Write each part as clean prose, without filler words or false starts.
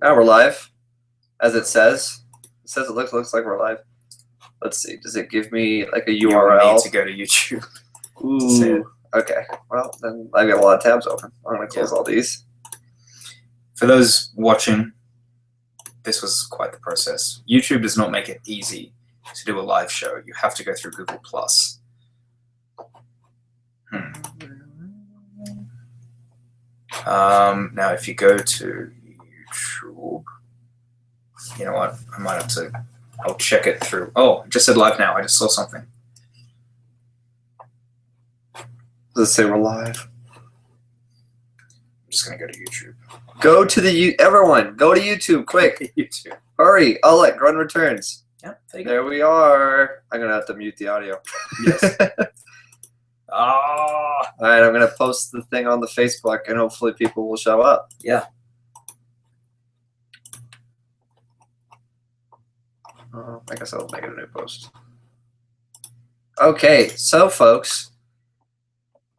Now we're live, as it says. It says it looks like we're live. Let's see. Does it give me like a URL? You need to go to YouTube. Ooh. Okay. Well, then I've got a lot of tabs open. I'm going to close all these. For those watching, this was quite the process. YouTube does not make it easy to do a live show. You have to go through Google+. Now, if you go to YouTube, you know what? I might have to. I'll check it through. Oh, it just said live now. I just saw something. Does it say we're live? I'm just gonna go to YouTube. Go to everyone. Go to YouTube, quick. YouTube. Hurry! Grund Returns. Yep. There we are. I'm gonna have to mute the audio. Yes. All right, I'm gonna post the thing on the Facebook, and hopefully people will show up. Yeah. I guess I'll make it a new post. Okay, so folks,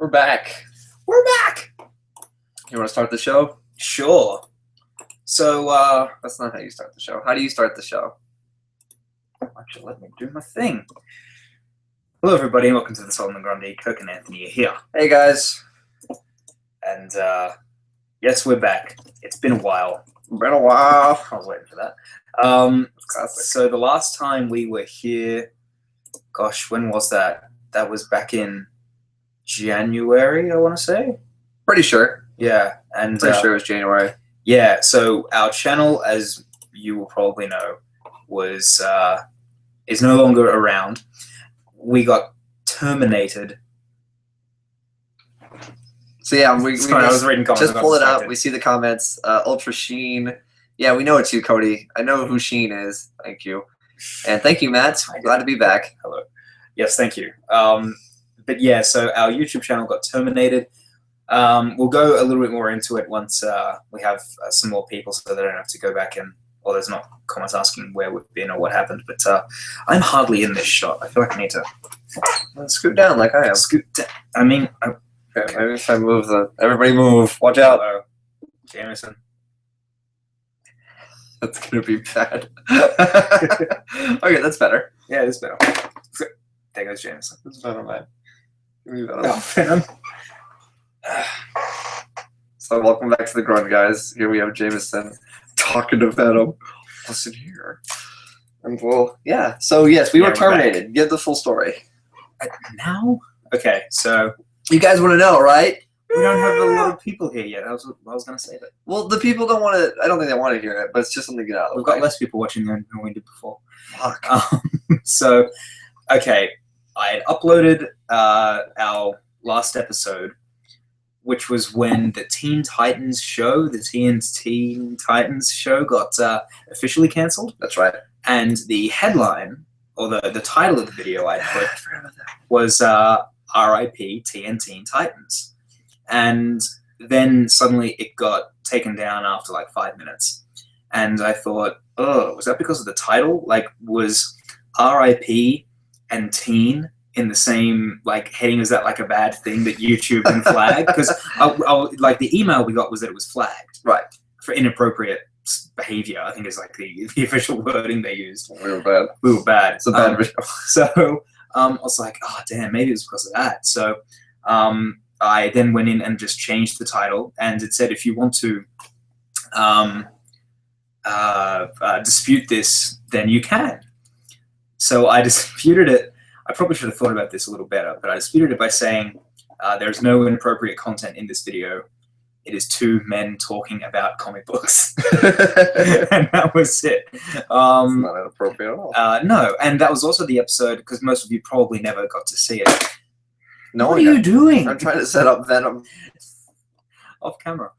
we're back. We're back. You want to start the show? Sure. So that's not how you start the show. How do you start the show? Actually, let me do my thing. Hello, everybody, and welcome to the Solomon Grundy. Kirk and Anthony are here. Hey, guys. And yes, we're back. It's been a while. Been a while. I was waiting for that. So the last time we were here, gosh, when was that? That was back in January, I want to say. Pretty sure. Yeah, and pretty sure it was January. Yeah. So our channel, as you will probably know, was is no longer around. We got terminated. So yeah, I was reading comments. Just pull it up. We see the comments. Ultra Sheen. Yeah, we know it's you, Cody. I know who Sheen is. Thank you. And thank you, Matt. Glad to be back. Hello. Yes, thank you. But yeah, so our YouTube channel got terminated. We'll go a little bit more into it once we have some more people, so they don't have to go back and, or there's not comments asking where we've been or what happened. But I'm hardly in this shot. I feel like I need to scoot down like I am. Scoot down. I mean, okay. Maybe if I move everybody move. Watch out. Hello. Jameson. That's gonna be bad. Okay, that's better. Yeah, it's better. There goes Jameson. That's better, man. Give me better. Oh, Venom. So welcome back to the Grund, guys. Here we have Jameson talking to Venom. Listen here. And well, yeah. So yes, we were terminated. Give the full story. Now? Okay, so you guys want to know, right? We don't have a lot of people here yet. I was going to say that. Well, the people don't want to. I don't think they want to hear it, but it's just something to get out of the way. We've got less people watching than we did before. Fuck. So, okay, I had uploaded our last episode, which was when the Teen Titans show, the Teen Titans show, got officially cancelled. That's right. And the headline, or the title of the video I put, was R.I.P. Teen Titans. And then suddenly it got taken down after like 5 minutes. And I thought, oh, was that because of the title? Like, was R.I.P. and teen in the same like heading? Is that like a bad thing that YouTube can flag? Because like the email we got was that it was flagged, right, for inappropriate behavior. I think is like the official wording they used. We were bad. We were bad. It's a bad video. So I was like, oh damn, maybe it was because of that. So I then went in and just changed the title, and it said if you want to dispute this, then you can. So I disputed it. I probably should have thought about this a little better, but I disputed it by saying there's no inappropriate content in this video. It is two men talking about comic books. And that was it. It's not inappropriate at all. No, and that was also the episode, because most of you probably never got to see it. No, what are you doing? I'm trying to set up Venom. Off camera.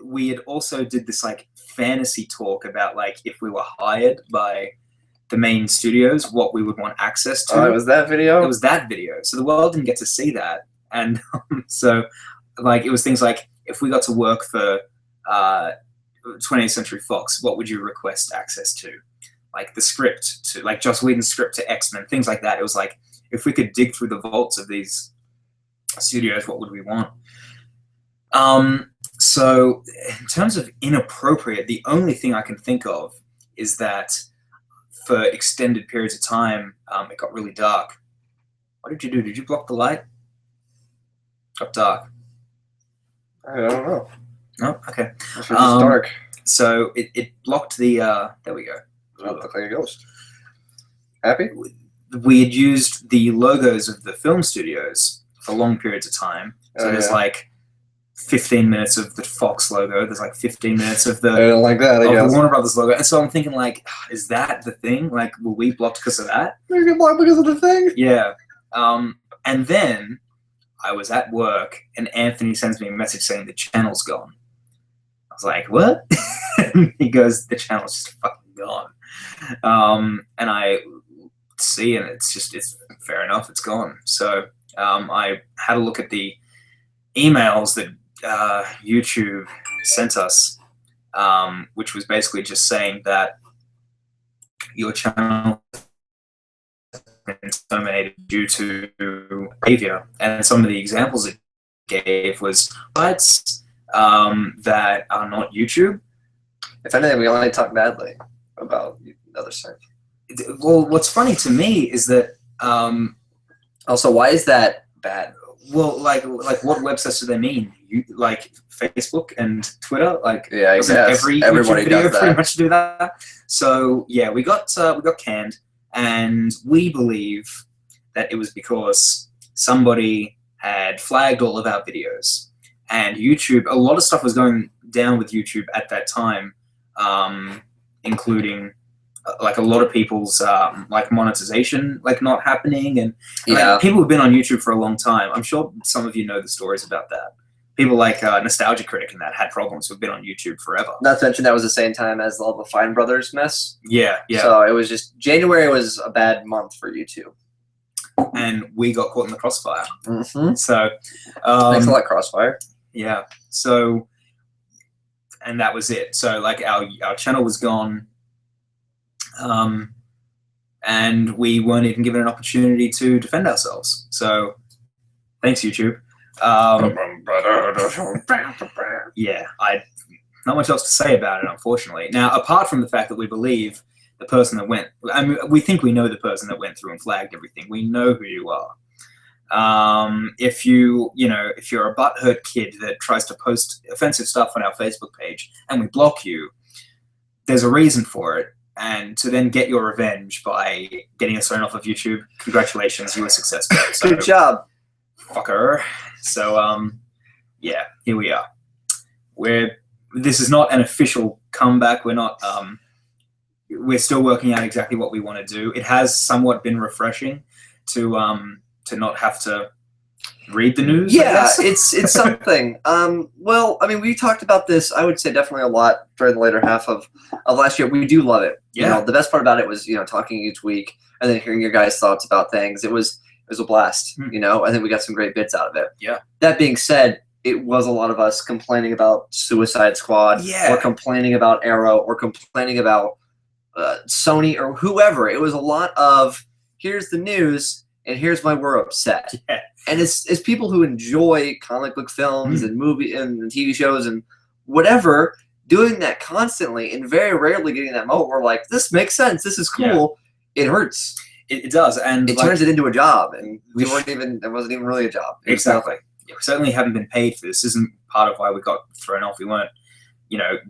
We had also did this like fantasy talk about like if we were hired by the main studios, what we would want access to. Oh, it was that video? It was that video. So the world didn't get to see that. And so like it was things like if we got to work for 20th Century Fox, what would you request access to? Like the script to like Joss Whedon's script to X-Men, things like that. It was like if we could dig through the vaults of these studios, what would we want? So in terms of inappropriate, the only thing I can think of is that for extended periods of time, it got really dark. What did you do? Did you block the light? Got dark. I don't know. No? Okay. It's just dark. So it blocked the, there we go. It looked like a ghost. Happy? We had used the logos of the film studios for long periods of time. So there's like 15 minutes of the Fox logo. There's like 15 minutes of the, I don't like that, the Warner Brothers logo. And so I'm thinking, like, is that the thing? Like, were we blocked because of that? We get blocked because of the thing? Yeah. And then I was at work and Anthony sends me a message saying the channel's gone. I was like, what? And he goes, the channel's just fucking gone. And I see, and it's fair enough, it's gone. So I had a look at the emails that YouTube sent us, which was basically just saying that your channel has been terminated due to behavior. And some of the examples it gave was sites that are not YouTube. If anything, we only talk badly about other sites. Well, what's funny to me is that also, why is that bad? Well, like what websites do they mean? Like Facebook and Twitter? Like, yeah, every everybody YouTube video does that. pretty much do that. So yeah, we got canned, and we believe that it was because somebody had flagged all of our videos, and YouTube. A lot of stuff was going down with YouTube at that time, including like a lot of people's like monetization like not happening, and like, people have been on YouTube for a long time. I'm sure some of you know the stories about that. People like Nostalgia Critic and that had problems who've been on YouTube forever. Not to mention that was the same time as all the Fine Brothers mess. Yeah. So it was just, January was a bad month for YouTube. And we got caught in the crossfire. Mm-hmm. So thanks a lot, Crossfire. Yeah. So, and that was it. So like our channel was gone. And we weren't even given an opportunity to defend ourselves. So thanks, YouTube. Yeah, not much else to say about it, unfortunately. Now, apart from the fact that we believe the person that went, I mean, we think we know the person that went through and flagged everything. We know who you are. If you're a butthurt kid that tries to post offensive stuff on our Facebook page and we block you, there's a reason for it. And to then get your revenge by getting us thrown off of YouTube, congratulations, you were successful. So, good job, fucker. So, yeah, here we are. This is not an official comeback. We're not. We're still working out exactly what we want to do. It has somewhat been refreshing to not have to read the news. Yeah, it's something. Well, I mean, we talked about this, I would say definitely a lot during the later half of last year. We do love it. Yeah. You know, the best part about it was, talking each week and then hearing your guys' thoughts about things. It was a blast, I think we got some great bits out of it. Yeah. That being said, it was a lot of us complaining about Suicide Squad, or complaining about Arrow, or complaining about Sony or whoever. It was a lot of, here's the news and here's why we're upset. Yeah. And it's people who enjoy comic book films and movie and TV shows and whatever, doing that constantly and very rarely getting that moment where like, this makes sense, this is cool. Yeah. It hurts. It does, and it turns it into a job, and it wasn't even really a job. Exactly. Yeah, we certainly haven't been paid for this. This isn't part of why we got thrown off. We weren't,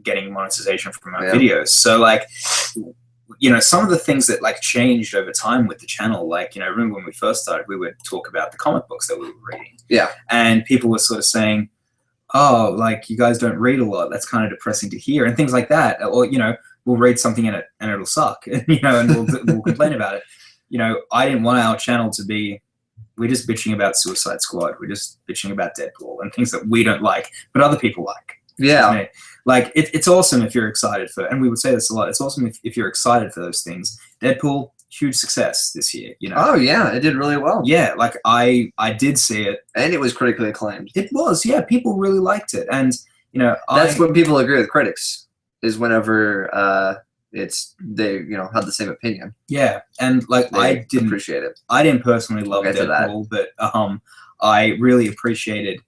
getting monetization from our videos. So like, some of the things that like changed over time with the channel, like, remember when we first started, we would talk about the comic books that we were reading. Yeah. And people were sort of saying, oh, like, you guys don't read a lot. That's kind of depressing to hear, and things like that. Or, we'll read something in it and it'll suck, and we'll complain about it. I didn't want our channel to be, we're just bitching about Suicide Squad. We're just bitching about Deadpool and things that we don't like, but other people like. Yeah. Like, it's awesome if you're excited for, and we would say this a lot, it's awesome if you're excited for those things. Deadpool, huge success this year, Oh, yeah, it did really well. Yeah, like, I did see it. And it was critically acclaimed. It was, yeah, people really liked it. And, that's when people agree with critics, is whenever they had the same opinion. Yeah, and like, I didn't appreciate it. I didn't personally love Deadpool, but I really appreciated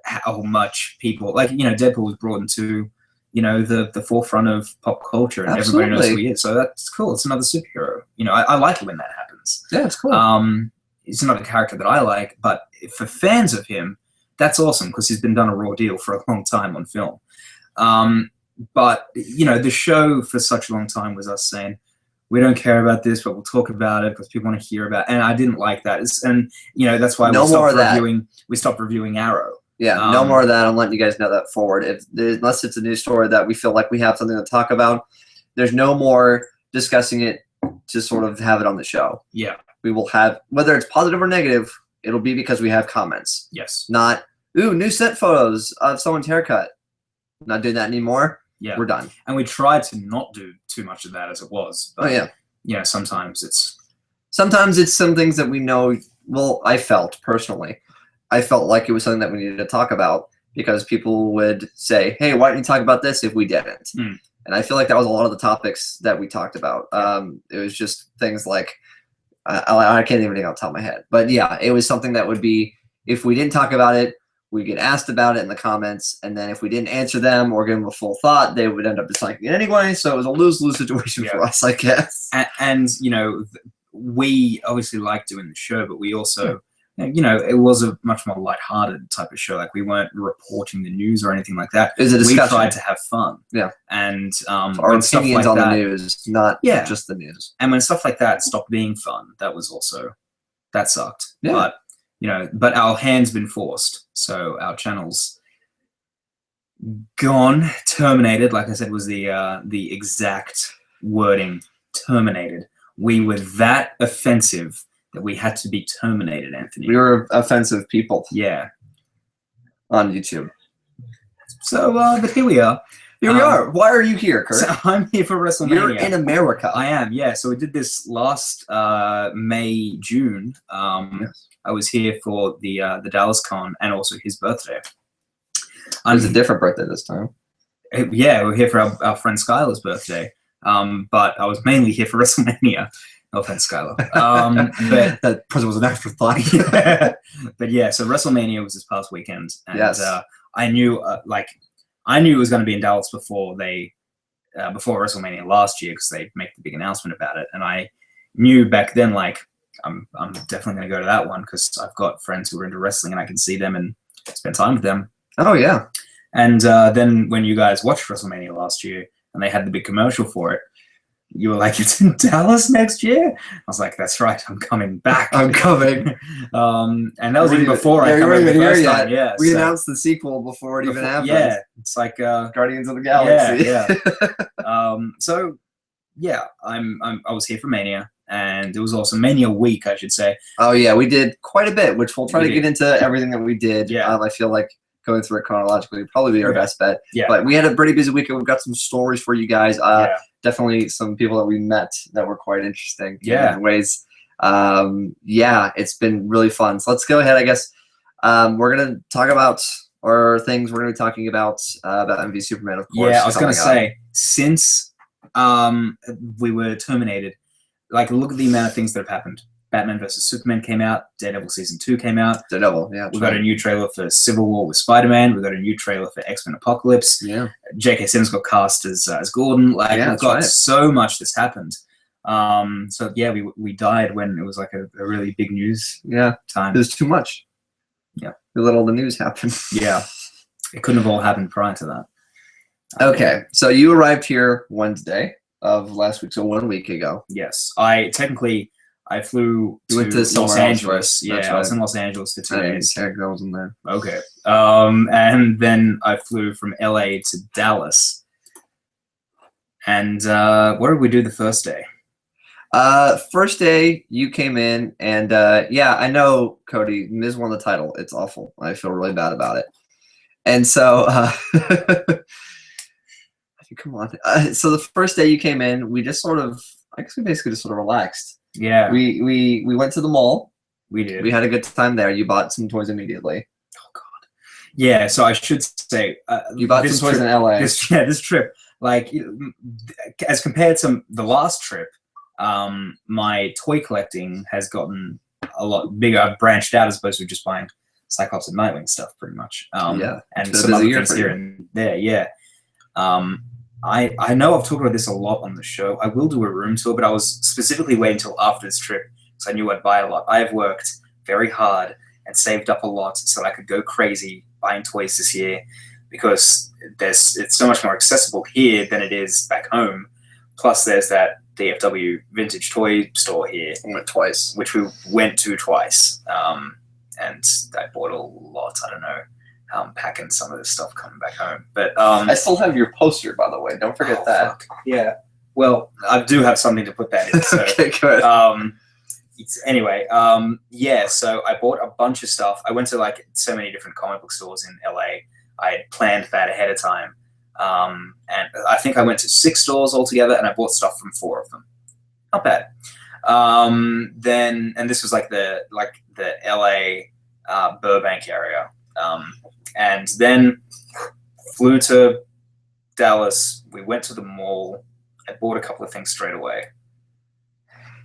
how much people like, you know, Deadpool was brought into, you know, the forefront of pop culture, and everybody knows who he is. So that's cool. It's another superhero. You know, I like it when that happens. Yeah, it's cool. He's not a character that I like, but for fans of him, that's awesome because he's been done a raw deal for a long time on film. But, you know, the show for such a long time was us saying, we don't care about this, but we'll talk about it because people want to hear about it. And I didn't like that. And, you know, that's why we stopped reviewing Arrow. Yeah, no more of that. I'm letting you guys know that forward. Unless it's a news story that we feel like we have something to talk about, there's no more discussing it to sort of have it on the show. Yeah. We will have, whether it's positive or negative, it'll be because we have comments. Yes. Not, ooh, new set photos of someone's haircut. Not doing that anymore. Yeah. We're done. And we tried to not do too much of that as it was. But, yeah, sometimes it's some things that we know. Well, I felt personally, like it was something that we needed to talk about because people would say, hey, why didn't you talk about this if we didn't? And I feel like that was a lot of the topics that we talked about. It was just things like, I can't even think off the top of my head. But yeah, it was something that would be, if we didn't talk about it, we get asked about it in the comments, and then if we didn't answer them or give them a full thought, they would end up disliking it anyway. So it was a lose-lose situation for us, I guess. And you know, we obviously like doing the show, but we also, you know, it was a much more lighthearted type of show. Like we weren't reporting the news or anything like that. It was a discussion. We tried to have fun. Yeah. And our opinions on the news, not just the news. And when stuff like that stopped being fun, that sucked. Yeah. But you know, but our hand's been forced. So our channel's gone, terminated. Like I said, was the exact wording, terminated. We were that offensive that we had to be terminated, Anthony. We were offensive people. Yeah. On YouTube. So, but here we are. Here we are. Why are you here, Kurt? So I'm here for WrestleMania. You're in America. I am, yeah. So we did this last May, June. Yes. I was here for the Dallas Con and also his birthday. It was a different birthday this time. Yeah, we were here for our friend Skylar's birthday. But I was mainly here for WrestleMania. No offense, Skylar. But that present was an afterthought. But yeah, so WrestleMania was this past weekend, and yes. I knew it was going to be in Dallas before WrestleMania last year because they make the big announcement about it, and I knew back then like I'm definitely going to go to that one because I've got friends who are into wrestling and I can see them and spend time with them. Oh yeah. And then when you guys watched WrestleMania last year and they had the big commercial for it, you were like, it's in Dallas next year? I was like, that's right, I'm coming back. I'm coming. And that was even before I come over the first time. Yeah, we announced the sequel before it even happened. Yeah, it's like Guardians of the Galaxy. Yeah. So yeah, I was here for Mania, and it was also Mania week, I should say. Oh yeah, we did quite a bit, which we'll try to get into everything that we did. Yeah. I feel like going through it chronologically would probably be our best bet. Yeah. But we had a pretty busy weekend. We've got some stories for you guys. Definitely some people that we met that were quite interesting in ways. Yeah, it's been really fun. So let's go ahead, I guess. We're going to talk about our things. We're going to be talking about MV Superman, of course. Yeah, I was going to say, since we were terminated, like, look at the amount of things that have happened. Batman vs. Superman came out. Daredevil Season 2 came out. Daredevil, yeah. We got a new trailer for Civil War with Spider-Man. We got a new trailer for X-Men Apocalypse. Yeah. J.K. Simmons got cast as Gordon. Like, we've got so much that's happened. So yeah, we died when it was like a really big news time. It was too much. Yeah. Too little the news happened. Yeah. It couldn't have all happened prior to that. Okay. So you arrived here Wednesday of last week, so 1 week ago. Yes. I flew to Los Angeles. Yeah, I was in Los Angeles for 2 days. I wasn't there. Okay. And then I flew from LA to Dallas. And what did we do the first day? First day, you came in, and yeah, I know, Cody, Ms. won the title. It's awful. I feel really bad about it. And so, come on. So the first day you came in, we just sort of, I guess we basically just sort of relaxed. Yeah. We went to the mall. We did. We had a good time there. You bought some toys immediately. Oh God. Yeah. So I should say you bought some toys in LA. This trip, like, as compared to the last trip, my toy collecting has gotten a lot bigger. I've branched out as opposed to just buying Cyclops and Nightwing stuff, pretty much. Yeah, and some other things here and there. Yeah. I know I've talked about this a lot on the show. I will do a room tour, but I was specifically waiting until after this trip because I knew I'd buy a lot. I have worked very hard and saved up a lot so that I could go crazy buying toys this year because it's so much more accessible here than it is back home. Plus, there's that DFW vintage toy store here. I went twice. Which we went to twice. And I bought a lot. I don't know. Packing some of this stuff coming back home. But I still have your poster, by the way. Don't forget that. Fuck. Yeah. Well, I do have something to put that in. So, okay, good. Anyway, yeah, so I bought a bunch of stuff. I went to like so many different comic book stores in LA. I had planned that ahead of time. And I think I went to 6 stores altogether and I bought stuff from 4 of them. Not bad. Then, and this was like the LA Burbank area. And then flew to Dallas. We went to the mall. I bought a couple of things straight away.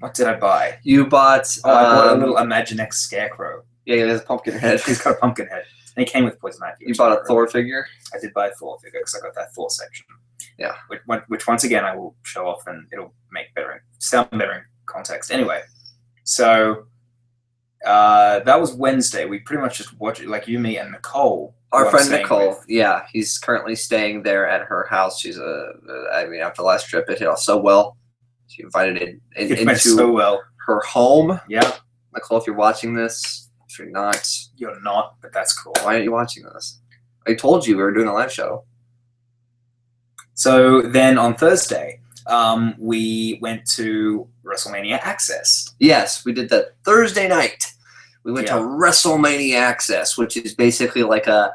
What did I buy? You bought... I bought a little Imaginext scarecrow. Yeah, he has a pumpkin head. He's got a pumpkin head. And he came with poison ivy. You bought a Thor figure? I did buy a Thor figure because I got that Thor section. Yeah. Which once again I will show off and it'll sound better in context. Anyway, so that was Wednesday. We pretty much just watched it, like you, me, and Nicole. Our friend Nicole, yeah, he's currently staying there at her house. She's after the last trip, it hit off so well. She invited into so well. her home. Yeah. Nicole, if you're watching this, if you're not. You're not, but that's cool. Why aren't you watching this? I told you we were doing a live show. So then on Thursday, we went to WrestleMania Access. Yes, we did that Thursday night. We went to WrestleMania Access, which is basically like a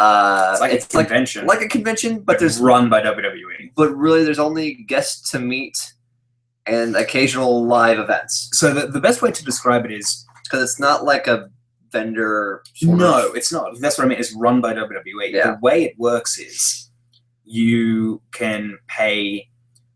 it's a convention. Like a convention, but there's run by WWE. But really, there's only guests to meet and occasional live events. So the best way to describe it is because it's not like a vendor. No, it's not. That's what I mean. It's run by WWE. Yeah. The way it works is you can pay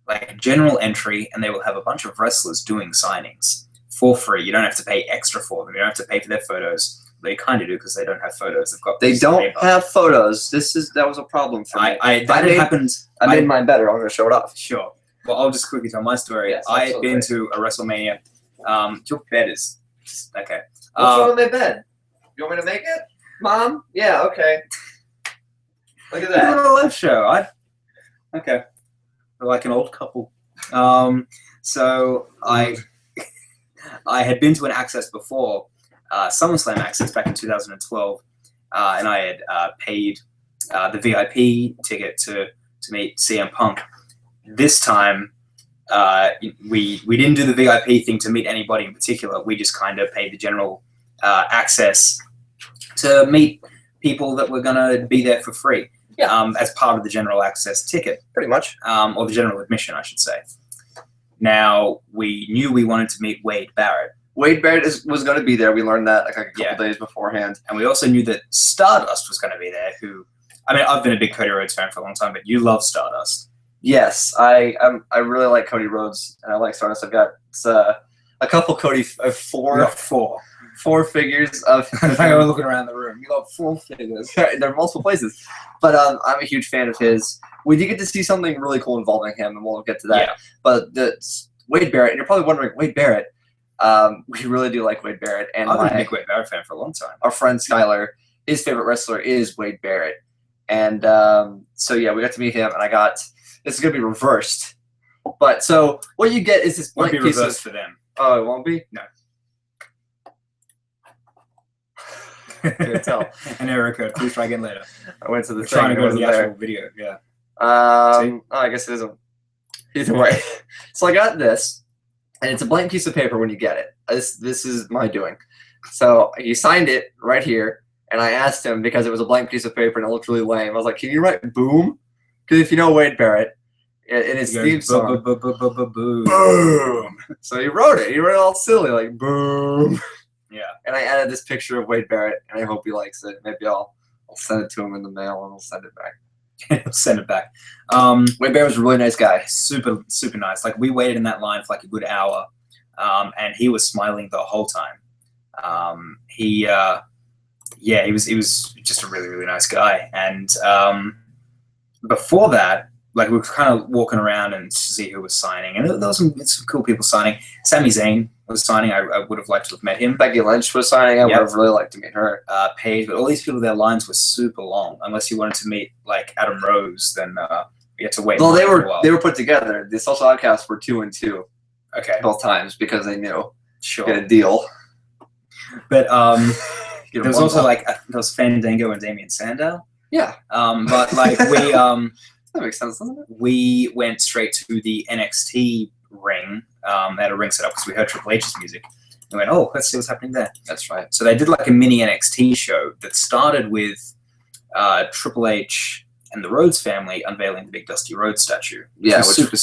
like general entry, and they will have a bunch of wrestlers doing signings for free. You don't have to pay extra for them. You don't have to pay for their photos. They kind of do because they don't have photos. They don't have photos. That was a problem for me. Happened. I made mine better. I'm going to show it off. Sure. Well, I'll just quickly tell my story. Yes, I had been to a WrestleMania. Your bed is okay. What's wrong with my bed? You want me to make it, Mom? Yeah. Okay. Look at that. We're on a live show. Okay. We're like an old couple. So I had been to an Access before. SummerSlam Access back in 2012, and I had paid the VIP ticket to meet CM Punk. This time, we didn't do the VIP thing to meet anybody in particular. We just kind of paid the general access to meet people that were going to be there for free. Yeah. As part of the general access ticket. Pretty much. Or the general admission, I should say. Now, we knew we wanted to meet Wade Barrett. Wade Barrett was going to be there. We learned that like a couple days beforehand. And we also knew that Stardust was going to be there, who... I mean, I've been a big Cody Rhodes fan for a long time, but you love Stardust. Yes, I really like Cody Rhodes, and I like Stardust. I've got a couple Cody... Four figures of... I was looking around the room. You got 4 figures. There are multiple places. But I'm a huge fan of his. We did get to see something really cool involving him, and we'll get to that. Yeah. But Wade Barrett, and you're probably wondering, Wade Barrett... we really do like Wade Barrett. And I've been a big Wade Barrett fan for a long time. Our friend Skylar, his favorite wrestler is Wade Barrett. And so, yeah, we got to meet him, and I got... This is going to be reversed. But so what you get is this blank piece reversed for them. Oh, it won't be? No. Can't tell. An error code. Please try again later. I went to the trying to go to the actual video. Yeah. I guess it isn't. Either way. So I got this, and it's a blank piece of paper when you get it. This is my doing. So he signed it right here, and I asked him because it was a blank piece of paper and it looked really lame. I was like, "Can you write boom?" Because if you know Wade Barrett, in his theme song, boom. So he wrote it. He wrote it all silly, like boom. Yeah. And I added this picture of Wade Barrett, and I hope he likes it. Maybe I'll send it to him in the mail, and we'll send it back. Send it back. Wade Barrett was a really nice guy. Super, super nice. Like, we waited in that line for like a good hour, and he was smiling the whole time. yeah, he was just a really, really nice guy. And before that, like, we were kind of walking around and to see who was signing, and there was some cool people signing. Sami Zayn was signing. I would have liked to have met him. Becky Lynch was signing. I would have really liked to meet her. Paige, but all these people, their lines were super long. Unless you wanted to meet like Adam Rose, then you had to wait. Well, they were put together. The Social Outcasts were 2 and 2. Okay. Both times because they knew. Sure. Get a deal. But there was also like there was Fandango and Damian Sandow. Yeah. But like we that makes sense, doesn't it? We went straight to the NXT ring. They had a ring set up because we heard Triple H's music. We went, oh, let's see what's happening there. That's right. So they did like a mini NXT show that started with Triple H and the Rhodes family unveiling the big Dusty Rhodes statue. Yeah,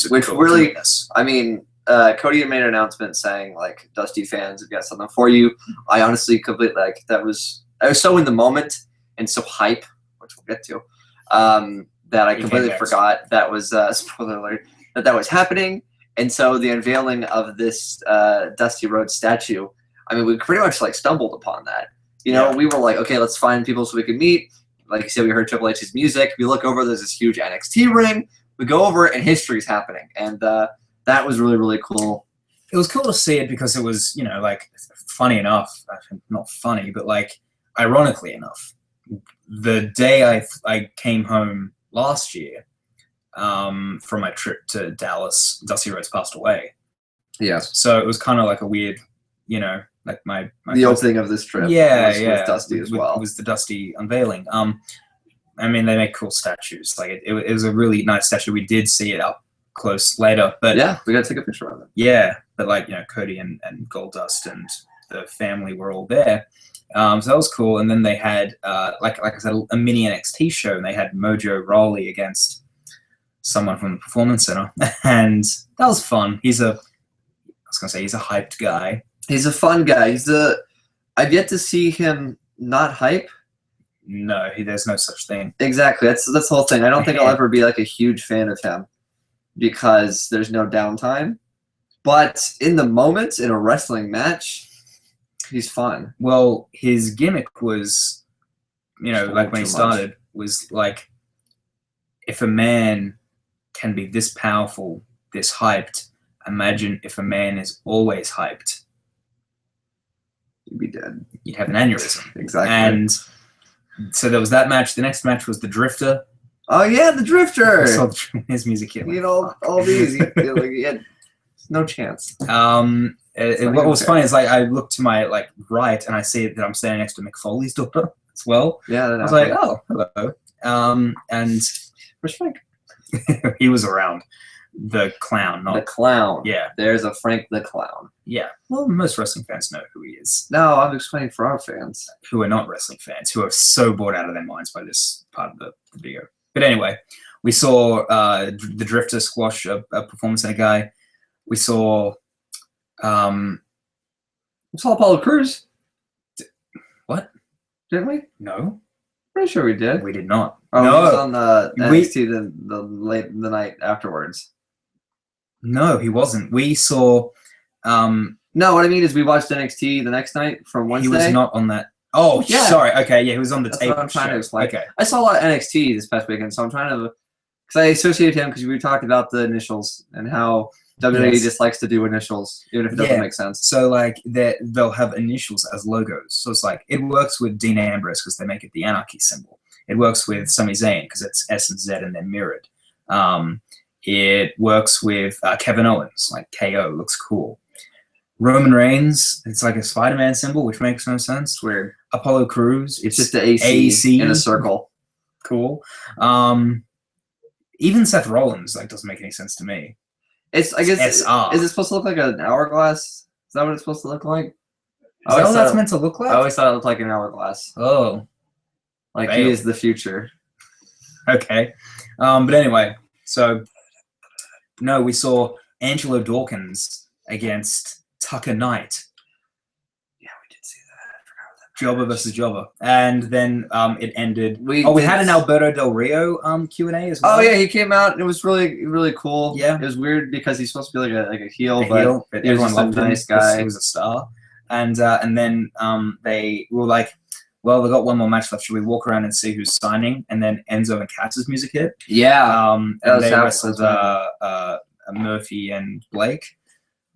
which cool. Really, I mean, Cody had made an announcement saying like, Dusty fans, we've got something for you. I honestly completely like I was so in the moment and so hype, which we'll get to. That I completely forgot that was spoiler alert that was happening, and so the unveiling of this Dusty Rhodes statue. I mean, we pretty much like stumbled upon that. You know, we were like, okay, let's find people so we can meet. Like you said, we heard Triple H's music. We look over, there's this huge NXT ring. We go over, and history's happening, and that was really, really cool. It was cool to see it because it was, you know, like funny enough. Not funny, but like ironically enough, the day I came home last year, from my trip to Dallas, Dusty Rhodes passed away. Yes. So it was kind of like a weird, you know, like my the opening of this trip. Was Dusty as well. It was the Dusty unveiling. I mean, they make cool statues. Like it was a really nice statue. We did see it up close later, but yeah, we got to take a picture of it. Yeah, but like, you know, Cody and Goldust and the family were all there. So that was cool. And then they had, like I said, a mini NXT show, and they had Mojo Rawley against someone from the Performance Center, and that was fun. He's a hyped guy. He's a fun guy. I've yet to see him not hype. No, there's no such thing. Exactly. That's the whole thing. I don't think I'll ever be like a huge fan of him because there's no downtime. But in the moment, in a wrestling match, he's fun. Well, his gimmick was, you know, like when he started, was like, if a man can be this powerful, this hyped, imagine if a man is always hyped. You'd be dead. You'd have an aneurysm. Exactly. And so there was that match. The next match was the Drifter. Oh yeah, the Drifter. I saw his music here. You know, all these. He had no chance. What was funny is like I looked to my like right and I see that I'm standing next to Mick Foley's daughter as well. Yeah, I was like, oh, hello. And where's Frank? He was around. The clown, not the clown. Yeah, there's a Frank the Clown. Yeah, well, most wrestling fans know who he is. No, I'm explaining for our fans who are not wrestling fans, who are so bored out of their minds by this part of the video. But anyway, we saw the Drifter squash a Performance Center guy. We saw Apollo Crews. What? Didn't we? No. Pretty sure we did. We did not. Oh, no. He was on the NXT the night afterwards. No, he wasn't. We saw. No, what I mean is we watched NXT the next night from Wednesday. He was not on that. Oh, yeah. Sorry. Okay, yeah, he was on the tape. What I'm trying to explain. Okay. I saw a lot of NXT this past weekend, so I'm trying to, because I associated him because we were talking about the initials and how WWE just likes to do initials, even if it doesn't make sense. So like they'll have initials as logos. So it's like it works with Dean Ambrose because they make it the anarchy symbol. It works with Sami Zayn because it's S and Z and they're mirrored. It works with Kevin Owens, like KO, looks cool. Roman Reigns, it's like a Spider-Man symbol, which makes no sense. Where Apollo Crews, it's just the AC in a circle. Cool. Even Seth Rollins like doesn't make any sense to me. It's I guess SR. Is it supposed to look like an hourglass? Is that what it's supposed to look like? Is that what that's meant to look like? I always thought it looked like an hourglass. Oh. Like he is the future. Okay. But anyway, so no, we saw Angelo Dawkins against Tucker Knight. Yeah, we did see that. I forgot about that. Jobber versus Jobber. And then it ended. We had an Alberto Del Rio Q&A as well. Oh yeah, he came out and it was really, really cool. Yeah. It was weird because he's supposed to be like a heel, but he was everyone just a nice guy. He was a star. And then they were like, well, they got one more match left. Should we walk around and see who's signing? And then Enzo and Katz's music hit. Yeah. And they wrestled Murphy and Blake.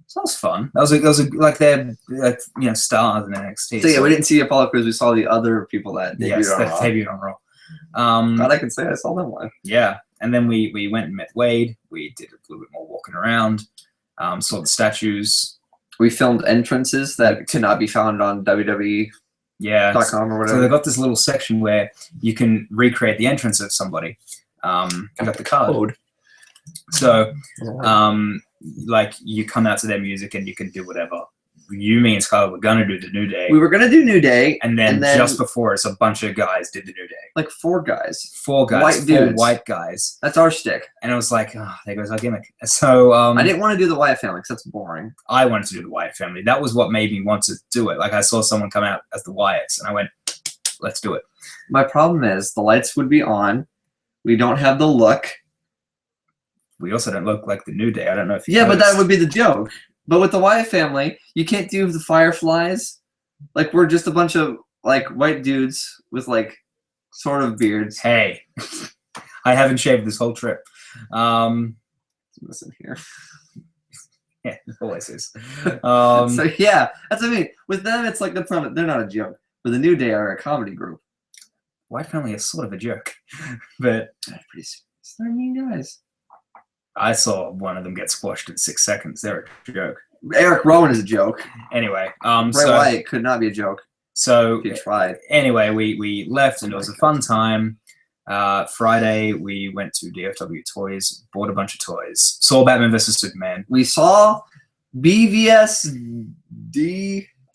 So that was fun. That was like they're stars in NXT. So yeah, we didn't see Apollo Crews. We saw the other people that debuted on Raw. God, I can say I saw them live. Yeah, and then we went and met Wade. We did a little bit more walking around. Saw the statues. We filmed entrances that could not be found on WWE. Yeah, .com or whatever. So they got this little section where you can recreate the entrance of somebody. I got the code. So, like you come out to their music and you can do whatever. You, me, and Skylar were gonna do the New Day. We were gonna do New Day, and then just before us, a bunch of guys did the New Day. Like four guys, white guys. That's our shtick. And it was like, oh, there goes our gimmick. So I didn't want to do the Wyatt family because that's boring. I wanted to do the Wyatt family. That was what made me want to do it. Like I saw someone come out as the Wyatts, and I went, let's do it. My problem is the lights would be on. We don't have the look. We also don't look like the New Day. I don't know if you noticed. But that would be the joke. But with the Wyatt family, you can't do the Fireflies. Like, we're just a bunch of, like, white dudes with, like, sort of beards. Hey, I haven't shaved this whole trip. Listen here. Yeah, always is. So, yeah, that's what I mean. With them, it's like, they're not a joke. But the New Day are a comedy group. White family is sort of a joke. But they're pretty serious. They're mean guys. I saw one of them get squashed in 6 seconds. They're a joke. Eric Rowan is a joke. Anyway, Bray Wyatt could not be a joke. So if you tried. Anyway, we left and it was a fun time. Friday we went to DFW Toys, bought a bunch of toys, saw Batman vs Superman. We saw BVS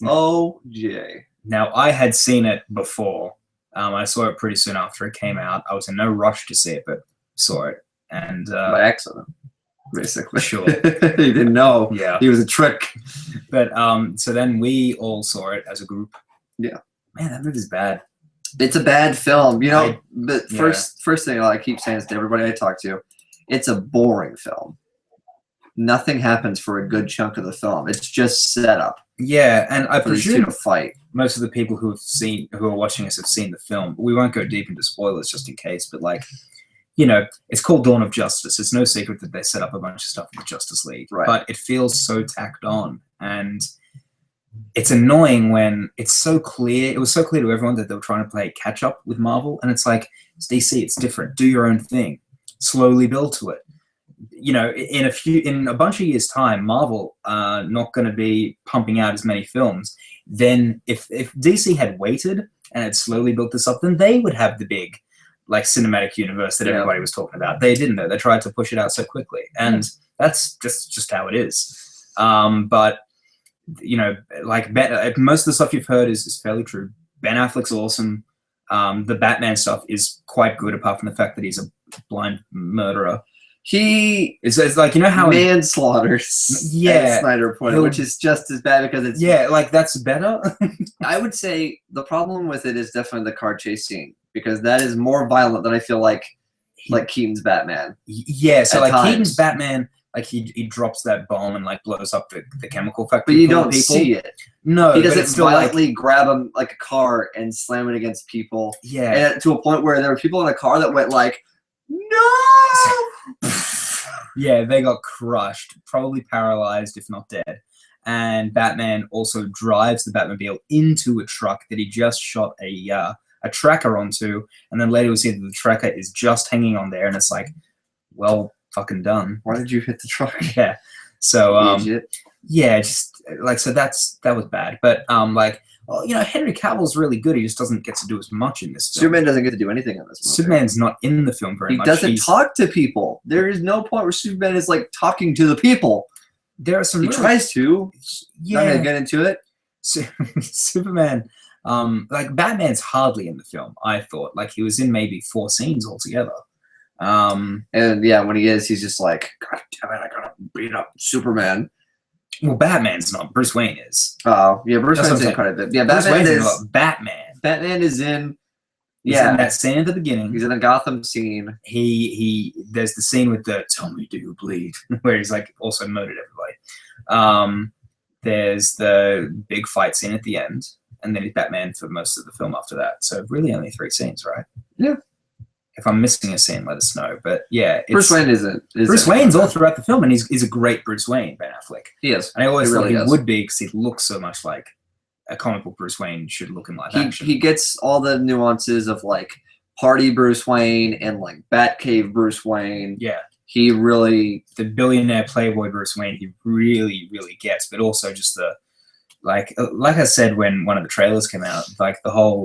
DOJ. Now I had seen it before. I saw it pretty soon after it came out. I was in no rush to see it, but saw it. And by accident, basically. Sure. He didn't know. Yeah. He was a trick. But so then we all saw it as a group. Yeah. Man, that movie's bad. It's a bad film. You know, the first thing I keep saying is to everybody I talk to, it's a boring film. Nothing happens for a good chunk of the film. It's just setup. Yeah, and I presume to fight. Most of the people who are watching us have seen the film. We won't go deep into spoilers just in case, but like, you know, it's called Dawn of Justice. It's no secret that they set up a bunch of stuff in the Justice League, but it feels so tacked on, and it's annoying when it's so clear. It was so clear to everyone that they were trying to play catch up with Marvel, and it's like, it's DC, it's different. Do your own thing. Slowly build to it. You know, in a bunch of years' time, Marvel are not going to be pumping out as many films. Then if DC had waited and had slowly built this up, then they would have the big, like, cinematic universe that everybody was talking about. They didn't, though. They tried to push it out so quickly, and that's just how it is. But you know, like, most of the stuff you've heard is fairly true. Ben Affleck's awesome. The Batman stuff is quite good, apart from the fact that he's a blind murderer. He it's like, you know how manslaughter. Yeah, Snyder put it, which is just as bad because it's like, that's better. I would say the problem with it is definitely the car chase scene, because that is more violent than I feel like Keaton's Batman. Yeah, so like Keaton's Batman, like he drops that bomb and like blows up the chemical factory. But you don't see it. No, he doesn't violently grab him like a car and slam it against people. Yeah, and to a point where there were people in a car that went like, no. Yeah, they got crushed, probably paralyzed, if not dead. And Batman also drives the Batmobile into a truck that he just shot a tracker onto, and then later we see that the tracker is just hanging on there, and it's like, well, fucking done. Why did you hit the truck? Yeah. So yeah, just like, so that was bad. But like, well, you know, Henry Cavill's really good. He just doesn't get to do as much in this film. Superman doesn't get to do anything in this movie. Superman's not in the film very much. He doesn't talk to people. There is no point where Superman is like talking to the people. There are some. He tries to. Yeah. Not gonna get into it. Superman, like, Batman's hardly in the film. I thought, like, he was in maybe 4 scenes altogether. And yeah, when he is, he's just like, God damn it, I gotta beat up Superman. Well, Batman's not. Bruce Wayne is. Oh, yeah, Bruce Wayne's in quite a bit. Yeah, Batman is Batman. Batman is in. He's in that scene at the beginning. He's in a Gotham scene. There's the scene with the "Tell me, do you bleed?" where he's like also murdered everybody. There's the big fight scene at the end. and then he's Batman for most of the film after that. So really only 3 scenes, right? Yeah. If I'm missing a scene, let us know. But yeah, Bruce Wayne isn't. Bruce Wayne's all throughout the film, and he's a great Bruce Wayne, Ben Affleck. He is. And I always thought really he would be because he looks so much like a comic book Bruce Wayne should look in live action. He gets all the nuances of like party Bruce Wayne and like Batcave Bruce Wayne. Yeah. He really, the billionaire playboy Bruce Wayne, he really, really gets, but also just the, like I said when one of the trailers came out, like the whole,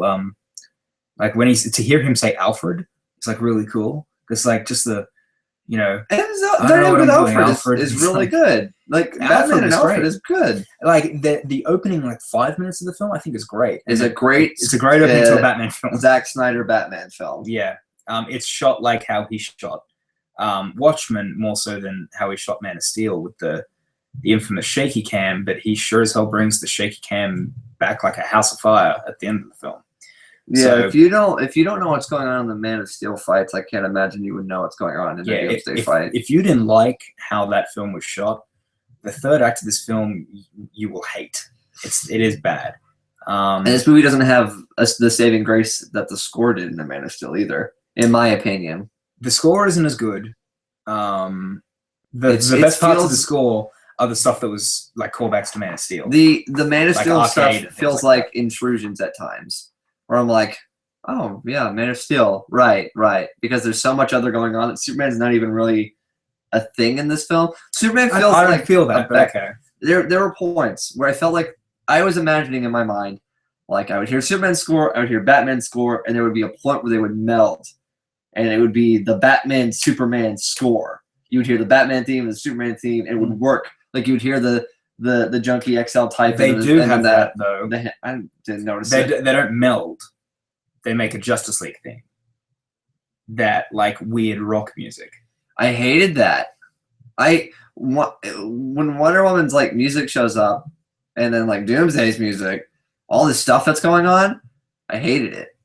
like when to hear him say Alfred, it's like really cool. Because like just the, you know, Alfred is really good. Like Batman and Alfred is good. Like the opening like 5 minutes of the film, I think is great. It's a great opening to a Batman film. Zack Snyder Batman film. Yeah, it's shot like how he shot Watchmen more so than how he shot Man of Steel with the infamous shaky cam. But he sure as hell brings the shaky cam back like a house of fire at the end of the film. Yeah, so, if you don't know what's going on in the Man of Steel fights, I can't imagine you would know what's going on in the Doomsday fight. If you didn't like how that film was shot, the third act of this film you will hate. It is bad. And this movie doesn't have the saving grace that the score did in the Man of Steel either, in my opinion. The score isn't as good. The best parts of the score are the stuff that was like callbacks to Man of Steel. The Man of Steel stuff feels like intrusions at times. Where I'm like, oh yeah, Man of Steel, right, because there's so much other going on that Superman's not even really a thing in this film. Superman feels I don't feel that, but okay. There were points where I felt like I was imagining in my mind, like I would hear Superman's score, I would hear Batman's score, and there would be a point where they would meld, and it would be the Batman Superman score. You would hear the Batman theme and the Superman theme, and it would work. Like you would hear the Junkie XL type. They do have that though. I didn't notice They don't meld. They make a Justice League thing. That like weird rock music. I hated that. When Wonder Woman's like music shows up, and then like Doomsday's music, all this stuff that's going on, I hated it.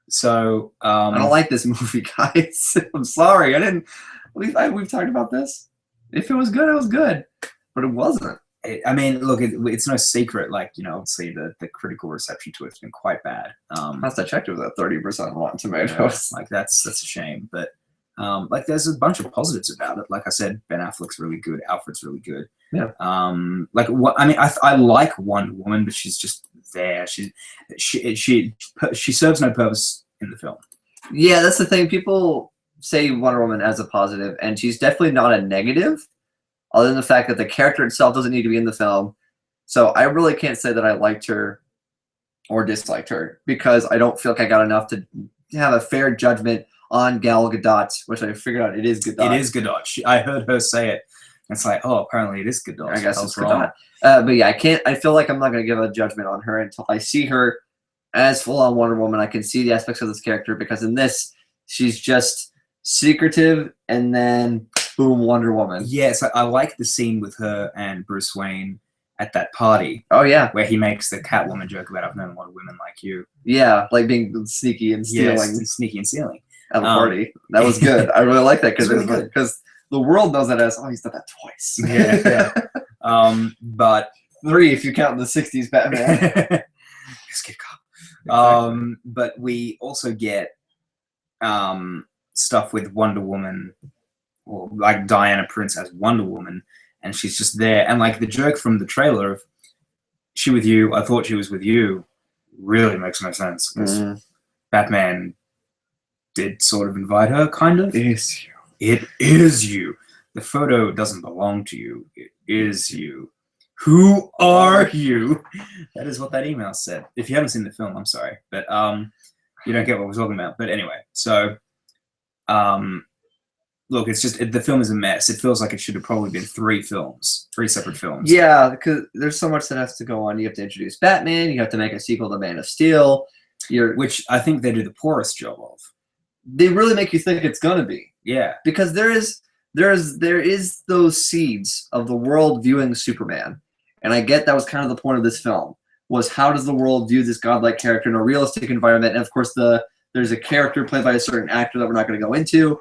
So I don't like this movie, guys. I'm sorry. I didn't. We've talked about this. If it was good, it was good, but it wasn't. I mean, look, it's no secret. Like, you know, obviously the critical reception to it's been quite bad. Last I checked, it was at 30% Rotten Tomatoes. Like that's a shame. But like, there's a bunch of positives about it. Like I said, Ben Affleck's really good. Alfred's really good. Yeah. Like what? I mean, I like Wonder Woman, but she's just there. She serves no purpose in the film. Yeah, that's the thing. People say Wonder Woman as a positive, and she's definitely not a negative. Other than the fact that the character itself doesn't need to be in the film. So I really can't say that I liked her or disliked her because I don't feel like I got enough to have a fair judgment on Gal Gadot, which I figured out it is Gadot. It is Gadot. I heard her say it. It's like, oh, apparently it is Gadot. I guess it's Gadot. But yeah, I feel like I'm not going to give a judgment on her until I see her as full-on Wonder Woman. I can see the aspects of this character because in this, she's just secretive and then boom, Wonder Woman. Yes, I like the scene with her and Bruce Wayne at that party. Oh yeah, where he makes the Catwoman joke about I've known a lot of women like you. Yeah, like being sneaky and stealing. Yes, sneaky and stealing at the party. That was good. I really like that because the world knows that as he's done that twice. Yeah. But 3 if you count the '60s Batman. But we also get stuff with Wonder Woman. Or like Diana Prince as Wonder Woman, and she's just there. And like the joke from the trailer of "She with you, I thought she was with you," really makes no sense because Batman did sort of invite her, kind of. It is you. It is you. The photo doesn't belong to you. It is you. Who are you? That is what that email said. If you haven't seen the film, I'm sorry, but you don't get what we're talking about. But anyway, so look, it's just the film is a mess. It feels like it should have probably been 3 separate films. Yeah, because there's so much that has to go on. You have to introduce Batman. You have to make a sequel to Man of Steel. Which I think they do the poorest job of. They really make you think it's gonna be. Yeah, because there is those seeds of the world viewing Superman, and I get that was kind of the point of this film. Was how does the world view this godlike character in a realistic environment? And of course, there's a character played by a certain actor that we're not going to go into.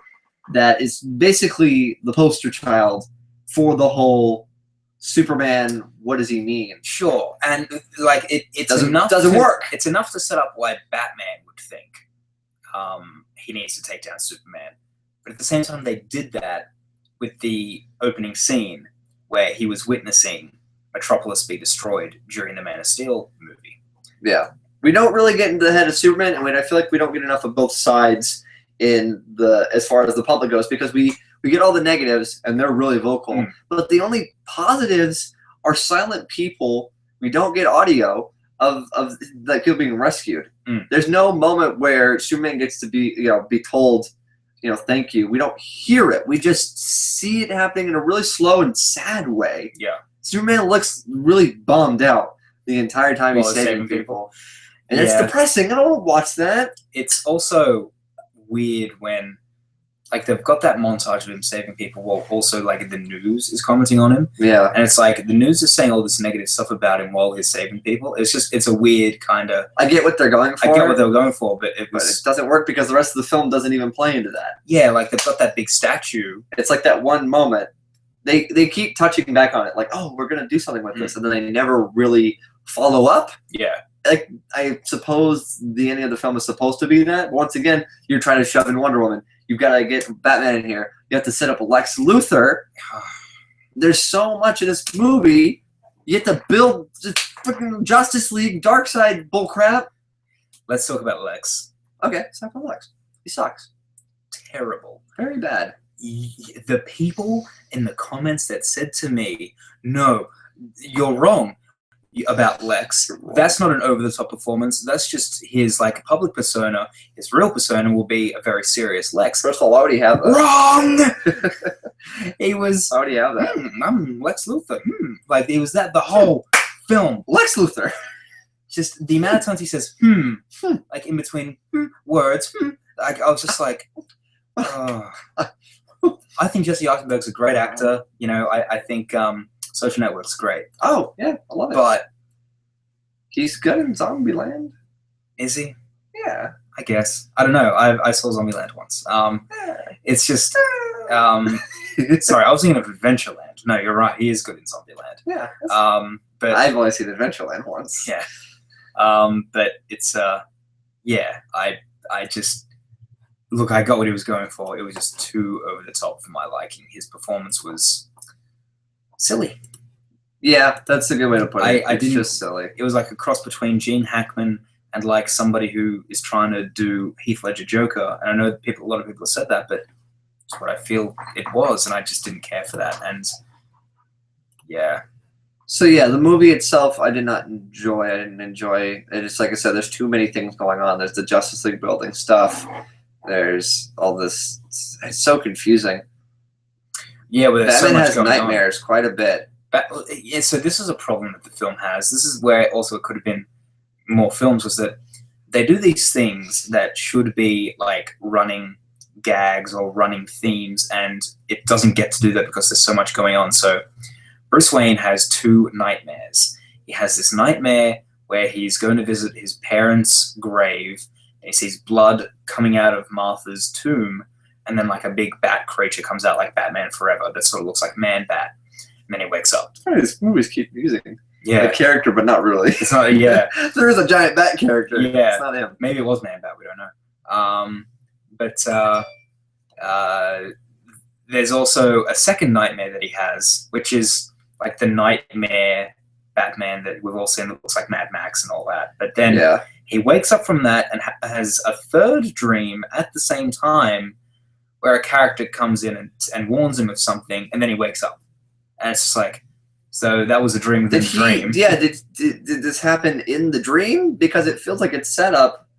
That is basically the poster child for the whole Superman, what does he mean? Sure, and like it doesn't work. It's enough to set up why Batman would think he needs to take down Superman, but at the same time they did that with the opening scene where he was witnessing Metropolis be destroyed during the Man of Steel movie. Yeah, we don't really get into the head of Superman, and I feel like we don't get enough of both sides in the as far as the public goes, because we get all the negatives and they're really vocal, but the only positives are silent people. We don't get audio of like people being rescued. There's no moment where Superman gets to be told, thank you. We don't hear it. We just see it happening in a really slow and sad way. Yeah, Superman looks really bummed out the entire time he's saving people. And it's depressing. I don't want to watch that. It's also weird when like they've got that montage of him saving people while also like the news is commenting on him. Yeah. And it's like the news is saying all this negative stuff about him while he's saving people. It's a weird kind of... I get what they're going for. I get what they were going for, but it doesn't work because the rest of the film doesn't even play into that. Yeah, like they've got that big statue. It's like that one moment. They keep touching back on it, like, oh, we're going to do something with this, and then they never really follow up. Yeah. Like, I suppose the ending of the film is supposed to be that. Once again, you're trying to shove in Wonder Woman. You've got to get Batman in here. You have to set up Lex Luthor. There's so much in this movie. You have to build just freaking Justice League, Darkseid bullcrap. Let's talk about Lex. Okay, let's talk about Lex. He sucks. Terrible. Very bad. The people in the comments that said to me, no, you're wrong about Lex. That's not an over-the-top performance. That's just his like public persona. His real persona will be a very serious Lex. First of all, why would he have that? Wrong! He was... Why would he have that? I'm Lex Luthor. Like, it was that the whole film. Lex Luthor. Just the amount of times he says, like in between words. Like, I was just like, oh. I think Jesse Eisenberg's a great actor. I think Social Network's great. Oh, yeah, I love it. But he's good in Zombieland. Is he? Yeah. I guess. I don't know. I saw Zombieland once. It's just... sorry, I was thinking of Adventureland. No, you're right. He is good in Zombieland. Yeah. But I've only seen Adventureland once. Yeah. But it's... yeah, I just... Look, I got what he was going for. It was just too over the top for my liking. His performance was silly. Yeah, that's a good way to put it. It's just silly. It was like a cross between Gene Hackman and like somebody who is trying to do Heath Ledger Joker. And I know a lot of people have said that, but it's what I feel it was, and I just didn't care for that. And yeah. So yeah, the movie itself, I did not enjoy. I didn't enjoy it. Just like I said, there's too many things going on. There's the Justice League building stuff. There's all this. It's so confusing. Yeah, but there's so much has nightmares quite a bit. Yeah, so this is a problem that the film has. This is where also it could have been more films, was that they do these things that should be like running gags or running themes, and it doesn't get to do that because there's so much going on. So Bruce Wayne has two nightmares. He has this nightmare where he's going to visit his parents' grave, and he sees blood coming out of Martha's tomb, and then like a big bat creature comes out like Batman Forever that sort of looks like Man-Bat, and then he wakes up. These movies keep using a character, but not really. It's not. Yeah, there is a giant bat character. Yeah, it's not him. Maybe it was Man-Bat. We don't know. But there's also a second nightmare that he has, which is like the nightmare Batman that we've all seen that looks like Mad Max and all that. But then he wakes up from that and has a third dream at the same time where a character comes in and warns him of something, and then he wakes up. And it's just like, so that was a dream within a dream. Yeah, did this happen in the dream? Because it feels like it's set up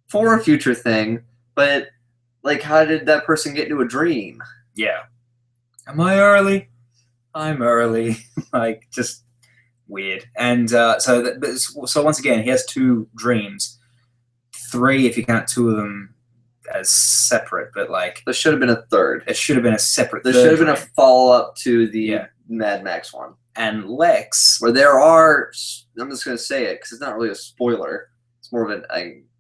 for a future thing, but like, how did that person get into a dream? Yeah. Am I early? I'm early. Like, just weird. And so once again, he has two dreams. Three if you count two of them as separate, but like... There should have been a third. It should have been a separate There should have been a follow-up to the Mad Max one. And Lex... Where there are... I'm just going to say it, because it's not really a spoiler. It's more of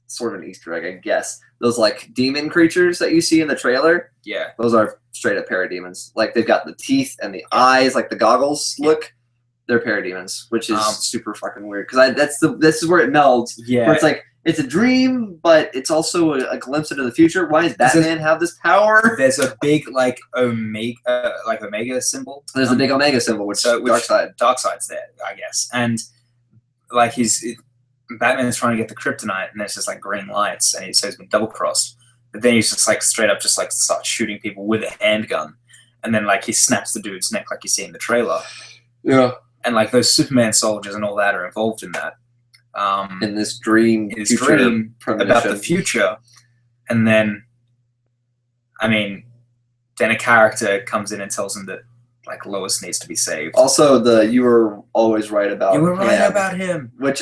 sort of an Easter egg, I guess. Those, like, demon creatures that you see in the trailer. Yeah. Those are straight-up parademons. Like, they've got the teeth and the eyes, like the goggles look. They're parademons, which is super fucking weird. Because this is where it melds. Yeah. Where it's like it's a dream, but it's also a glimpse into the future. Why does Batman have this power? There's a big omega symbol. There's a big omega symbol, which Darkseid's there, I guess. And Batman is trying to get the kryptonite, and there's just like green lights, and so he's been double crossed. But then he's just like straight up just like starts shooting people with a handgun, and then like he snaps the dude's neck like you see in the trailer. Yeah. And like those Superman soldiers and all that are involved in that. In this dream, about the future, and then, then a character comes in and tells him that like Lois needs to be saved. Also, you were always right about him. You were right about him, which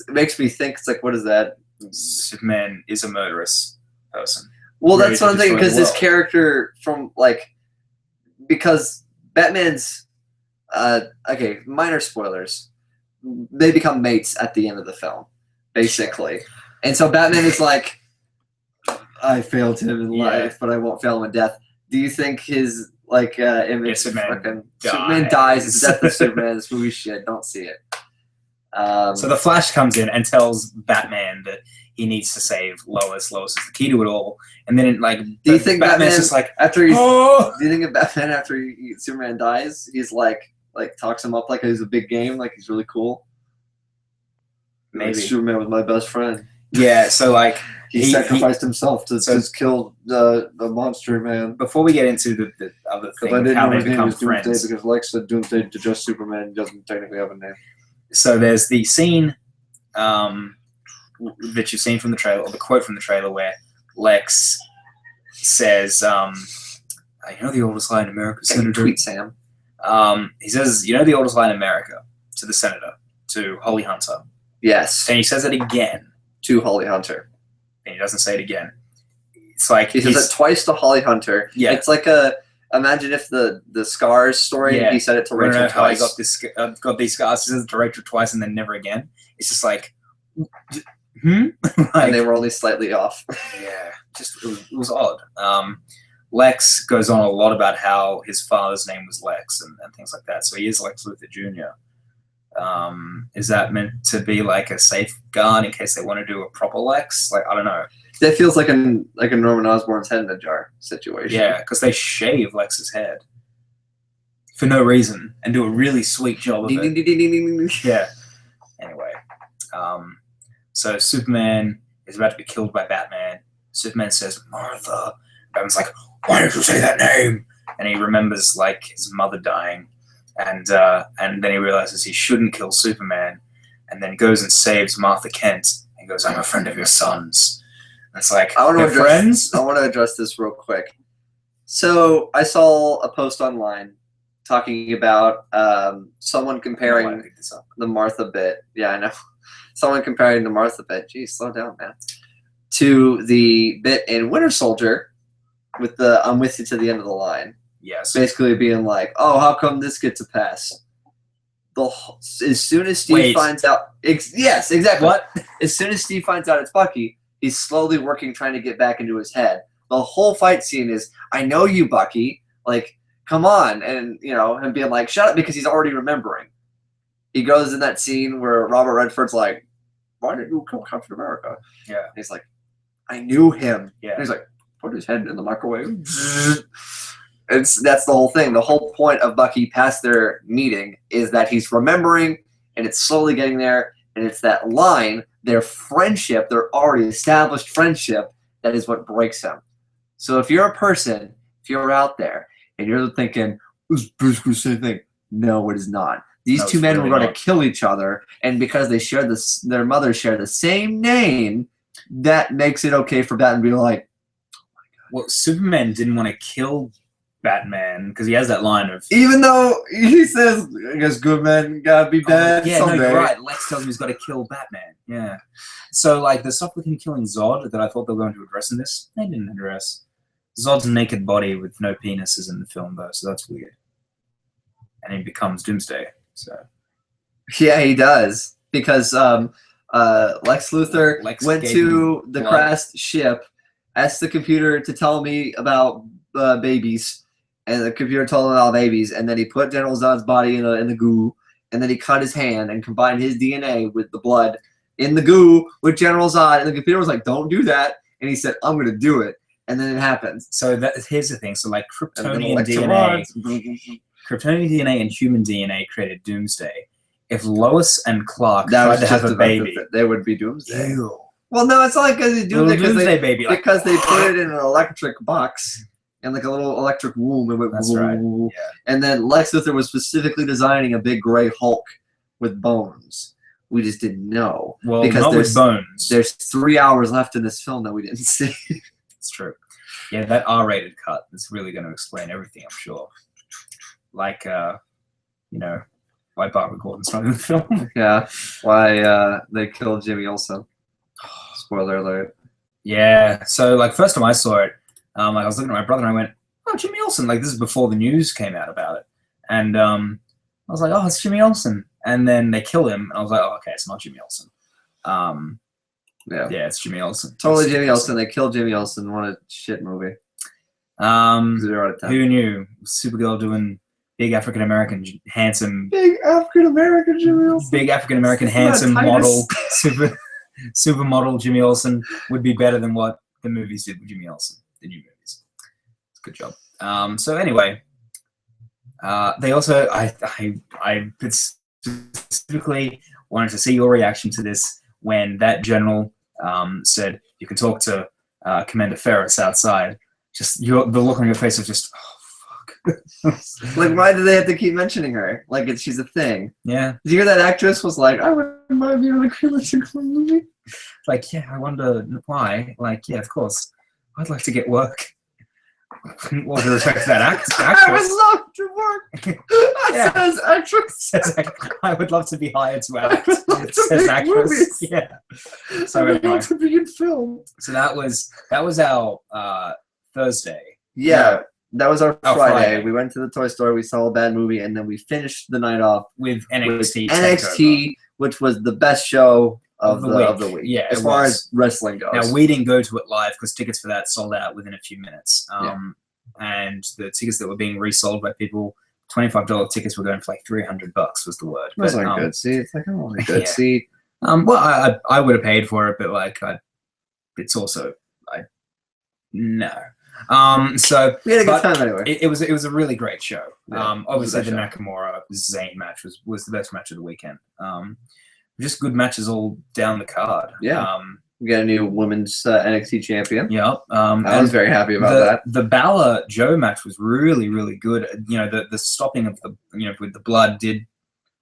makes me think it's like, what is that? Superman is a murderous person. Well, that's one thing because his character because Batman's minor spoilers. They become mates at the end of the film, basically. And so Batman is like, I failed him in life, but I won't fail him in death. Do you think his image Superman dies? It's the death of Superman. This movie shit. Don't see it. So the Flash comes in and tells Batman that he needs to save Lois. Lois is the key to it all. And then do you think Batman's just like after do you think of Batman after Superman dies, he's like talks him up like he's a big game, like he's really cool? Maybe Superman was my best friend. Yeah, so he sacrificed himself to kill the monster man. Before we get into the other thing, I didn't how know they his name become was Doomsday friends, because Lex said Doomsday to just Superman. He doesn't technically have a name. So there's the scene that you've seen from the trailer, or the quote from the trailer, where Lex says, "You know the oldest lie in America, Senator." Tweet Sam. He says, "You know the oldest lie in America," to the senator, to Holly Hunter. Yes. And he says it again to Holly Hunter. And he doesn't say it again. It's like he says it twice to Holly Hunter. Yeah. It's like imagine if the Scars story, he said it to Rachel twice. How he got these scars. He says it to Rachel twice and then never again. It's just like, and they were only slightly off. Yeah. It was odd. Lex goes on a lot about how his father's name was Lex and things like that. So he is Lex Luthor Jr. Is that meant to be like a safeguard in case they want to do a proper Lex? I don't know. That feels like a Norman Osborn's head in a jar situation. Yeah, because they shave Lex's head for no reason and do a really sweet job of it. Yeah. Anyway, so Superman is about to be killed by Batman. Superman says, "Martha." Batman's like, "Why did you say that name?" And he remembers his mother dying. And then he realizes he shouldn't kill Superman, and then goes and saves Martha Kent and goes, "I'm a friend of your son's." And it's like, friends? I want to address this real quick. So I saw a post online talking about someone comparing the Martha bit. Yeah, I know. Someone comparing the Martha bit. Geez, slow down, man. To the bit in Winter Soldier with the "I'm with you to the end of the line." Yes. Basically being like, oh, how come this gets a pass? As soon as Steve finds out... yes, exactly. What? As soon as Steve finds out it's Bucky, he's slowly working, trying to get back into his head. The whole fight scene is, I know you, Bucky. Come on. And, him being like, shut up, because he's already remembering. He goes in that scene where Robert Redford's like, why did you kill Captain America? Yeah. And he's like, I knew him. Yeah. And he's like, put his head in the microwave. That's the whole thing. The whole point of Bucky past their meeting is that he's remembering, and it's slowly getting there, and it's that line, their friendship, their already established friendship, that is what breaks him. So if you're a person, if you're out there, and you're thinking, "Is basically the same thing?" No, it is not. These two men were going to kill each other, and because they share their mothers share the same name, that makes it okay for Batman to be like, "Oh my God." Well, Superman didn't want to kill Batman because he has that line of, even though he says, I guess good men gotta be bad someday. No, you're right. Lex tells him he's got to kill Batman. Yeah. So the stuff with him killing Zod that I thought they were going to address in this, they didn't address. Zod's a naked body with no penises in the film though, so that's weird. And he becomes Doomsday. So yeah, he does, because Lex Luthor went to the crashed ship, asked the computer to tell me about babies. And the computer told him about babies, and then he put General Zod's body in the goo, and then he cut his hand and combined his DNA with the blood in the goo with General Zod, and the computer was like, "Don't do that," and he said, "I'm gonna do it," and then it happens. So here's the thing. So like Kryptonian DNA and human DNA created Doomsday. If Lois and Clark tried to have a baby, they would be Doomsday. Ew. Well, no, it's not like because they do that Doomsday baby, like, because they put it in an electric box and like a little electric womb. And went, that's right. Yeah. And then Lex Luthor was specifically designing a big gray Hulk with bones. We just didn't know. Well, because not with bones. There's 3 hours left in this film that we didn't see. It's true. Yeah, that R-rated cut is really going to explain everything, I'm sure. Like, you know, why Barbara Gordon's not in the film. Yeah, why they killed Jimmy Olsen. Spoiler alert. Yeah, so like first time I saw it, like I was looking at my brother and I went, "Oh, Jimmy Olsen!" Like this is before the news came out about it, and I was like, "Oh, it's Jimmy Olsen." And then they kill him, and I was like, "Oh, okay, it's not Jimmy Olsen." Yeah, it's Jimmy Olsen. Totally Jimmy Olsen. They killed Jimmy Olsen. What a shit movie. 0 out of 10. Who knew? Supergirl doing big African American handsome. Big African American Jimmy Olsen. Big African American handsome model supermodel Jimmy Olsen would be better than what the movies did with Jimmy Olsen. The new movies. Good job. So anyway, they also I specifically wanted to see your reaction to this when that general said you can talk to Commander Ferris outside. Just the look on your face of just, oh fuck. Like, why do they have to keep mentioning her? Like, she's a thing. Yeah. Did you hear that actress was like, I wouldn't mind being on a Green Returns movie? Like, yeah, I wonder why. Like, yeah, of course. I'd like to get work. What with respect to that actress? I would love to work. Yeah. Says actress. I would love to be hired to act. Says actress. Movies. Yeah. So I would anyway, love to be in film. so that was our Thursday. Yeah, that was our Friday. Friday. We went to the toy store, we saw a bad movie, and then we finished the night off with NXT. NXT, which was the best show of the week. Yeah, as far as wrestling goes. Now we didn't go to it live because tickets for that sold out within a few minutes. And the tickets that were being resold by people, $25 tickets were going for like $300 was the word. Those aren't good seats. Like, I don't want a good seat. Well, I would have paid for it, but like, it's also no. So we had a good time anyway. It was a really great show. Yeah, obviously the Nakamura Zayn match was the best match of the weekend. Just good matches all down the card. Yeah. We got a new women's NXT champion. Yeah. I was very happy about that. The Balor Joe match was really, really good. You know, the stopping of the with the blood did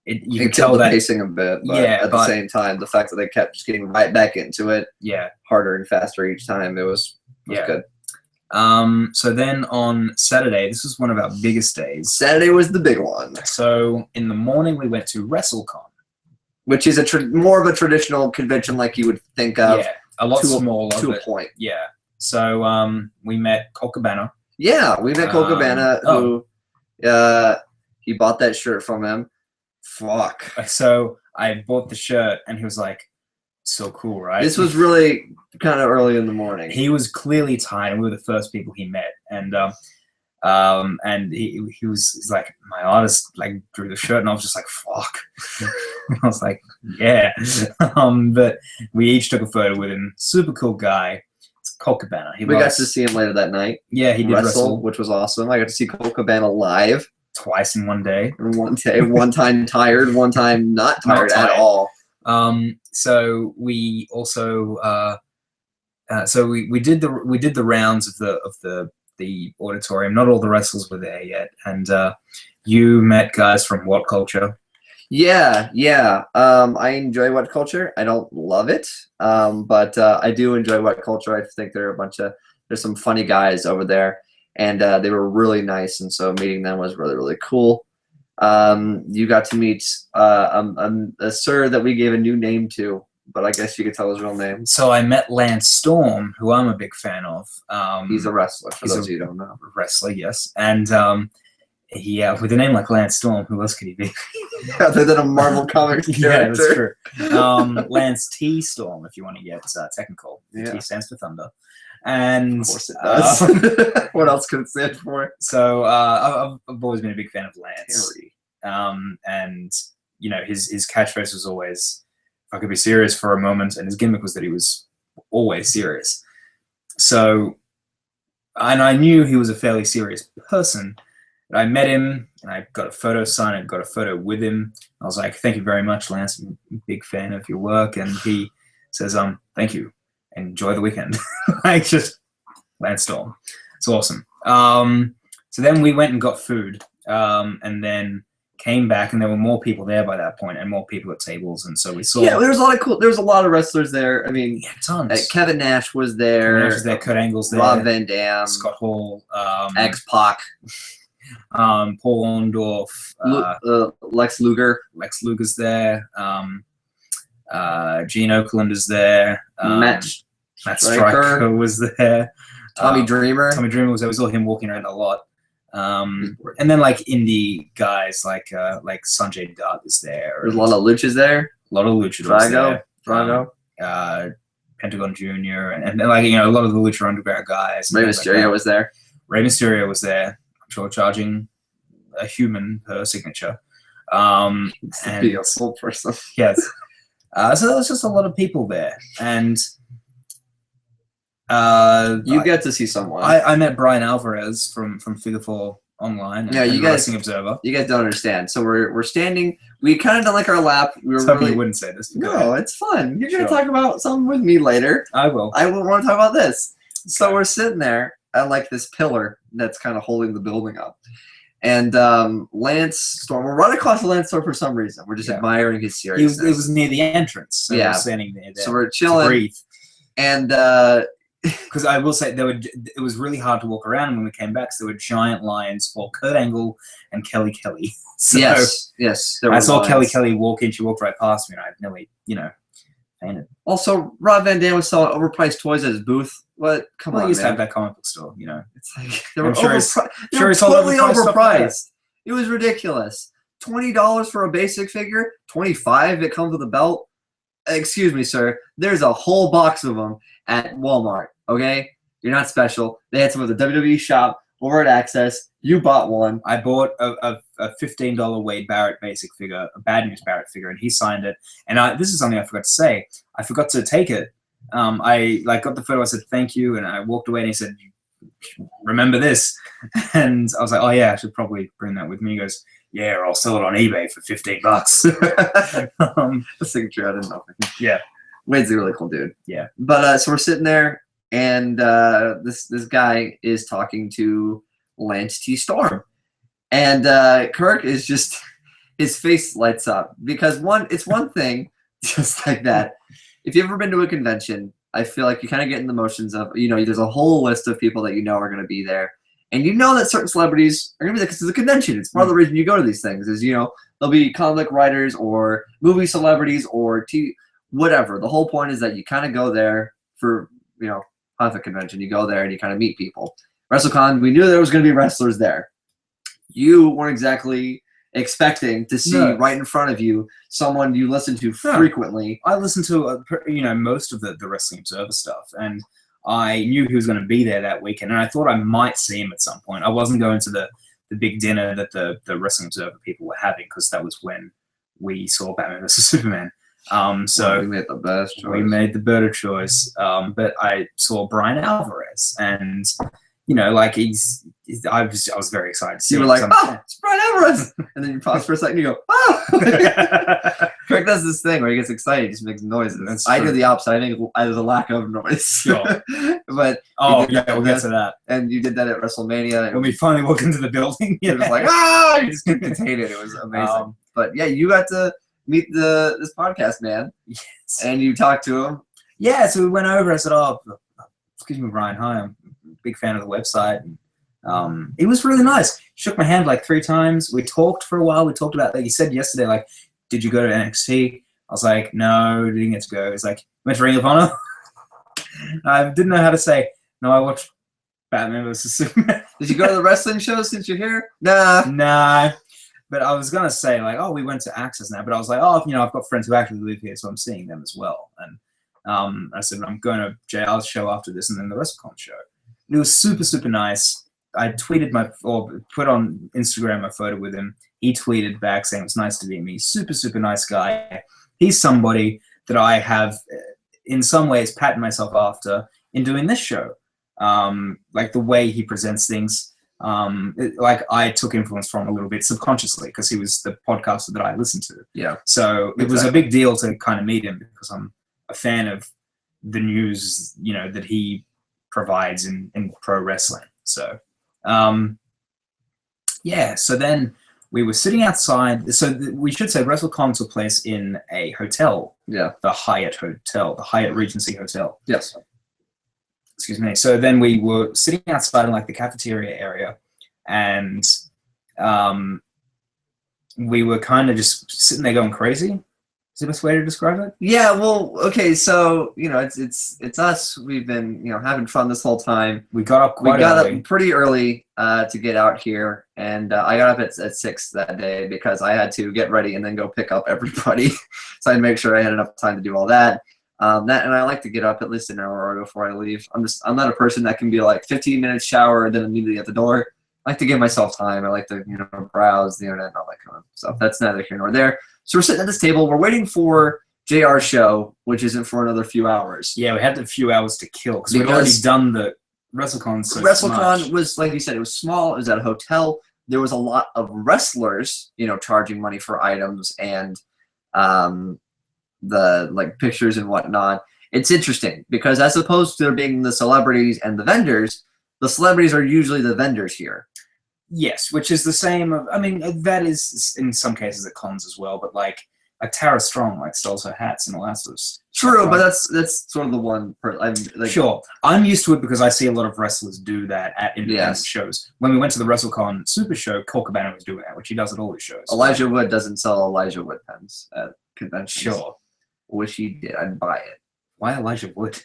it. You could tell that pacing a bit, but at the same time, the fact that they kept just getting right back into it, harder and faster each time, it was good. So then on Saturday, this was one of our biggest days. Saturday was the big one. So in the morning, we went to WrestleCon, which is more of a traditional convention like you would think of. Yeah, a lot smaller. To a point. Yeah. So we met Colt Cabana. Yeah, we met Colt Cabana, who he bought that shirt from him. Fuck. So I bought the shirt, and he was like, so cool, right? This was really kind of early in the morning. He was clearly tired, and we were the first people he met. And he was like, my artist like drew the shirt, and I was just like, fuck. I was like, yeah. But we each took a photo with him. Super cool guy. It's Colt Cabana. We got to see him later that night. Yeah, he did wrestle, which was awesome. I got to see Colt Cabana live. Twice in one day. One day, one time tired, one time not tired at all. So we also we did the rounds of the auditorium. Not all the wrestlers were there yet, and you met guys from What Culture. Yeah. I enjoy What Culture. I don't love it, but I do enjoy What Culture. I think there's some funny guys over there, and they were really nice, and so meeting them was really, really cool. You got to meet a sir that we gave a new name to, but I guess you could tell his real name. So I met Lance Storm, who I'm a big fan of. He's a wrestler, for those of you who don't know. Wrestler, yes. And he with a name like Lance Storm, who else could he be? Other than a Marvel Comics character. Yeah, that's true. Lance T. Storm, if you want to get technical. Yeah. T stands for Thunder. And of course it does. What else could it stand for? So I've always been a big fan of Lance. And you know, his catchphrase was always, "If I could be serious for a moment," and his gimmick was that he was always serious. So, and I knew he was a fairly serious person. I met him, and I got a photo signed, and got a photo with him. I was like, "Thank you very much, Lance. I'm a big fan of your work." And he says, "Thank you. Enjoy the weekend." Like, just Lance Storm. It's awesome. So then we went and got food, and then came back, and there were more people there by that point, and more people at tables, and so we saw. Yeah, there was a lot of cool. There was a lot of wrestlers there. I mean, yeah, tons. Kevin Nash was there. Kevin Nash was there. Kurt Angle's there. Rob Van Dam. Scott Hall. X-Pac. Paul Orndorff. Lex Luger. Lex Luger's there. Gene Okerlund is there. Matt Stryker was there. Tommy Dreamer. Tommy Dreamer was there. We saw him walking around a lot. And then like indie guys like Sanjay Dutt is there. There's a lot of luchas there. A lot of luchadors there. Drago. Pentagon Jr. and like, you know, a lot of the Lucha Underground guys. Rey Mysterio was there. Rey Mysterio was there. I'm sure charging a human per signature. And be a full person. Yes. So there was just a lot of people there, and you get to see someone. I met Brian Alvarez from Figure 4 Online. Yeah, and you guys. Wrestling Observer. You guys don't understand. So we're standing. We kind of done like our lap. We were Really, you wouldn't say this. No, it's fun. You're gonna Sure. talk about something with me later. I will. I will want to talk about this. So we're sitting there at like this pillar that's kind of holding the building up. And Lance Storm, we're right across the Lance Storm for some reason. We're just admiring his seriousness. It was near the entrance. So we're standing there. So we're chilling. Breathe. And because I will say it was really hard to walk around when we came back. So there were giant lines for Kurt Angle and Kelly Kelly. So yes. I saw Kelly Kelly walk in. She walked right past me, and I nearly, fainted. Also, Rob Van Dam was selling overpriced toys at his booth. What? Come on, he used man. to have that comic book store, It's like they were totally overpriced. It was ridiculous. $20 for a basic figure. $25 it comes with a belt. Excuse me, sir. There's a whole box of them at Walmart. Okay, you're not special. They had some of the WWE shop over at Access. You bought one. I bought a $15 Wade Barrett basic figure, a Bad News Barrett figure, and he signed it. And this is something I forgot to say. I forgot to take it. I got the photo. I said thank you, and I walked away. And he said, "Remember this?" And I was like, "Oh yeah, I should probably bring that with me." He goes, "Yeah, or I'll sell it on eBay for $15." The signature, I didn't know. Yeah, Wade's a really cool dude. Yeah, but so we're sitting there, and this guy is talking to Lance T. Storm, and Kirk is just, his face lights up because it's one thing just like that. If you've ever been to a convention, I feel like you kind of get in the motions of, there's a whole list of people that are going to be there. And you know that certain celebrities are going to be there because it's a convention. It's part of the reason you go to these things is, there'll be comic writers or movie celebrities or TV, whatever. The whole point is that you kind of go there for, half a convention. You go there and you kind of meet people. WrestleCon, we knew there was going to be wrestlers there. You weren't exactly expecting to see right in front of you someone you listen to frequently. I listened to most of the Wrestling Observer stuff, and I knew he was going to be there that weekend, and I thought I might see him at some point. I wasn't going to the big dinner that the Wrestling Observer people were having because that was when we saw Batman vs Superman. So we made the best choice. We made the better choice. But I saw Brian Alvarez, and I was very excited to see him. You were like, "Oh, it's Brian Alvarez," and then you pause for a second, and you go, "Oh." Craig does this thing where he gets excited, he just makes noises. I do the opposite. I think there's a lack of noise. Sure. But we'll get to that. And you did that at WrestleMania. When we finally walked into the building, it was like, "Ah!" You just couldn't contain it. It was amazing. But yeah, you got to meet this podcast man. Yes. And you talked to him. Yeah. So we went over. I said, "Oh, excuse me, Brian. Hi, I'm a big fan of the website." And, it was really nice. Shook my hand like 3 times. We talked for a while. We talked about, like you said yesterday, like, did you go to NXT? I was like, no, didn't get to go. He's like, went to Ring of Honor? I didn't know how to say, no, I watched Batman vs Superman. Did you go to the wrestling show since you're here? Nah. But I was going to say, like, oh, we went to Access now. But I was like, oh, I've got friends who actually live here, so I'm seeing them as well. And I said, I'm going to JR's show after this and then the WrestleCon show. And it was super, super nice. tweeted or put on Instagram a photo with him. He tweeted back saying it was nice to meet me. Super, super nice guy. He's somebody that I have, in some ways, patted myself after in doing this show. Like the way he presents things. Like I took influence from a little bit subconsciously because he was the podcaster that I listened to. Yeah. So it was a big deal to kind of meet him because I'm a fan of the news, that he provides in pro wrestling. So, yeah. So then we were sitting outside. So we should say WrestleCon took place in a hotel. Yeah. The Hyatt Hotel, the Hyatt Regency Hotel. Yes. Excuse me. So then we were sitting outside in like the cafeteria area, and we were kind of just sitting there going crazy. Is the best way to describe it? Yeah, well, okay, so it's us. We've been having fun this whole time. We got up quite early. We got up pretty early to get out here, and I got up at 6 that day because I had to get ready and then go pick up everybody. So I had to make sure I had enough time to do all that. And I like to get up at least an hour before I leave. I'm not a person that can be like 15 minutes shower and then immediately at the door. I like to give myself time. I like to browse the internet and all that kind of stuff. That's neither here nor there. So we're sitting at this table. We're waiting for JR's show, which isn't for another few hours. Yeah, we had a few hours to kill because we'd already done the WrestleCon. So WrestleCon was, like you said, it was small. It was at a hotel. There was a lot of wrestlers, charging money for items and the pictures and whatnot. It's interesting because as opposed to there being the celebrities and the vendors, the celebrities are usually the vendors here. Yes, which is the same. I mean, that is in some cases at cons as well. But like Tara Strong, sells her hats and all that sort of stuff. True, but that's sort of the one. Sure, I'm used to it because I see a lot of wrestlers do that at independent shows. When we went to the WrestleCon Super Show, Colt Cabana was doing that, which he does at all his shows. Elijah Wood doesn't sell Elijah Wood pens at conventions. Sure, wish he did. I'd buy it. Why Elijah Wood?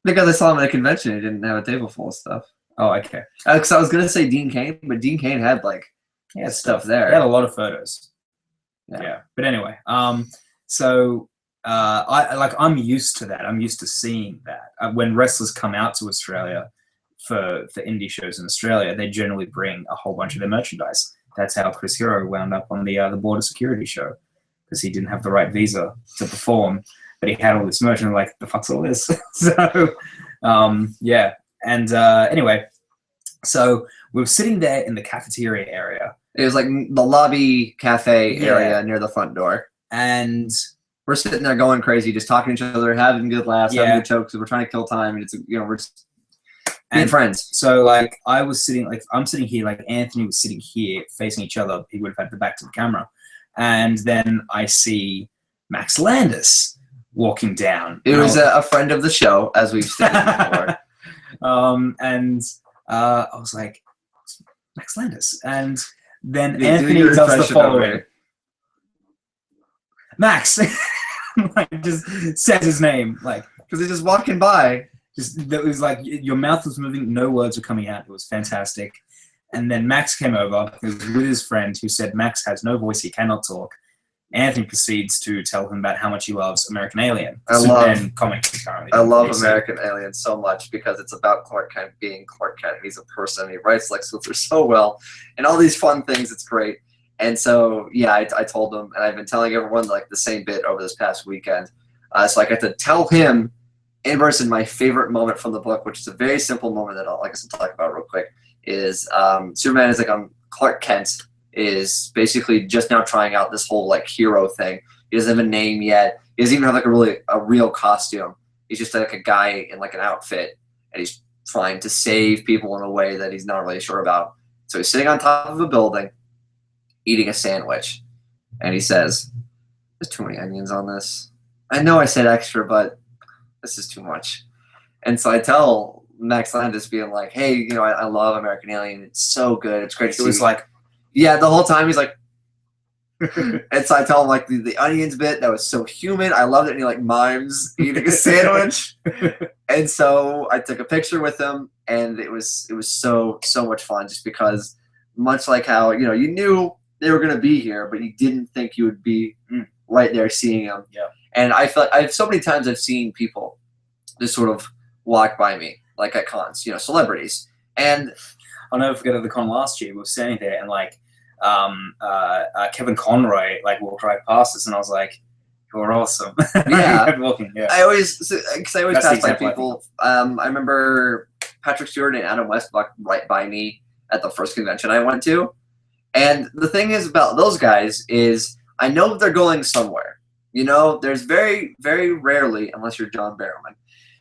Because I saw him at a convention. He didn't have a table full of stuff. Oh, okay. Because I was gonna say Dean Cain, but Dean Cain had stuff there. He had a lot of photos. Yeah. But anyway, so I'm used to that. I'm used to seeing that. When wrestlers come out to Australia for indie shows in Australia, they generally bring a whole bunch of their merchandise. That's how Chris Hero wound up on the Border Security show because he didn't have the right visa to perform, but he had all this merch and the fuck's all this? So, yeah. And anyway, so we were sitting there in the cafeteria area. It was like the lobby cafe area near the front door. And we're sitting there going crazy, just talking to each other, having good laughs, having good jokes. We're trying to kill time, and it's we're just being friends. So I was sitting I'm sitting here, Anthony was sitting here facing each other. He would have had the back to the camera. And then I see Max Landis walking down. It was a friend of the show, as we've stated before. And I was like, Max Landis. And then Anthony does the following. Max! just says his name. Because he's just walking by. It was your mouth was moving, no words were coming out. It was fantastic. And then Max came over, he was with his friend who said Max has no voice, he cannot talk. Anthony proceeds to tell him about how much he loves American Alien. I love American Alien so much because it's about Clark Kent being Clark Kent. He's a person. He writes Lex Luthor so well, and all these fun things. It's great. And so I told him, and I've been telling everyone the same bit over this past weekend. So I got to tell him in person my favorite moment from the book, which is a very simple moment that I'll talk about real quick. Is Superman is Clark Kent is basically just now trying out this whole hero thing. He doesn't have a name yet. He doesn't even have a real costume. He's just a guy in an outfit, and he's trying to save people in a way that he's not really sure about. So he's sitting on top of a building, eating a sandwich, and he says, "There's too many onions on this. I know I said extra, but this is too much." And so I tell Max Landis, being like, "Hey, I love American Alien. It's so good. It's great to see." It was the whole time he's like, and so I tell him the onions bit that was so human. I loved it. And he mimes eating a sandwich, and so I took a picture with him, and it was so much fun just because much like how you knew they were gonna be here, but you didn't think you would be right there seeing them. Yeah. And I felt so many times I've seen people just sort of walk by me at cons, celebrities, and I'll never forget at the con last year. We were standing there, and like Kevin Conroy like walked right past us, and I was like, "You're awesome." Yeah. Kept walking. Yeah. I always pass by example, people. I remember Patrick Stewart and Adam West walked right by me at the first convention I went to. And the thing is about those guys is I know they're going somewhere. You know, there's very, very rarely, unless you're John Barrowman,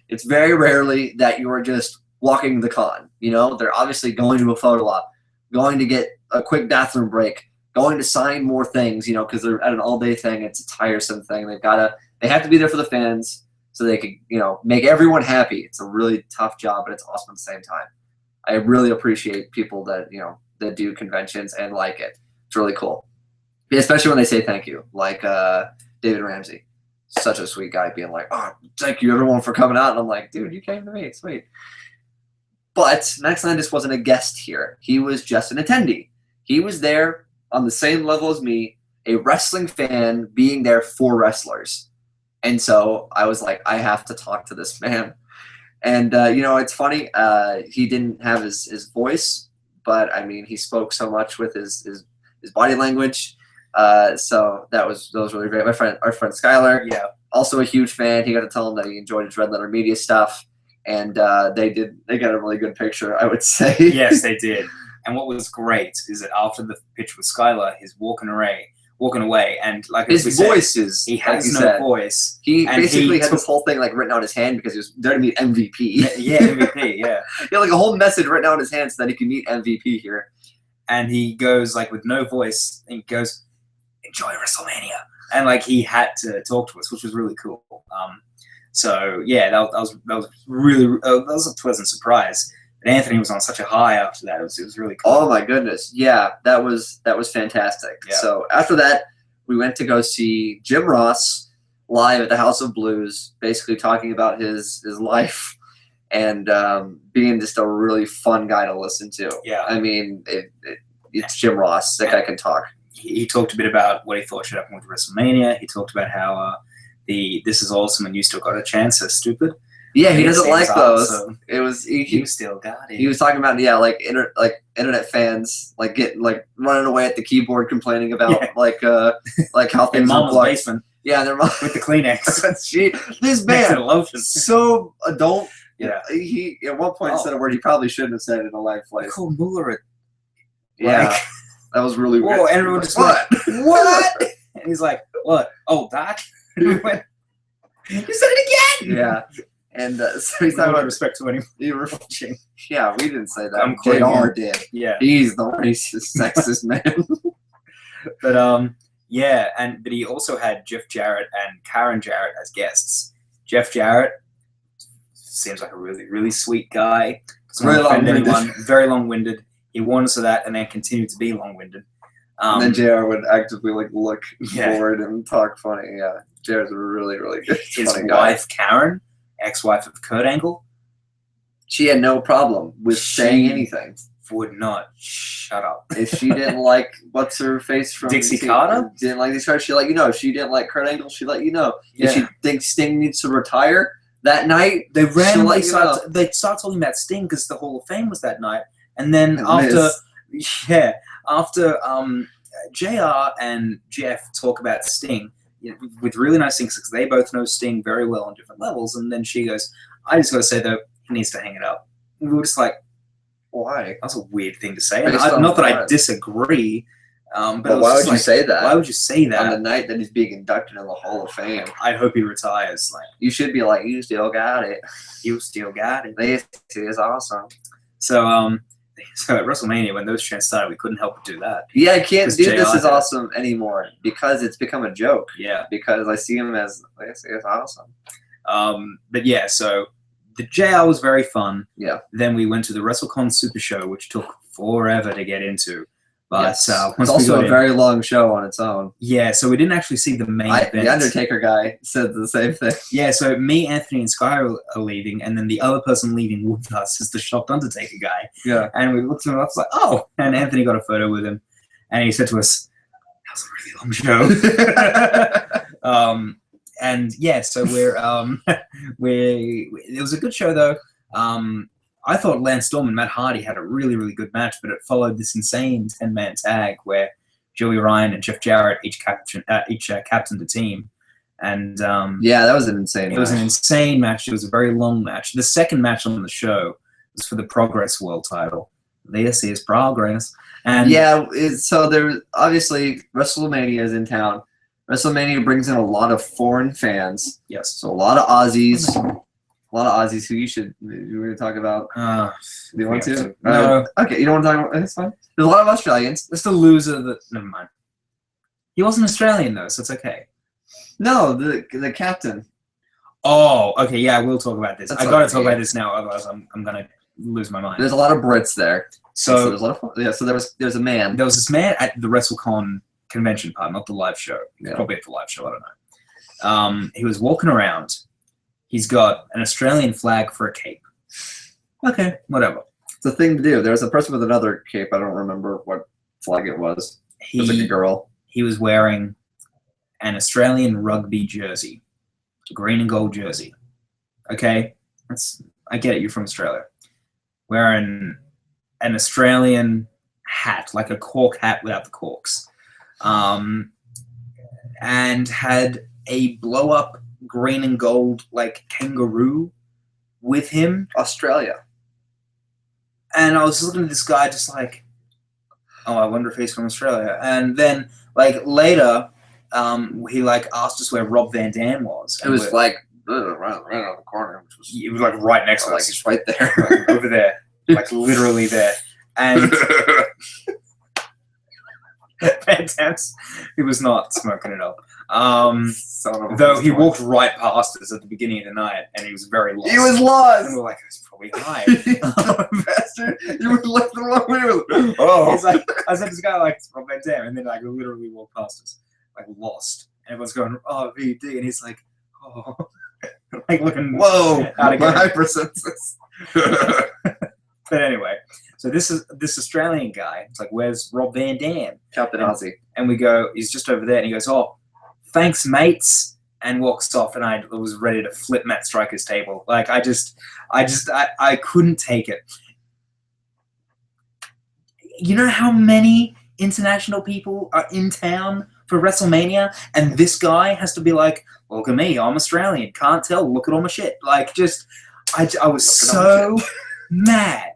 it's very rarely that you are just walking the con. You know, they're obviously going to a photo op, going to get a quick bathroom break, going to sign more things, you know, because they're at an all-day thing. It's a tiresome thing. They have to be there for the fans so they can, you know, make everyone happy. It's a really tough job, but it's awesome at the same time. I really appreciate people that, you know, that do conventions and like it. It's really cool. Especially when they say thank you, like David Ramsey. Such a sweet guy being like, oh, thank you everyone for coming out. And I'm like, dude, you came to me. Sweet. But Max Landis wasn't a guest here. He was just an attendee. He was there on the same level as me, a wrestling fan being there for wrestlers. And so I was like, I have to talk to this man. And, you know, it's funny. He didn't have his voice, but, I mean, he spoke so much with his body language. So that was really great. Our friend Skylar, Yeah. also a huge fan. He got to tell him that he enjoyed his Red Letter Media stuff. And they got a really good picture, I would say. Yes, they did. And what was great is that after the picture with Skylar, he's walking away, and like his voice is he has like no voice. He basically had this whole thing like written on his hand because he was there to meet MVP. Yeah, MVP. Yeah, he had like a whole message written on his hand so that he could meet MVP here. And he goes like with no voice, and he goes, "Enjoy WrestleMania," and like he had to talk to us, which was really cool. So yeah, that was really that was a pleasant surprise. And Anthony was on such a high after that. It was really cool. Oh my goodness. Yeah, that was fantastic. Yeah. So after that, we went to go see Jim Ross live at the House of Blues, basically talking about his life and being just a really fun guy to listen to. Yeah. I mean, it's Jim Ross. That guy can talk. He talked a bit about what he thought should happen with WrestleMania. He talked about how This Is Awesome and You Still Got a Chance are stupid. Yeah, he doesn't like those. So it was you still got it. He was talking about internet fans running away at the keyboard complaining about like how things Mom's look. basement. Yeah, their mom with the Kleenex. This man lotion. so adult. Yeah. He at one point said a word he probably shouldn't have said in a live place. Call Mueller. Yeah, that was really weird. Whoa, and everyone just went, what? And he's like, what? Oh, that? And we went, you said it again. Yeah. And so he's talking about respect to anyone watching. Yeah, we didn't say that. JR did. Yeah. He's the racist, sexist man. But yeah, but he also had Jeff Jarrett and Karen Jarrett as guests. Jeff Jarrett seems like a really, really sweet guy. Doesn't Very offend long-winded. anyone. Very long-winded. He warned us of that and then continued to be long-winded. And then JR would actively look Yeah. bored and talk funny. Yeah, JR's a really, really good His funny guy. wife, Karen, ex-wife of Kurt Angle, She had no problem with saying anything. would not shut up. If she didn't like what's her face from Dixie Carter? Didn't like Dixie Carter, she'd let you know. If she didn't like Kurt Angle, she'd let you know. Yeah. If she thinks Sting needs to retire that night, They randomly she'll let you know. they start talking about Sting because the Hall of Fame was that night, and then And after JR and Jeff talk about Sting, you know, with really nice things because they both know Sting very well on different levels, and then she goes, "I just got to say though, he needs to hang it up." And we were just like, Why? "That's a weird thing to say." And Based on not that I what? disagree, but But why would you say that? Why would you say On that? the night that he's being inducted in the Hall of Fame, I hope he retires. Like, you should be like, you still got it. you still got it. This is awesome. So at WrestleMania, when those chants started, we couldn't help but do that. Yeah, I can't Because do JR This Is did it. Awesome anymore because it's become a joke. Yeah. Because I see him as This Is Awesome. But yeah, so the JR was very fun. Yeah. Then we went to the WrestleCon Super Show, which took forever to get into. But Yes. once It's we also got a in- very long show on its own. yeah, so we didn't actually see the main event. The Undertaker guy said the same thing. Yeah, so me, Anthony, and Sky are leaving, and then the other person leaving with us is the shocked Undertaker guy. Yeah. And we looked at him and I was like, oh! And Anthony got a photo with him, and he said to us, that was a really long show. And yeah, so it was a good show though. I thought Lance Storm and Matt Hardy had a really, really good match, but it followed this insane 10-man tag where Joey Ryan and Jeff Jarrett each captained the team. And yeah, that was an insane match. It was an insane match. It was a very long match. The second match on the show was for the Progress World title. This is Progress. And yeah, so there obviously WrestleMania is in town. WrestleMania brings in a lot of foreign fans. Yes. So a lot of Aussies. A lot of Aussies who you were going to talk about. Do you want to? No. Okay, you don't want to talk about it's fine. There's a lot of Australians. That's the loser that never mind. He wasn't Australian though, so it's okay. No, the captain. Oh, okay, yeah, we'll talk about this. That's I gotta okay. talk about this now, otherwise I'm gonna lose my mind. There's a lot of Brits there. So there's a lot of so there's a man. There was this man at the WrestleCon convention part, not the live show. Yeah. Probably at the live show, I don't know. He was walking around. He's got an Australian flag for a cape. Okay, whatever. It's a thing to do. There was a person with another cape. I don't remember what flag it was. It was like a girl. He was wearing an Australian rugby jersey, green and gold jersey. Okay, I get it. You're from Australia. Wearing an Australian hat, like a cork hat without the corks, and had a blow up green and gold like kangaroo with him. Australia. And I was looking at this guy just like, oh, I wonder if he's from Australia. And then like later, he like asked us where Rob Van Dam was. It was like right on the corner. It was like right next to us. Like it's right there. Like, over there. Like literally there. And Van Dam's, he was not smoking it up. Though he walked right past us at the beginning of the night, and he was very lost. He was lost. And we're like, he's probably high. Bastard! You were left the wrong way. Oh, he's like, I said this guy like it's Rob Van Dam, and then like literally walked past us, like lost. And everyone's going, oh VD, and he's like, oh, like looking. Whoa! Out of my hypersenses. But anyway, so this Australian guy. It's like, where's Rob Van Dam? Captain Aussie. And we go, he's just over there, and he goes, oh, thanks, mates, and walks off. And I was ready to flip Matt Striker's table. Like I couldn't take it. You know how many international people are in town for WrestleMania, and this guy has to be like, look at me, I'm Australian, can't tell, look at all my shit. Like, just, I was so mad.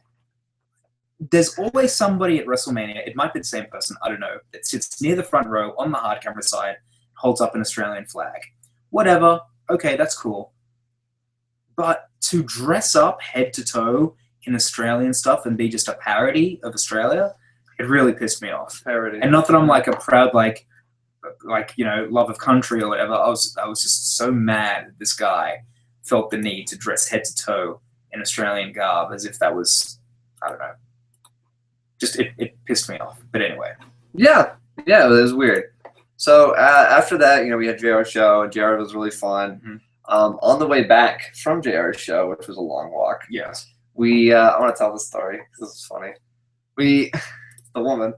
There's always somebody at WrestleMania, it might be the same person, I don't know, that sits near the front row on the hard camera side, holds up an Australian flag. Whatever, okay, that's cool. But to dress up head to toe in Australian stuff and be just a parody of Australia, it really pissed me off. Parody. And not that I'm like a proud like you know, love of country or whatever. I was just so mad that this guy felt the need to dress head to toe in Australian garb as if that was, I don't know. Just it pissed me off. But anyway. Yeah, it was weird. So after that, you know, we had JR's show, and JR was really fun. Mm-hmm. On the way back from JR's show, which was a long walk, Yes. I want to tell the story because this is funny. The woman.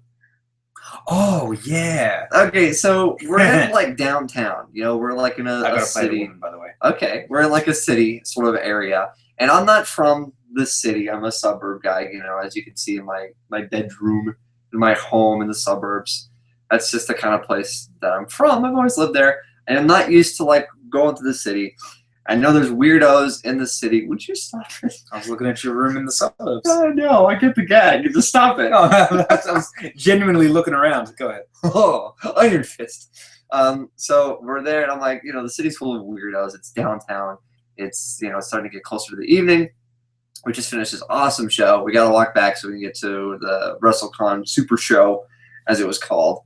Oh yeah. Okay, so we're in like downtown. You know, we're like in a city. Woman, by the way. Okay, we're in like a city sort of area, and I'm not from the city. I'm a suburb guy. You know, as you can see in my bedroom, in my home in the suburbs. That's just the kind of place that I'm from. I've always lived there, and I'm not used to like going to the city. I know there's weirdos in the city. Would you stop it? I was looking at your room in the suburbs. Oh no, I get the gag. Just stop it. No, I was genuinely looking around. Go ahead. Oh, Iron Fist. So we're there, and I'm like, you know, the city's full of weirdos. It's downtown. It's, you know, it's starting to get closer to the evening. We just finished this awesome show. We got to walk back so we can get to the WrestleCon Super Show, as it was called.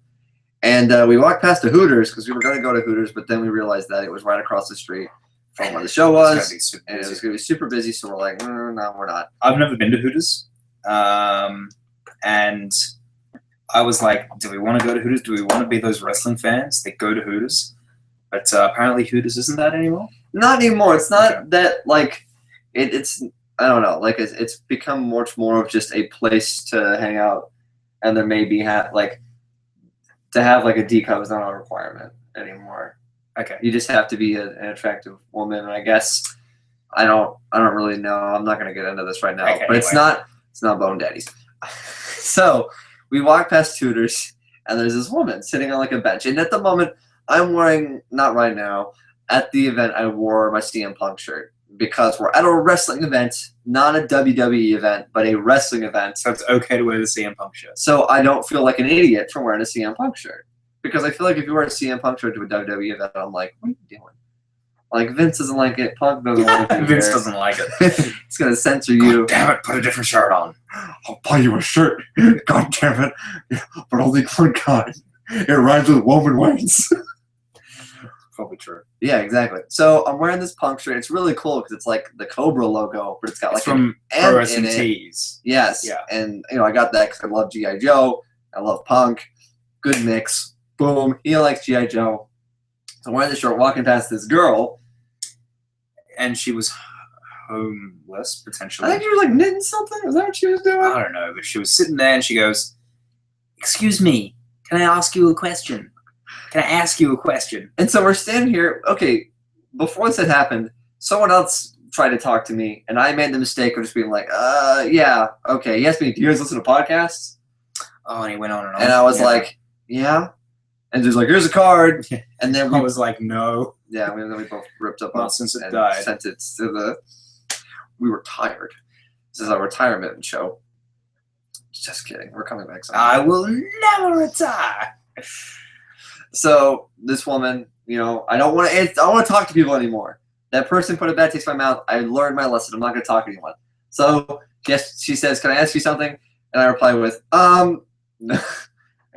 And we walked past the Hooters because we were going to go to Hooters, but then we realized that it was right across the street from where the show was, and it was going to be super busy. So we're like, no, we're not. I've never been to Hooters, and I was like, do we want to go to Hooters? Do we want to be those wrestling fans that go to Hooters? But apparently Hooters isn't that anymore. Not anymore. It's not that like it's. I don't know. Like it's become much more of just a place to hang out, and there may be like to have like a D cup is not a requirement anymore. Okay. You just have to be an attractive woman, and I guess I don't really know. I'm not gonna get into this right now. Okay, but it's not Bone Daddies. So we walk past Tudors, and there's this woman sitting on like a bench. And at the moment, I'm wearing, not right now, at the event I wore my CM Punk shirt because we're at a wrestling event, not a WWE event, but a wrestling event. So it's okay to wear the CM Punk shirt. So I don't feel like an idiot for wearing a CM Punk shirt. Because I feel like if you wear a CM Punk shirt to a WWE event, I'm like, what are you doing? Like, Vince doesn't like it. Punk doesn't want it. Vince doesn't like it. He's going to censor you. God damn it, put a different shirt on. I'll buy you a shirt. God damn it. But only one kind. It rhymes with Woman Waynes. Probably true. Yeah, exactly. So I'm wearing this Punk shirt. It's really cool because it's like the Cobra logo, but it's got like from Pro Wrestling Tees. Yes. Yeah. And, I got that because I love G.I. Joe. I love Punk. Good mix. Boom. He likes G.I. Joe. So I'm wearing this shirt, walking past this girl. And she was homeless, potentially. I think she was like knitting something. Was that what she was doing? I don't know, but she was sitting there and she goes, "Excuse me, can I ask you a question? Can I ask you a question?" And so we're standing here. Okay, before this had happened, someone else tried to talk to me, and I made the mistake of just being like, yeah, okay. He asked me, "Do you guys listen to podcasts?" Oh, and he went on and on. And I was like, yeah. And just like, here's a card. And then I was like, no. Yeah, and then we both ripped up Not since it died. Sent it to the. We were tired. This is our retirement show. Just kidding. We're coming back someday. I will never retire. So this woman, I don't want to talk to people anymore. That person put a bad taste in my mouth. I learned my lesson. I'm not going to talk to anyone. So yes, she says, "Can I ask you something?" And I reply with, no.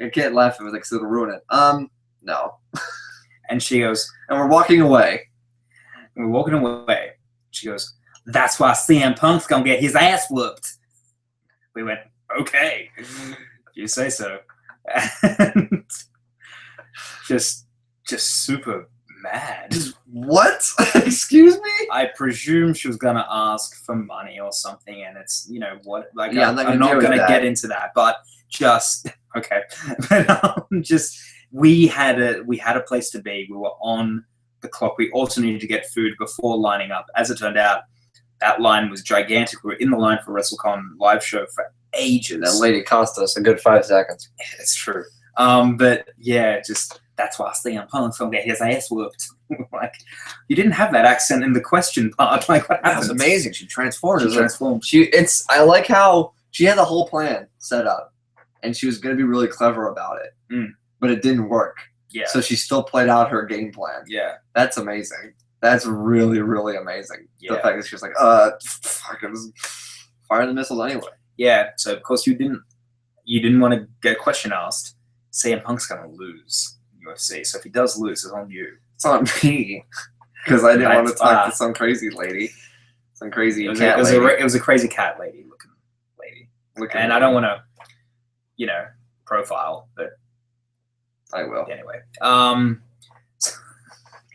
I can't laugh at it because it'll ruin it. No. And she goes, and we're walking away. And we're walking away. She goes, "That's why CM Punk's gonna get his ass whooped." We went, okay, if you say so. And just super mad. What? Excuse me? I presume she was gonna ask for money or something, and it's what? Like, yeah, I'm not gonna get into that, but just okay. But just we had a place to be. We were on the clock. We also needed to get food before lining up. As it turned out, that line was gigantic. We were in the line for WrestleCon live show for ages. That lady cost us a good 5 seconds. It's true. But yeah, just that's why CM Punk's gonna get his ass whooped. Like, you didn't have that accent in the question part. Like, what happened? That was amazing. She transformed. She I like how she had the whole plan set up, and she was going to be really clever about it, but it didn't work. Yeah. So she still played out her game plan. Yeah. That's amazing. That's really, really amazing. Yeah. The fact that she was like, fuck, it was fire the missiles anyway. Yeah. So of course you didn't want to get a question asked. CM Punk's gonna lose in UFC. So if he does lose, it's on you. It's on me because I didn't want to talk to some crazy lady, some crazy cat lady. It was a crazy cat lady looking lady. And I don't want to, profile, but I will. Anyway,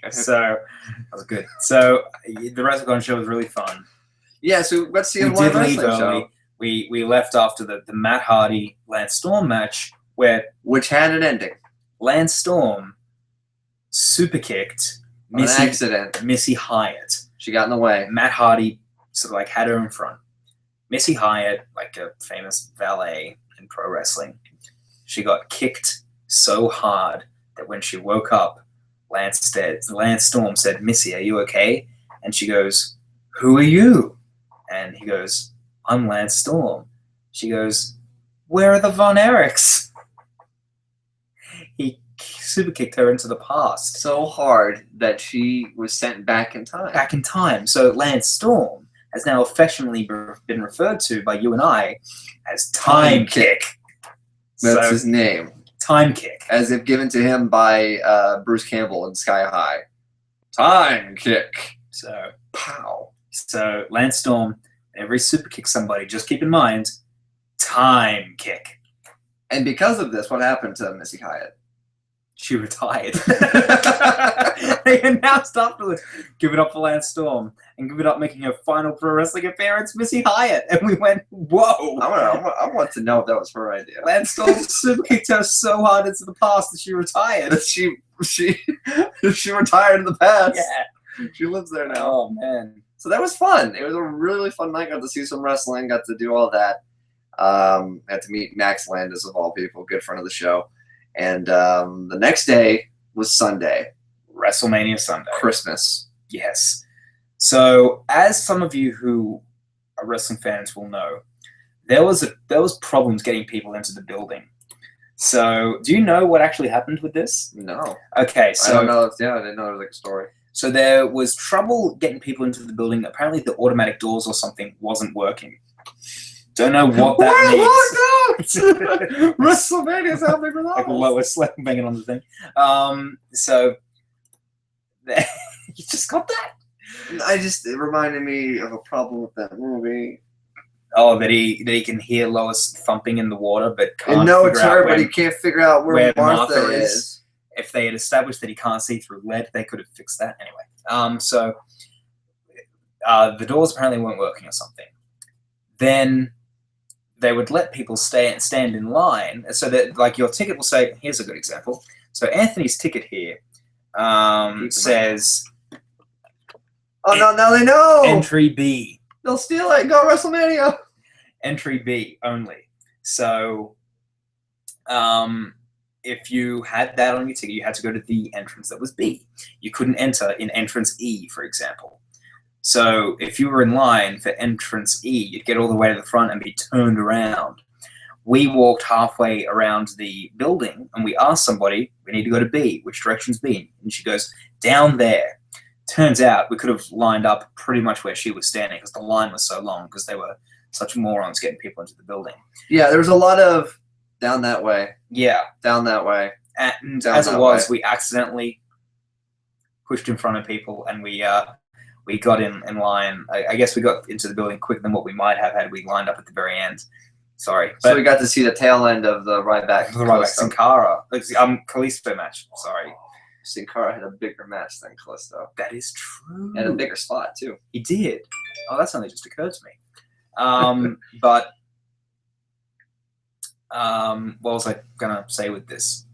so that was good. So the WrestleCon show was really fun. Yeah, so let's see. We did leave early. We left after the Matt Hardy Lance Storm match, which had an ending. Lance Storm super kicked Missy Hyatt. She got in the way. Matt Hardy sort of like had her in front. Missy Hyatt, like a famous valet in pro wrestling, she got kicked so hard that when she woke up, Lance Storm said, "Missy, are you okay?" And she goes, "Who are you?" And he goes, "I'm Lance Storm." She goes, "Where are the Von Erichs?" He super kicked her into the past. So hard that she was sent back in time. Back in time. So Lance Storm has now affectionately been referred to by you and I as Time Kick. That's his name. Time Kick. As if given to him by Bruce Campbell in Sky High. Time Kick. So, pow. So Lance Storm, every super kick somebody, just keep in mind, Time Kick. And because of this, what happened to Missy Hyatt? She retired. They announced afterwards, "Give it up for Lance Storm," and give it up making her final pro wrestling appearance, Missy Hyatt. And we went, whoa. I want to know if that was her idea. Lance Storm super kicked her so hard into the past that she retired. She retired in the past. Yeah. She lives there now. Oh, man. So that was fun. It was a really fun night. Got to see some wrestling. Got to do all that. Had to meet Max Landis of all people, good friend of the show. And the next day was Sunday. WrestleMania Sunday. Christmas. Yes. So, as some of you who are wrestling fans will know, there was problems getting people into the building. So, do you know what actually happened with this? No. Okay, so I don't know. Yeah, I didn't know there was like a story. So there was trouble getting people into the building. Apparently, the automatic doors or something wasn't working. Don't know what that means. WrestleMania's happening with Like Lois banging on the thing. So you just got that. It reminded me of a problem with that movie. Oh, that he can hear Lois thumping in the water, but can't. And no, it's her, but he can't figure out where Martha is. If they had established that he can't see through lead, they could have fixed that anyway. So the doors apparently weren't working or something. Then they would let people stand in line, so that like your ticket will say. Here's a good example. So Anthony's ticket here says. Oh no! Now they know. Entry B. They'll steal it. Go WrestleMania. Entry B only. So, if you had that on your ticket, you had to go to the entrance that was B. You couldn't enter in entrance E, for example. So, if you were in line for entrance E, you'd get all the way to the front and be turned around. We walked halfway around the building and we asked somebody, we need to go to B. Which direction's B? And she goes, down there. Turns out we could have lined up pretty much where she was standing because the line was so long because they were such morons getting people into the building. Yeah, there was a lot of down that way. Yeah. Down that way. And as it was, we accidentally pushed in front of people and we got in line. I guess we got into the building quicker than what we might have had we lined up at the very end. Sorry. So we got to see the tail end of the Ryback. The Ryback Sin Cara. Kalisto match. Sorry. Sin Cara had a bigger match than Kalisto. That is true. And a bigger spot, too. He did. Oh, that's only just occurred to me. But what was I going to say with this?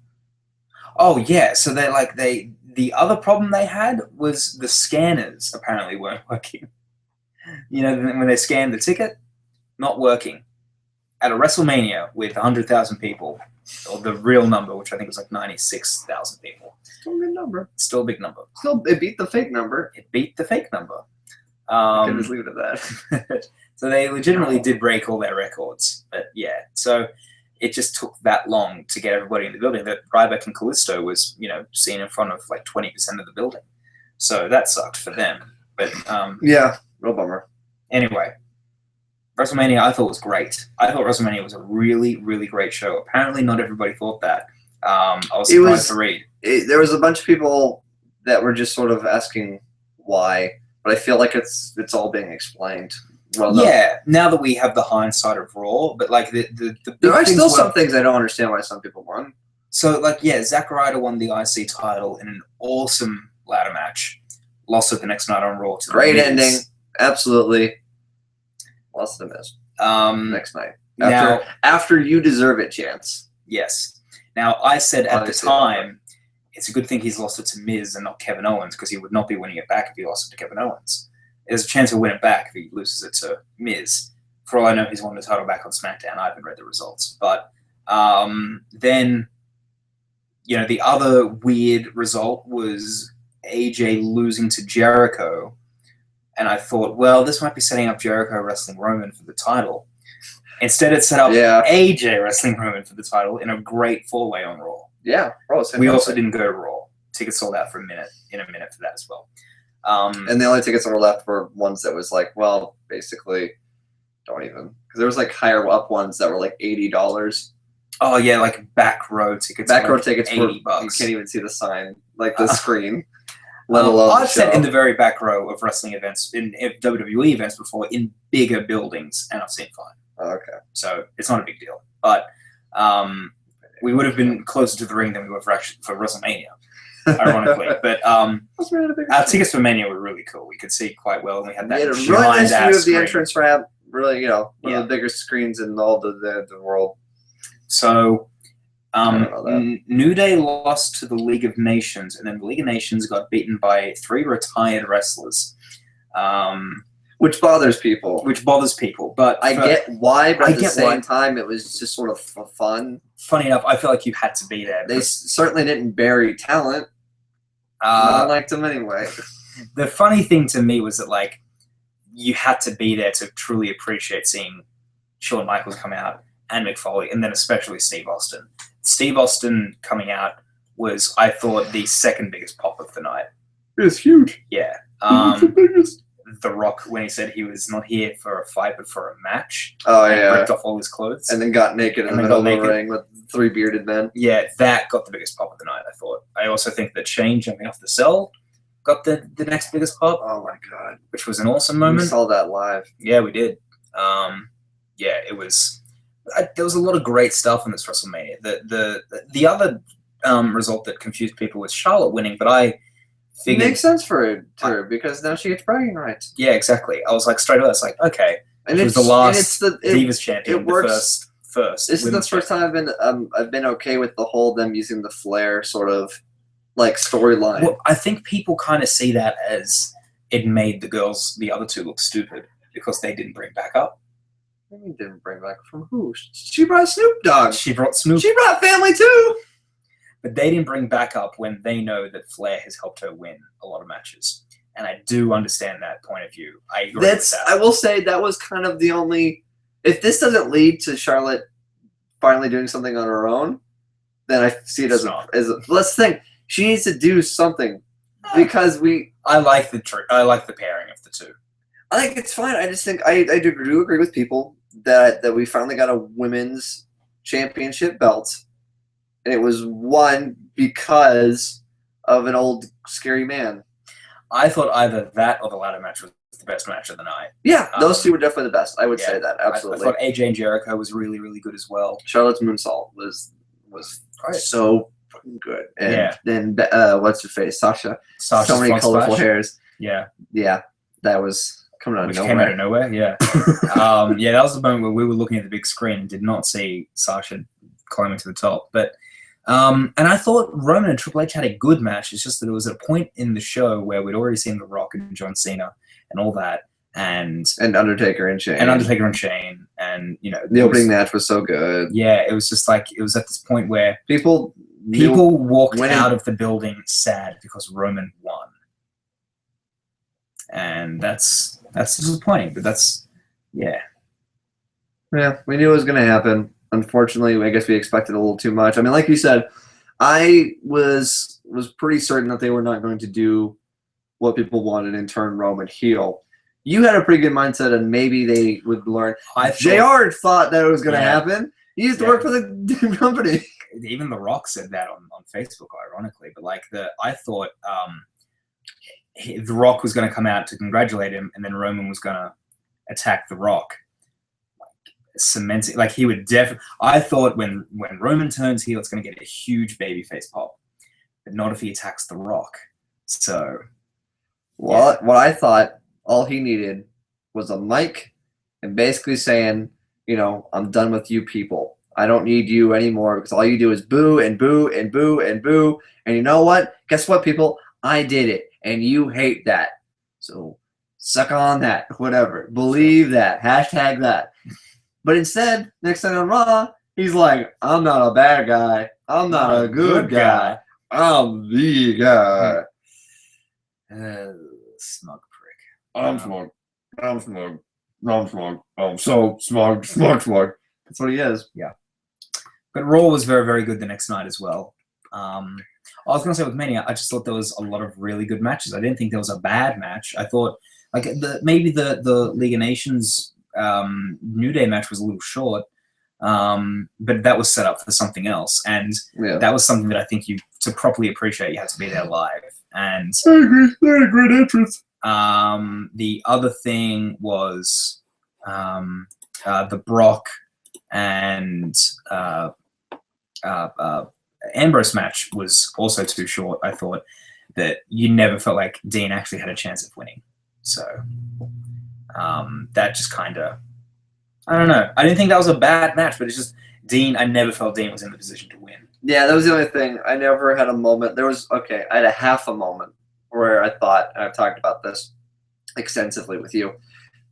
Oh, yeah. So the other problem they had was the scanners apparently weren't working. You know, when they scanned the ticket, not working. At a WrestleMania with 100,000 people, or the real number, which I think was like 96,000 people. Still a good number. Still a big number. Still, it beat the fake number. It beat the fake number. I can just leave it at that. So they legitimately did break all their records. But yeah, so it just took that long to get everybody in the building that Ryback and Kalisto was, seen in front of like 20% of the building. So that sucked for them. But yeah, real bummer. Anyway. WrestleMania, I thought was great. I thought WrestleMania was a really, really great show. Apparently, not everybody thought that. I was surprised to read. There was a bunch of people that were just sort of asking why, but I feel like it's all being explained. Well, yeah, now that we have the hindsight of Raw, but like the there are still some things I don't understand why some people won. So like Zack Ryder won the IC title in an awesome ladder match. Lost it the next night on Raw. Great ending, absolutely. Lost to the Miz. Next night. After you deserve it, Chance. Yes. Now, I said at the time, it's a good thing he's lost it to Miz and not Kevin Owens because he would not be winning it back if he lost it to Kevin Owens. There's a chance he'll win it back if he loses it to Miz. For all I know, he's won the title back on SmackDown. I haven't read the results. But then, the other weird result was AJ losing to Jericho. And I thought, well, this might be setting up Jericho wrestling Roman for the title. Instead, it set up AJ wrestling Roman for the title in a great four-way on Raw. Yeah, we also didn't go to Raw. Tickets sold out for a minute for that as well. And the only tickets that were left were ones that was like, well, basically, don't even. Because there was like higher up ones that were like $80. Oh, yeah, like back row tickets. Back row tickets were $80. You can't even see the sign, like the screen. Let alone I've sat in the very back row of wrestling events, in WWE events before, in bigger buildings, and I've seen fine. Oh, okay. So it's not a big deal. But we would have been closer to the ring than we were for WrestleMania, ironically. But our tickets for Mania were really cool. We could see quite well, and we had that really nice view of the entrance ramp. Really, one of the biggest screens in all the world. So... New Day lost to the League of Nations, and then the League of Nations got beaten by 3 retired wrestlers. Which bothers people. But I get why, but at the same time, it was just sort of fun. Funny enough, I feel like you had to be there. They certainly didn't bury talent. No one liked them anyway. The funny thing to me was that, like, you had to be there to truly appreciate seeing Shawn Michaels come out and Mick Foley, and then especially Steve Austin. Steve Austin coming out was, I thought, the second biggest pop of the night. It was huge. Yeah. The biggest. The Rock, when he said he was not here for a fight but for a match. Oh, yeah. Ripped off all his clothes. And then got naked in the middle of the ring with 3 bearded men. Yeah, that got the biggest pop of the night, I thought. I also think that Shane jumping off the cell got the next biggest pop. Oh, my God. Which was an awesome moment. We saw that live. Yeah, we did. Yeah, it was... there was a lot of great stuff in this WrestleMania. The other result that confused people was Charlotte winning, but I figured... It makes sense for her because now she gets bragging rights. Yeah, exactly. I was like, straight away, it's like, okay. And it was the last Divas champion. It works. First. This is the first time I've been okay with the whole them using the Flair sort of like storyline. Well, I think people kind of see that as it made the other two look stupid because they didn't bring back up. They didn't bring back from who? She brought Snoop Dogg. She brought Snoop. She brought family too. But they didn't bring back up when they know that Flair has helped her win a lot of matches. And I do understand that point of view. I agree with that. I will say that was kind of the only... If this doesn't lead to Charlotte finally doing something on her own, then I see it as let's think. She needs to do something because I like the pairing of the two. I think it's fine. I just think I do agree with people that we finally got a women's championship belt. And it was won because of an old scary man. I thought either that or the ladder match was the best match of the night. Yeah, those two were definitely the best. I would say that, absolutely. I thought AJ and Jericho was really, really good as well. Charlotte's moonsault was so fucking good. And then what's her face? Sasha. So many colorful hairs. Yeah. Yeah, that was coming out of nowhere. Came out of nowhere, yeah. Yeah, that was the moment where we were looking at the big screen and did not see Sasha climbing to the top. But and I thought Roman and Triple H had a good match. It's just that it was at a point in the show where we'd already seen The Rock and John Cena and all that, and Undertaker and Shane, and you know the opening match was so good. Yeah, it was just like it was at this point where people walked out of the building sad because Roman won, and that's disappointing. But yeah, we knew it was going to happen. Unfortunately, I guess we expected a little too much. I mean, like you said, I was pretty certain that they were not going to do what people wanted and turn Roman heel. You had a pretty good mindset, and maybe they would learn. JR thought that it was going to happen. He used to work for the company. Even The Rock said that on Facebook, ironically. But I thought The Rock was going to come out to congratulate him, and then Roman was going to attack The Rock. Cementing, like he would definitely. I thought when Roman turns heel, it's going to get a huge babyface pop, but not if he attacks The Rock. So, what I thought, all he needed was a mic and basically saying, you know, I'm done with you people. I don't need you anymore because all you do is boo and boo and boo and boo. And you know what? Guess what, people? I did it, and you hate that. So suck on that. Whatever. Believe that. Hashtag that. But instead, next night on Raw, he's like, I'm not a bad guy. I'm not a good guy. I'm the guy. Smug prick. I'm smug. I'm smug. I'm smug. I'm so smug. Smug. That's what he is. Yeah. But Raw was very, very good the next night as well. I was going to say with Mania, I just thought there was a lot of really good matches. I didn't think there was a bad match. I thought maybe the League of Nations New Day match was a little short, but that was set up for something else, and that was something that I think to properly appreciate, you have to be there live. And I agree. They had a great entrance. The other thing was the Brock and Ambrose match was also too short. I thought that you never felt like Dean actually had a chance of winning. So that just kind of, I don't know. I didn't think that was a bad match, but it's just Dean. I never felt Dean was in the position to win. Yeah, that was the only thing. I never had a moment. I had a half a moment where I thought, and I've talked about this, extensively with you.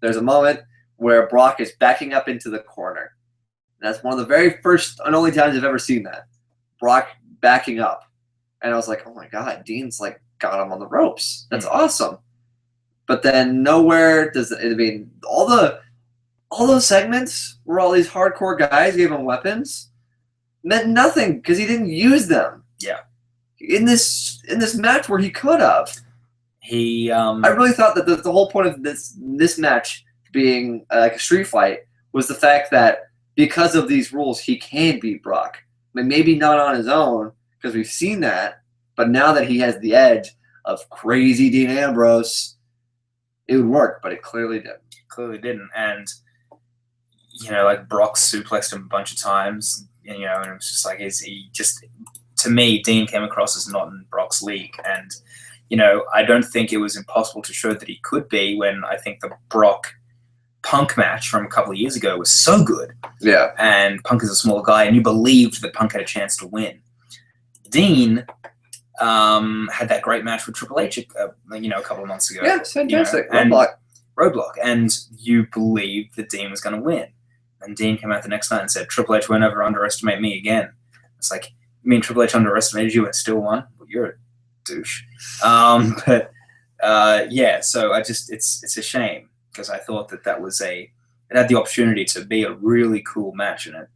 There's a moment where Brock is backing up into the corner. That's one of the very first and only times I've ever seen that. Brock backing up. And I was like, oh my God, Dean's like got him on the ropes. That's awesome. But then nowhere does it, I mean, all those segments where all these hardcore guys gave him weapons meant nothing because he didn't use them. Yeah. In this match where he could have. I really thought that the whole point of this match being like a street fight was the fact that because of these rules, he can beat Brock. I mean, maybe not on his own, because we've seen that, but now that he has the edge of crazy Dean Ambrose, it would work, but it clearly didn't. Clearly didn't. And, you know, like Brock suplexed him a bunch of times, and, you know, and it was just like, to me, Dean came across as not in Brock's league. And, you know, I don't think it was impossible to show that he could be when I think the Brock Punk match from a couple of years ago was so good. Yeah. And Punk is a small guy, and you believed that Punk had a chance to win. Dean had that great match with Triple H, you know, a couple of months ago. Yeah, fantastic. You know, Roadblock. And you believed that Dean was going to win. And Dean came out the next night and said, Triple H won't ever underestimate me again. It's like, you mean Triple H underestimated you and still won? Well, you're a douche. Yeah, so it's a shame, because I thought that was it had the opportunity to be a really cool match, and it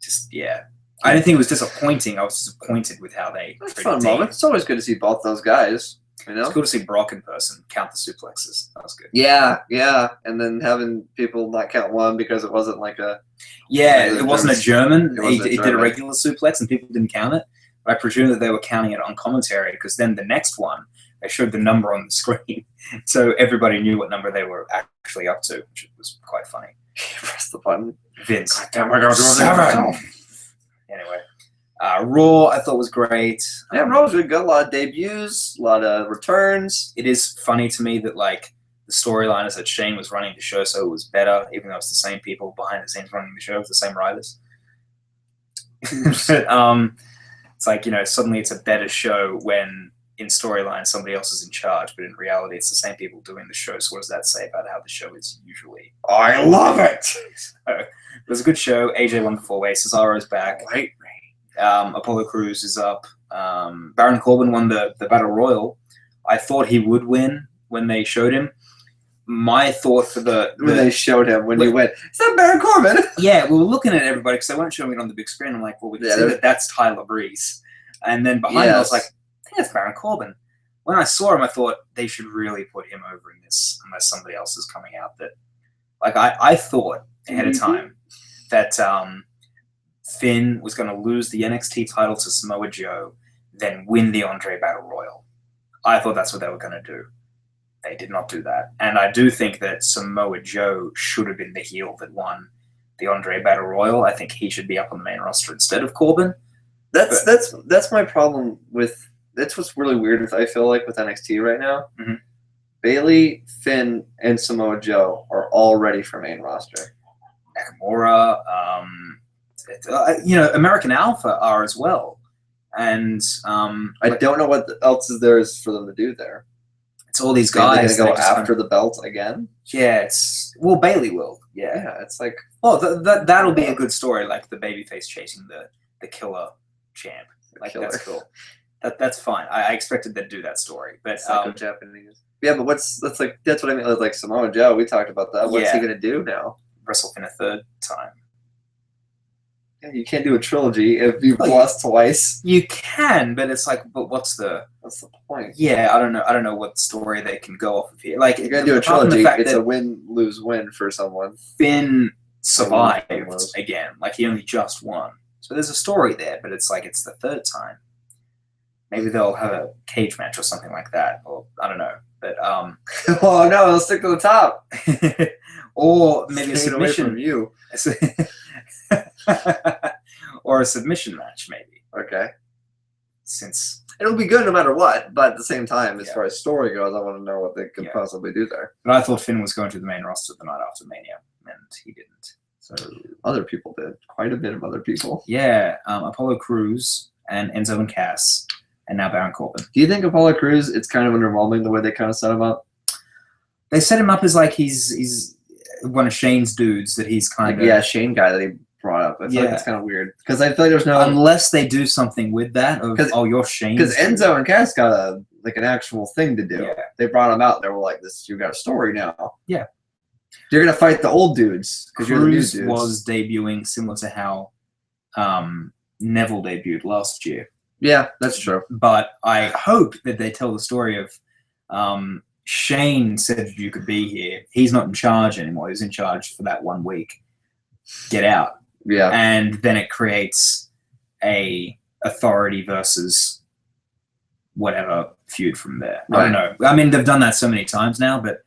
just, yeah. I didn't think it was disappointing. I was disappointed with how they treated Dean. Fun moment. It's always good to see both those guys. You know? It's cool to see Brock in person count the suplexes. That was good. Yeah, yeah. And then having people not count one because it wasn't like a... Yeah, it wasn't a German. He did a regular suplex and people didn't count it. But I presume that they were counting it on commentary, because then the next one, they showed the number on the screen. So everybody knew what number they were actually up to, which was quite funny. Press the button. Vince. Seven. Anyway. Raw, I thought was great. Yeah, Raw was really good. A lot of debuts, a lot of returns. It is funny to me that, like, the storyline is that Shane was running the show, so it was better, even though it's the same people behind the scenes running the show, the same writers. But it's like, you know, suddenly it's a better show when in storyline somebody else is in charge, but in reality it's the same people doing the show. So what does that say about how the show is usually? I love it! So, it was a good show. AJ won the 4-way. Cesaro's back. Right. Apollo Crews is up. Baron Corbin won the Battle Royal. I thought he would win when they showed him. My thought for when they showed him, when he went, is that Baron Corbin? Yeah, we were looking at everybody because they weren't showing it on the big screen. I'm like, well, we can see that's Tyler Breeze. And then behind him, I was like, I think that's Baron Corbin. When I saw him, I thought they should really put him over in this, unless somebody else is coming out. That, like, I thought ahead of time that Finn was going to lose the NXT title to Samoa Joe, then win the Andre Battle Royal. I thought that's what they were going to do. They did not do that. And I do think that Samoa Joe should have been the heel that won the Andre Battle Royal. I think he should be up on the main roster instead of Corbin. That's my problem with... That's what's really weird, I feel like, with NXT right now. Mm-hmm. Bayley, Finn, and Samoa Joe are all ready for main roster. Nakamura, American Alpha are as well. And I don't know what else there is for them to do there. It's all these guys. Are they going to go after the belt again? Yeah, Bayley will. Yeah, it's like... Well, that'll be a good story, like the babyface chasing the killer champ. Like, that's cool. That's fine. I expected they'd do that story, but Japanese. Yeah, but that's what I mean. Like Samoa Joe, we talked about that. What's he gonna do now? Wrestle Finn a third time. Yeah, you can't do a trilogy if you've lost twice. You can, but it's like, but what's the point? Yeah, I don't know what story they can go off of here. Like, you're gonna do a trilogy. It's a win-lose-win for someone. Finn survived again. Like, he only just won. So there's a story there, but it's like it's the third time. Maybe they'll have a cage match or something like that, or I don't know. But oh no, they'll stick to the top, or maybe a submission. Away from you. Or a submission match, maybe. Okay. Since it'll be good no matter what, but at the same time, as far as story goes, I want to know what they could possibly do there. But I thought Finn was going to the main roster the night after Mania, and he didn't. So other people did. Quite a bit of other people. Yeah, Apollo Crews and Enzo and Cass. And now Baron Corbin. Do you think Apollo Crews, it's kind of underwhelming the way they kind of set him up? They set him up as like he's one of Shane's dudes that he's kind of Shane guy that he brought up. I feel like it's kind of weird because I feel like there's no unless they do something with that of you're Shane, because Enzo and Cass got an actual thing to do. Yeah. They brought him out. They were like, "This, you got a story now." Yeah, you're gonna fight the old dudes because you're the new dudes. Was debuting similar to how Neville debuted last year. Yeah, that's true. But I hope that they tell the story of Shane said you could be here. He's not in charge anymore. He was in charge for that 1 week. Get out. Yeah. And then it creates a authority versus whatever feud from there. Right. I don't know. I mean, they've done that so many times now, but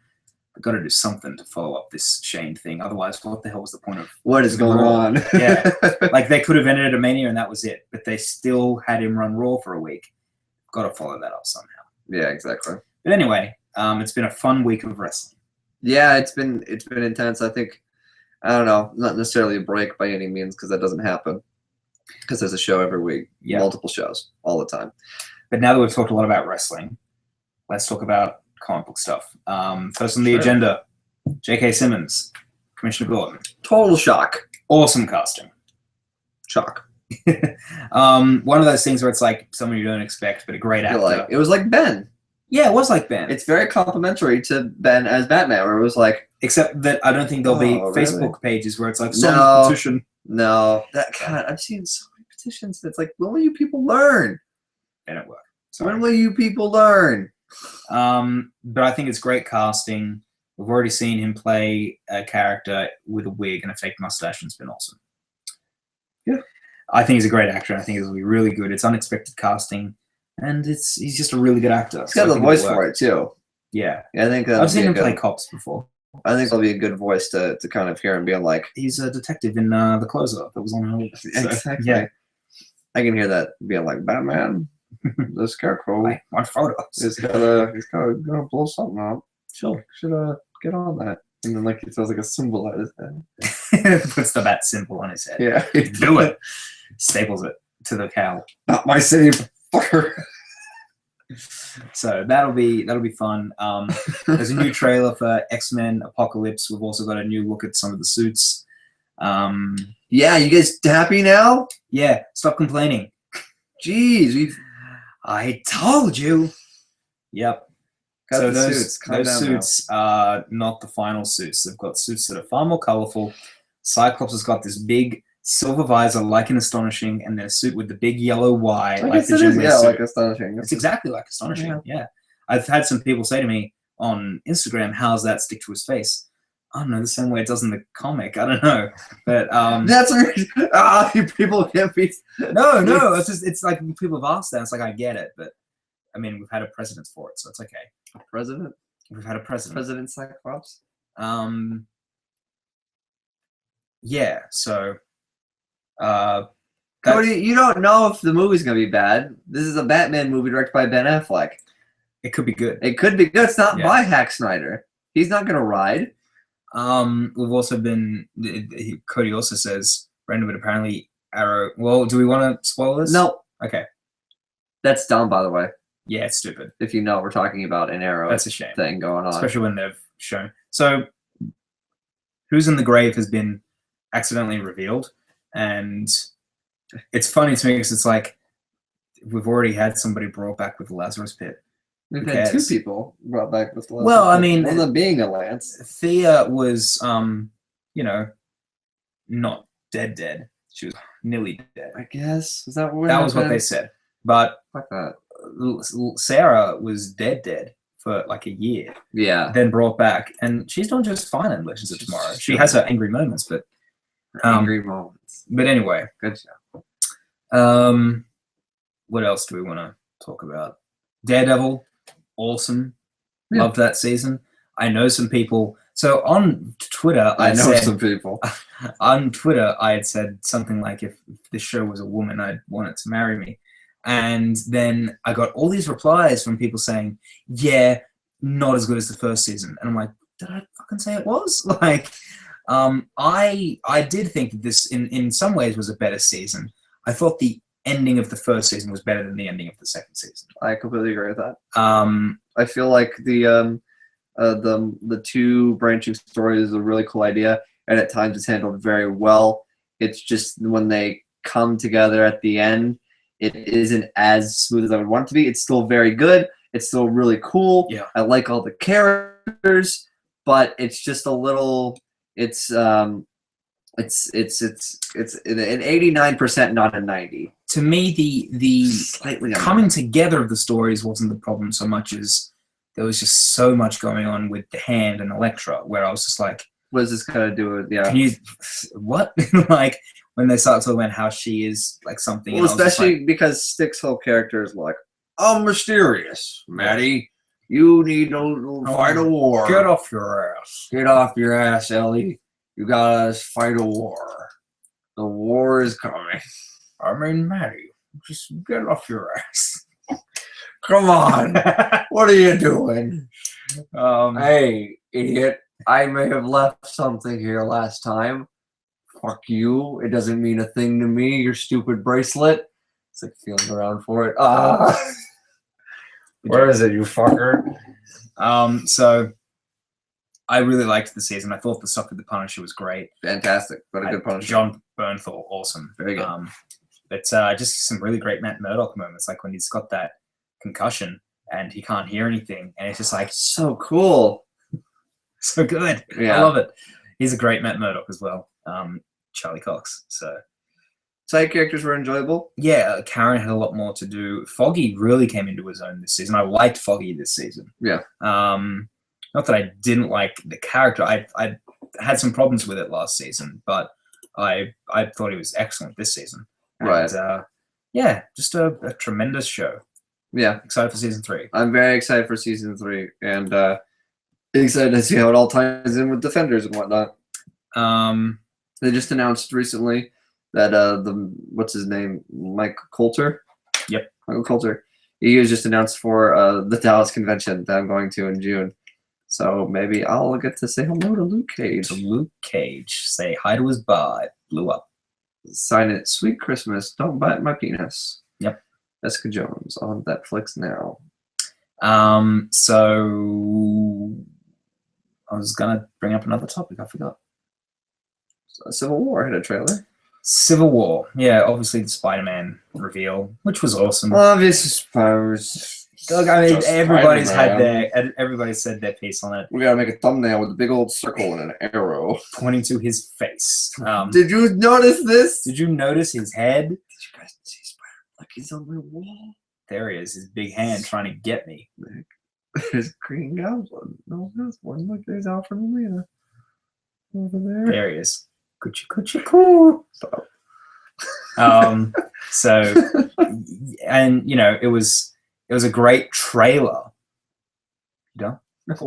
I've got to do something to follow up this Shane thing. Otherwise, what the hell was the point of what is going on? Yeah. Like they could have ended at Mania and that was it, but they still had him run Raw for a week. Got to follow that up somehow. Yeah, exactly. But anyway, it's been a fun week of wrestling. Yeah, it's been intense. I think, I don't know, not necessarily a break by any means because that doesn't happen. Because there's a show every week, multiple shows all the time. But now that we've talked a lot about wrestling, let's talk about comic book stuff. First on the agenda, J.K. Simmons, Commissioner Gordon. Total shock. Awesome casting. Shock. One of those things where it's like someone you don't expect, but a great actor. It was like Ben. Yeah, it was like Ben. It's very complimentary to Ben as Batman, where it was like... Except that I don't think there'll be Facebook pages where it's like, some petition. No. God, I've seen so many petitions that's like, when will you people learn? They don't work. Sorry. When will you people learn? But I think it's great casting. We've already seen him play a character with a wig and a fake mustache, and it's been awesome. Yeah. I think he's a great actor, and I think it'll be really good. It's unexpected casting, and he's just a really good actor. He's got the voice for it, too. Yeah. I think I've seen him play cops before. I think it'll be a good voice to kind of hear him being like... He's a detective in The Closer that was on Hollywood. Exactly. Yeah. I can hear that being like, Batman, the Scarecrow. I want photos. He's gonna blow something up. Sure. Should get on that. And then like he throws like a symbol at his head. Puts the bat symbol on his head. Yeah. Do it. Staples it to the cowl. Not my city, fucker. So that'll be fun. There's a new trailer for X-Men Apocalypse. We've also got a new look at some of the suits. Yeah, you guys happy now? Yeah, stop complaining. Jeez, I told you. Yep. Got so the those suits are not the final suits. They've got suits that are far more colorful. Cyclops has got this big silver visor, like in Astonishing, and then a suit with the big yellow Y, like the Jim Lee suit. Like Astonishing. It's exactly like Astonishing. Yeah. I've had some people say to me on Instagram, "How's that stick to his face?" I don't know, the same way it does in the comic. I don't know, but that's weird. People can't be. No. It's like people have asked that. It's like I get it, but I mean, we've had a precedent for it, so it's okay. A president? We've had a president. President Cyclops. Yeah. So. Cody, you don't know if the movie's gonna be bad. This is a Batman movie directed by Ben Affleck. It could be good. It could be good. It's not by Zack Snyder. He's not gonna ride. We've also been. Cody also says Brandon, but apparently Arrow. Well, do we want to spoil this? No. Okay. That's dumb, by the way. Yeah, it's stupid. If you know, we're talking about an Arrow. That's a shame. Thing going on, especially when they've shown. So, Who's in the Grave has been accidentally revealed, and it's funny to me because it's like we've already had somebody brought back with the Lazarus Pit. We've had two people brought back with the Lazarus Pit. I mean, mean, one of them being a Lance. Thea was, not dead. She was nearly dead. I guess is that what that was what they said. But fuck that. Sarah was dead for like a year. Yeah. Then brought back, and she's doing just fine in Legends of Tomorrow. She has her angry moments, but angry moments. But anyway, good show. What else do we want to talk about? Daredevil, awesome. Yeah. Loved that season. I know some people. So on Twitter, I know some people. On Twitter, I had said something like, "If this show was a woman, I'd want it to marry me." And then I got all these replies from people saying, "Yeah, not as good as the first season." And I'm like, "Did I fucking say it was?" Like, I did think that this, in some ways, was a better season. I thought the ending of the first season was better than the ending of the second season. I completely agree with that. I feel like the The two branching stories is a really cool idea, and at times it's handled very well. It's just when they come together at the end, it isn't as smooth as I would want it to be. It's still very good. It's still really cool. Yeah. I like all the characters, but it's just a little. It's an 89%, not a 90. To me, the Slightly coming together of the stories wasn't the problem so much as there was just so much going on with the Hand and Elektra, where I was just like, what is this gonna do with can you what? Like when they start talking about how she is like something. Well, especially because Stick's whole character is like, I'm mysterious, Maddie. You need to fight a war. Get off your ass. Get off your ass, Ellie. You gotta fight a war. The war is coming. I mean, Maddie, just get off your ass. Come on. What are you doing? Hey, idiot. I may have left something here last time. Fuck you. It doesn't mean a thing to me, your stupid bracelet. It's like feeling around for it. Where is it, you fucker? So I really liked the season. I thought the stuff with the Punisher was great. Fantastic. What a good Punisher. John Bernthal, awesome. Very good. But just some really great Matt Murdock moments, like when he's got that concussion and he can't hear anything, and it's just like so cool. So good. Yeah. I love it. He's a great Matt Murdock as well. Charlie Cox. So side characters were enjoyable. Yeah, Karen had a lot more to do. Foggy really came into his own this season. I liked Foggy this season. Yeah. Not that I didn't like the character. I had some problems with it last season, but I thought he was excellent this season. And, right. Yeah, just a tremendous show. Yeah. Excited for season 3. I'm very excited for season 3, and excited to see how it all ties in with Defenders and whatnot. They just announced recently that what's his name, Mike Coulter. Yep, Michael Coulter. He was just announced for the Dallas convention that I'm going to in June. So maybe I'll get to say hello to Luke Cage. Say hi to his bar. It blew up. Sign it, Sweet Christmas. Don't bite my penis. Yep. Jessica Jones on Netflix now. So I was gonna bring up another topic. I forgot. Civil War had a trailer. Civil War, yeah, obviously the Spider-Man reveal, which was awesome. Obviously, suppose. Look, I mean, everybody's said their piece on it. We gotta make a thumbnail with a big old circle and an arrow pointing to his face. Did you notice this? Did you notice his head? Did you guys see Spider? Like he's on the wall. There he is, his big hand trying to get me. There's Green Goblin. No, there's one. Look, there's Alfred Molina over there. There he is. Coochie cool. Stop. So, and you know, it was a great trailer. You know? No. It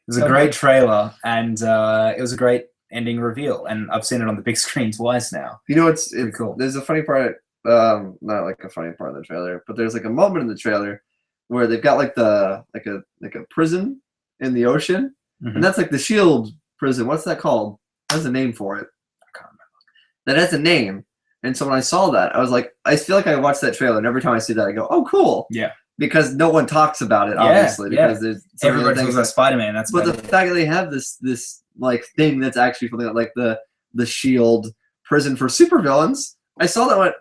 was a great trailer, and it was a great ending reveal. And I've seen it on the big screen twice now. You know, it's cool. There's a funny part. Not like a funny part of the trailer, but there's like a moment in the trailer where they've got like a prison in the ocean, and that's like the Shield prison. What's that called? There's a name for it. I can't remember. That has a name. And so when I saw that, I was like, I feel like I watched that trailer, and every time I see that, I go, "Oh, cool!" Yeah. Because no one talks about it, obviously. Because there's everybody talks about Spider-Man. That's but the fact that they have this like thing that's actually something like the Shield prison for supervillains. I saw that and went,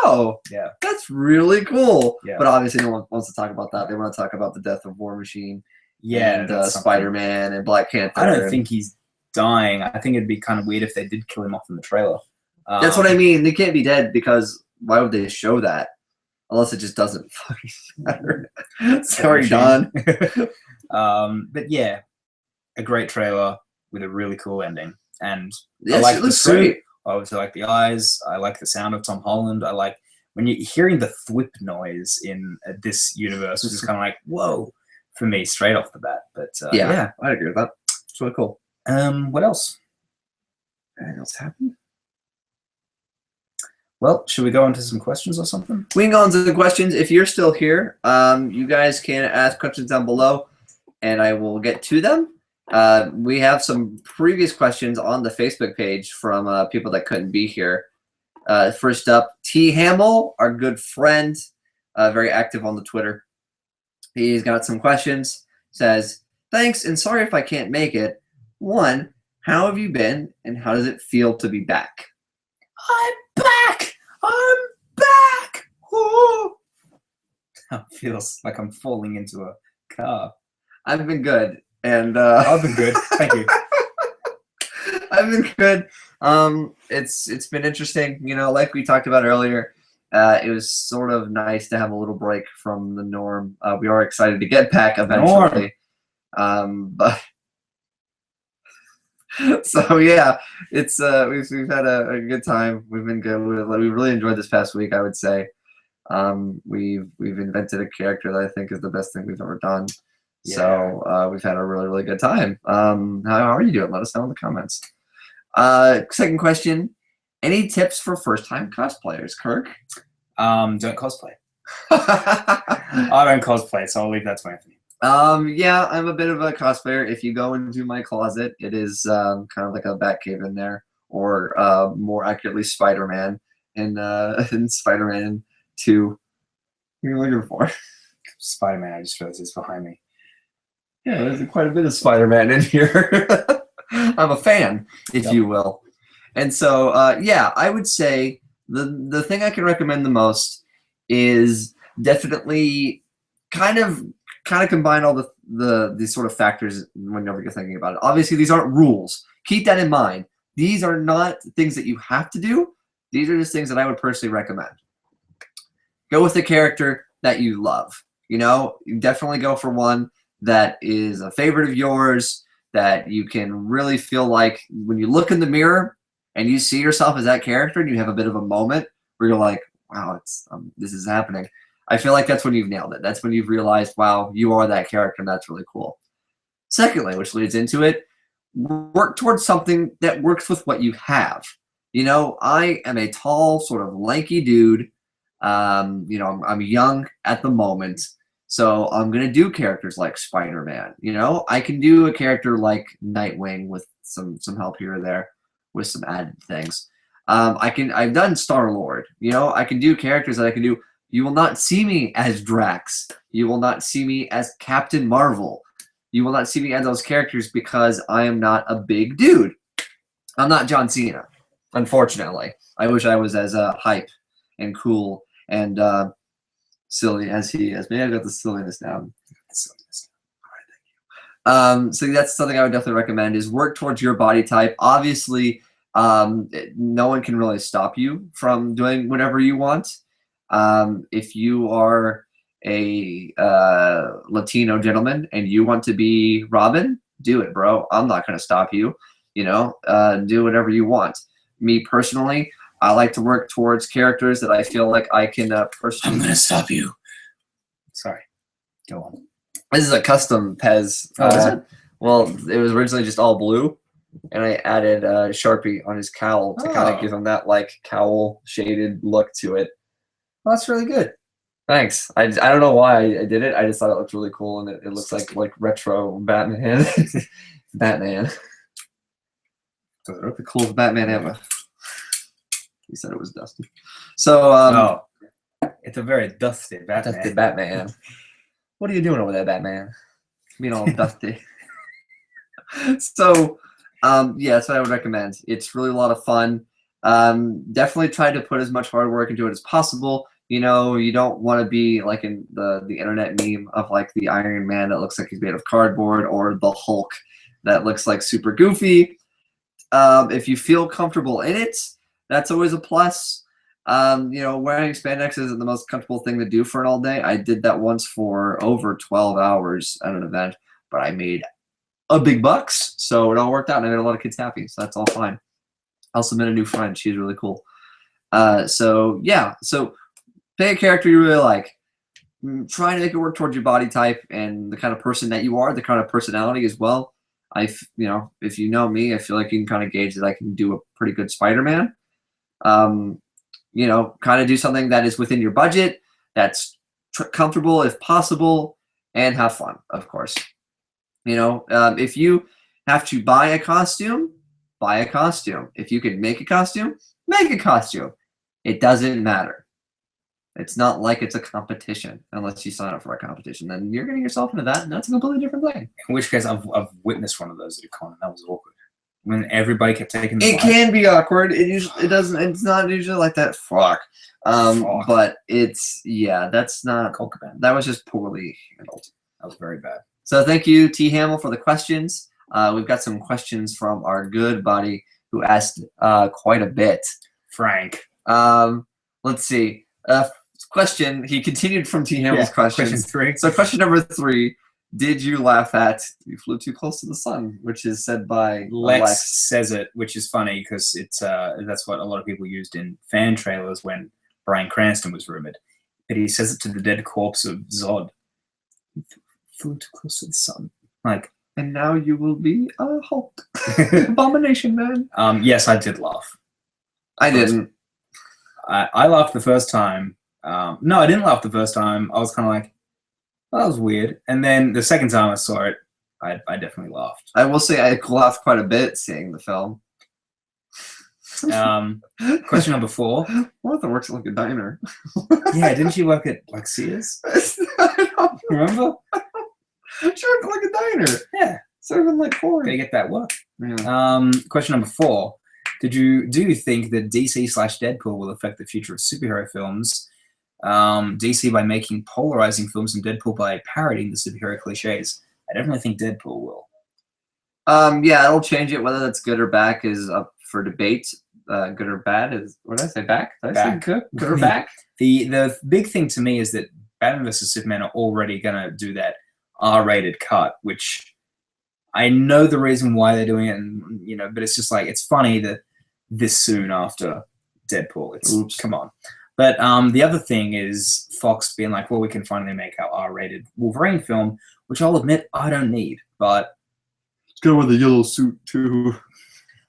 oh, yeah, that's really cool. Yeah. But obviously, no one wants to talk about that. They want to talk about the death of War Machine. Yeah, and Spider-Man and Black Panther. I don't think he's dying. I think it'd be kind of weird if they did kill him off in the trailer. That's what I mean. They can't be dead because why would they show that? Unless it just doesn't fucking matter. Sorry, Don. But yeah, a great trailer with a really cool ending. And yes, I like it the looks suit. great. I obviously like the eyes. I like the sound of Tom Holland. I like when you're hearing the thwip noise in this universe, which is kind of like, whoa, for me, straight off the bat. But yeah, I agree with that. It's really cool. What else? Anything else happened? Well, should we go into some questions or something? We can go into the questions. If you're still here, you guys can ask questions down below, and I will get to them. We have some previous questions on the Facebook page from people that couldn't be here. First up, T. Hamill, our good friend, very active on the Twitter. He's got some questions. Says, Thanks, and sorry if I can't make it. 1. How have you been, and how does it feel to be back? I'm back! I'm back! Woo! That feels like I'm falling into a car. I've been good, and I've been good. Thank you. I've been good. It's been interesting. You know, like we talked about earlier, it was sort of nice to have a little break from the norm. We are excited to get back eventually. But so yeah, it's we've had a good time. We've been good. We really enjoyed this past week, I would say. We've invented a character that I think is the best thing we've ever done. Yeah. So we've had a really good time. How are you doing? Let us know in the comments. Second question: any tips for first-time cosplayers, Kirk? Don't cosplay. I don't cosplay, so I'll leave that to Anthony. Yeah, I'm a bit of a cosplayer. If you go into my closet, it is kind of like a Batcave in there, or more accurately, Spider-Man in Spider-Man 2. What are you looking for? Spider-Man, I just realized it's behind me. Yeah, there's quite a bit of Spider-Man in here. I'm a fan, if you will. And so, yeah, I would say the thing I can recommend the most is definitely kind of combine all the sort of factors whenever you're thinking about it. Obviously, these aren't rules. Keep that in mind. These are not things that you have to do. These are just things that I would personally recommend. Go with the character that you love. You know, you definitely go for one that is a favorite of yours, that you can really feel like when you look in the mirror and you see yourself as that character and you have a bit of a moment where you're like, wow, it's this is happening. I feel like that's when you've nailed it. That's when you've realized, wow, you are that character, and that's really cool. Secondly, which leads into it, work towards something that works with what you have. You know, I am a tall, sort of lanky dude. You know, I'm young at the moment, so I'm gonna do characters like Spider-Man. You know, I can do a character like Nightwing with some help here or there, with some added things. I've done Star-Lord. You know, I can do characters that I can do. You will not see me as Drax. You will not see me as Captain Marvel. You will not see me as those characters because I am not a big dude. I'm not John Cena, unfortunately. I wish I was as hype and cool and silly as he is. Maybe I got the silliness down. All right, thank you. So that's something I would definitely recommend is work towards your body type. Obviously, no one can really stop you from doing whatever you want. If you are a Latino gentleman and you want to be Robin, do it, bro. I'm not going to stop you. You know, do whatever you want. Me personally, I like to work towards characters that I feel like I can personally. I'm going to stop you. Sorry. Go on. This is a custom Pez. Oh, is it? Well, it was originally just all blue, and I added Sharpie on his cowl to kind of give him that like cowl shaded look to it. Well, that's really good. Thanks. I don't know why I did it. I just thought it looked really cool, and it looks like retro Batman. Batman. The coolest Batman ever. He said it was dusty. So, it's a very dusty Batman. Dusty Batman. What are you doing over there, Batman? Being all dusty. So, yeah, that's what I would recommend. It's really a lot of fun. Definitely try to put as much hard work into it as possible. You know, you don't want to be like in the internet meme of like the Iron Man that looks like he's made of cardboard, or the Hulk that looks like super goofy. If you feel comfortable in it, that's always a plus. You know, wearing spandex isn't the most comfortable thing to do for an all day. I did that once for over 12 hours at an event, but I made a big bucks, so it all worked out, and I made a lot of kids happy, so that's all fine. I also met a new friend. She's really cool. So yeah, so pick a character you really like. Try to make it work towards your body type and the kind of person that you are, the kind of personality as well. You know, if you know me, I feel like you can kind of gauge that I can do a pretty good Spider-Man. You know, kind of do something that is within your budget, that's comfortable if possible, and have fun, of course. You know, if you have to buy a costume, buy a costume. If you can make a costume, make a costume. It doesn't matter. It's not like it's a competition unless you sign up for a competition. Then you're getting yourself into that, and that's a completely different thing. In which case, I've witnessed one of those at a con, and that was awkward. When everybody kept taking the It mic. can be awkward. It doesn't. It's not usually like that. Fuck. But it's that's not. That was just poorly handled. That was very bad. So thank you, T. Hamill, for the questions. We've got some questions from our good buddy who asked quite a bit. Frank. Let's see. Question. He continued from T. Hamill's questions. Question 3. So question number 3. Did you laugh at "You Flew Too Close to the Sun," which is said by Lex says it, which is funny because it's that's what a lot of people used in fan trailers when Bryan Cranston was rumored. But he says it to the dead corpse of Zod. "You flew too close to the sun." Like, and now you will be a Hulk. Abomination Man. Yes, I did laugh. I didn't. I laughed the first time. No, I didn't laugh the first time. I was kind of like, well, that was weird. And then the second time I saw it, I definitely laughed. I will say I laughed quite a bit seeing the film. Question number 4. Martha works at like a diner. Yeah, didn't she work at like Sears? Remember? She worked at like a diner. Yeah. Serving like corn. Gotta get that work. Yeah. Question number 4. Do you think that DC/Deadpool will affect the future of superhero films? DC by making polarizing films and Deadpool by parodying the superhero cliches. I definitely think Deadpool will. Yeah, it'll change it. Whether that's good or bad is up for debate. Good or bad is, what did I say? Back? Did I say good or back? The big thing to me is that Batman vs Superman are already gonna do that R-rated cut, which I know the reason why they're doing it, and but it's just like, it's funny that this soon after Deadpool. It's come on. But the other thing is Fox being like, well, we can finally make our R-rated Wolverine film, which I'll admit I don't need, but let's go with the yellow suit too.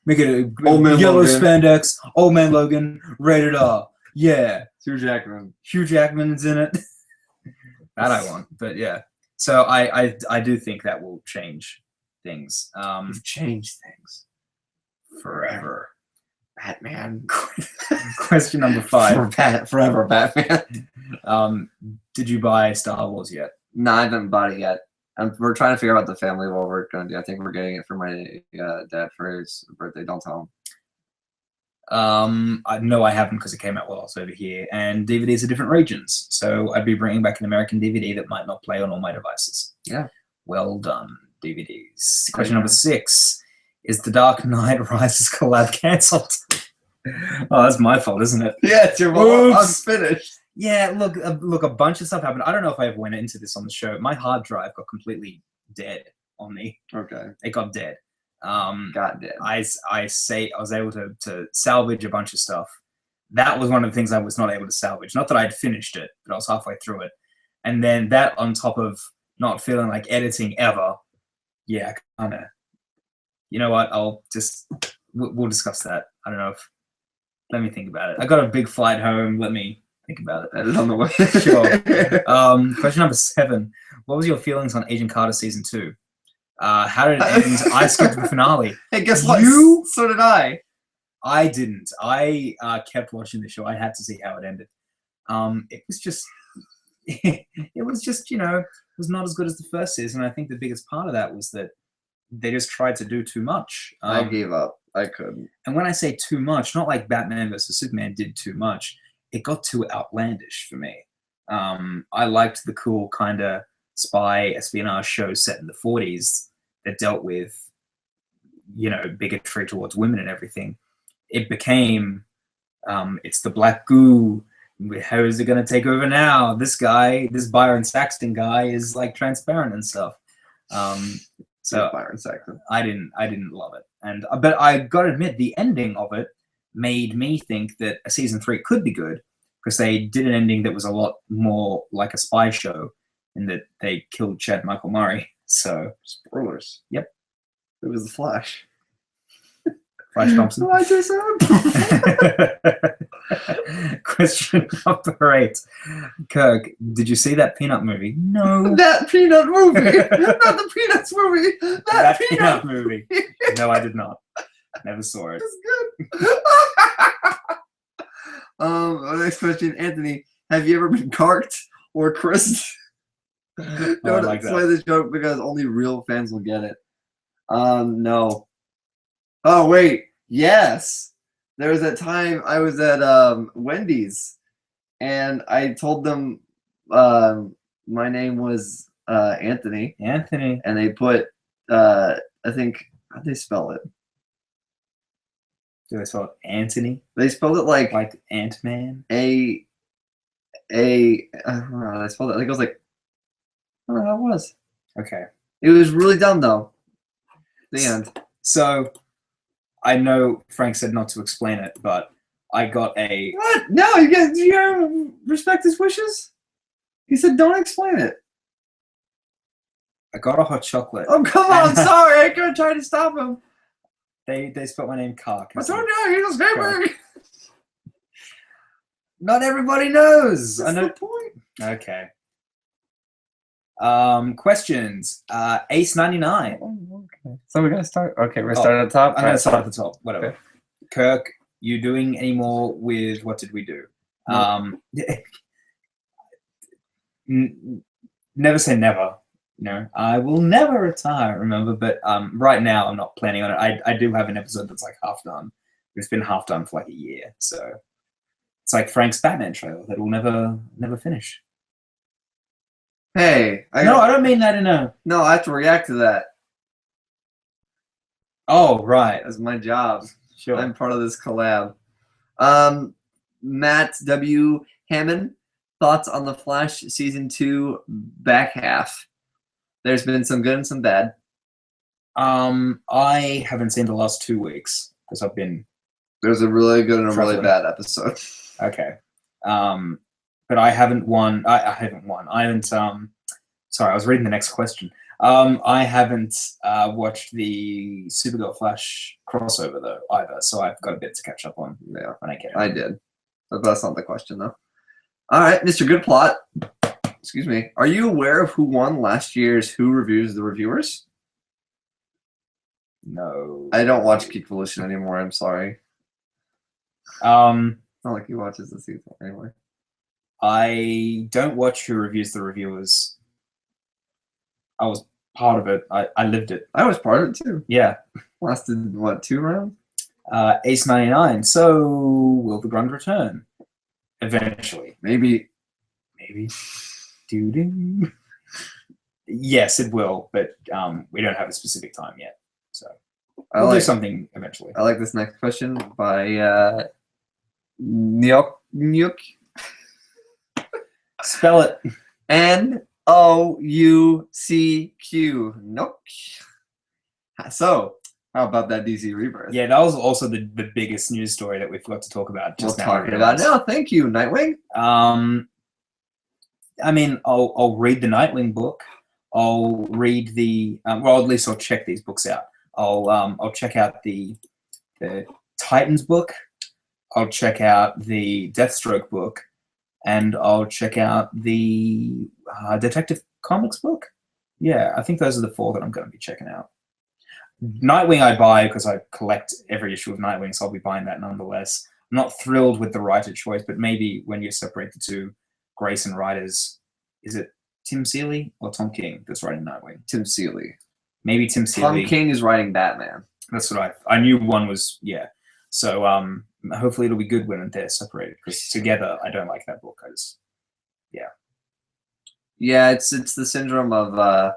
Make it a yellow Logan. Spandex, Old Man Logan, rated R. Yeah. Hugh Jackman. Hugh Jackman's in it. That I want, but yeah. So I do think that will change things. You've changed things forever. Batman. Question number 5. Forever Batman. Did you buy Star Wars yet? No, I haven't bought it yet. We're trying to figure out the family what we're going to do. I think we're getting it for my dad for his birthday. Don't tell him. No, I haven't, because it came out while I was over here. And DVDs are different regions. So I'd be bringing back an American DVD that might not play on all my devices. Yeah. Well done, DVDs. Question number 6. Is The Dark Knight Rises collab cancelled? Oh, that's my fault, isn't it? Yeah, it's your fault. I'm finished. Yeah, look, a bunch of stuff happened. I don't know if I ever went into this on the show. My hard drive got completely dead on me. Okay. It got dead. Got dead. I was able to salvage a bunch of stuff. That was one of the things I was not able to salvage. Not that I'd finished it, but I was halfway through it. And then that on top of not feeling like editing ever, yeah, kind of. You know what? We'll discuss that. I don't know if. Let me think about it. I got a big flight home. Let me think about it. Edit on the way. Sure. Question number 7. What was your feelings on Agent Carter season 2? How did it end? I skipped the finale. Hey, guess what? So did I. I didn't. I kept watching the show. I had to see how it ended. It was just. It was not as good as the first season. I think the biggest part of that was that they just tried to do too much. I gave up. I couldn't. And when I say too much, not like Batman vs Superman did too much. It got too outlandish for me. I liked the cool kind of spy espionage shows set in the 40s that dealt with, bigotry towards women and everything. It became, it's the black goo. How is it going to take over now? This Byron Saxton guy is like transparent and stuff. So Byron Saxton. I didn't love it, but I gotta admit the ending of it made me think that a season 3 could be good, because they did an ending that was a lot more like a spy show, in that they killed Chad Michael Murray. So spoilers. Yep. It was the Flash. Flash Thompson. Why Jason? Question number 8. Kirk, did you see that Peanut movie? No. That Peanut movie. Not the Peanuts movie. That Peanut movie. No, I did not. Never saw it. It's good. Next question, Anthony. Have you ever been carked or Chris? Don't explain this joke because only real fans will get it. No. Oh wait, yes. There was that time I was at Wendy's, and I told them my name was Anthony. Anthony. And they put I think how'd they spell it? Do they spell it Anthony? They spelled it like Ant-Man. I don't know how they spelled it. I think it was like I don't know how it was. Okay. It was really dumb though. The end. So I know Frank said not to explain it, but I got a what? No, you respect his wishes? He said don't explain it. I got a hot chocolate. Oh come on, sorry, I couldn't try to stop him. They spelled my name Kark. I told you he's a scammer. Not everybody knows. That's the point. Okay. Questions. Ace 99. Oh, okay. So we're gonna start. Okay, we're starting at the top. I'm gonna start at the top. Whatever. Okay. Kirk, you doing any more with What Did We Do? Never say never. No, I will never retire. Remember, but right now I'm not planning on it. I do have an episode that's like half done. It's been half done for like a year, so it's like Frank's Batman trailer that will never finish. Hey, I don't mean that in a. No, I have to react to that. Oh, right. That's my job. Sure. I'm part of this collab. Matt W. Hammond, thoughts on The Flash Season 2 back half? There's been some good and some bad. I haven't seen the last 2 weeks because I've been. There's a really good and a really bad episode. Okay. But I haven't won. I haven't won. I haven't. Sorry, I was reading the next question. I haven't watched the Supergirl Flash crossover though either, so I've got a bit to catch up on. Yeah, when I get it. I did, but that's not the question though. All right, Mr. Good Plot. Excuse me. Are you aware of who won last year's Who Reviews the Reviewers? No. I don't watch Geek Evolution anymore. I'm sorry. It's not like he watches the season anyway. I don't watch Who Reviews the Reviewers. I was part of it. I lived it. I was part of it too. Yeah. Lasted what, 2 rounds? Ace 99. So will the Grund return? Eventually. Maybe. Doo-doo. Yes, it will, but we don't have a specific time yet. So we'll do something eventually. I like this next question by Nyuk. Spell it. N-O-U-C-Q. Nook. So, how about that DC Rebirth? Yeah, that was also the biggest news story that we forgot to talk about. Just talking about it now. Thank you, Nightwing. I mean, I'll read the Nightwing book. I'll read the well, at least I'll check these books out. I'll check out the Titans book. I'll check out the Deathstroke book, and I'll check out the Detective Comics book. Yeah, I think those are the 4 that I'm going to be checking out. Nightwing I buy because I collect every issue of Nightwing, so I'll be buying that nonetheless. I'm not thrilled with the writer choice, but maybe when you separate the two Grayson writers, is it Tim Seeley or Tom King that's writing Nightwing? Tim Seeley. Maybe Tim Seeley. Tom King is writing Batman. That's what I knew one was, yeah. So hopefully it'll be good when they're separated, because together I don't like that book. Yeah, it's the syndrome of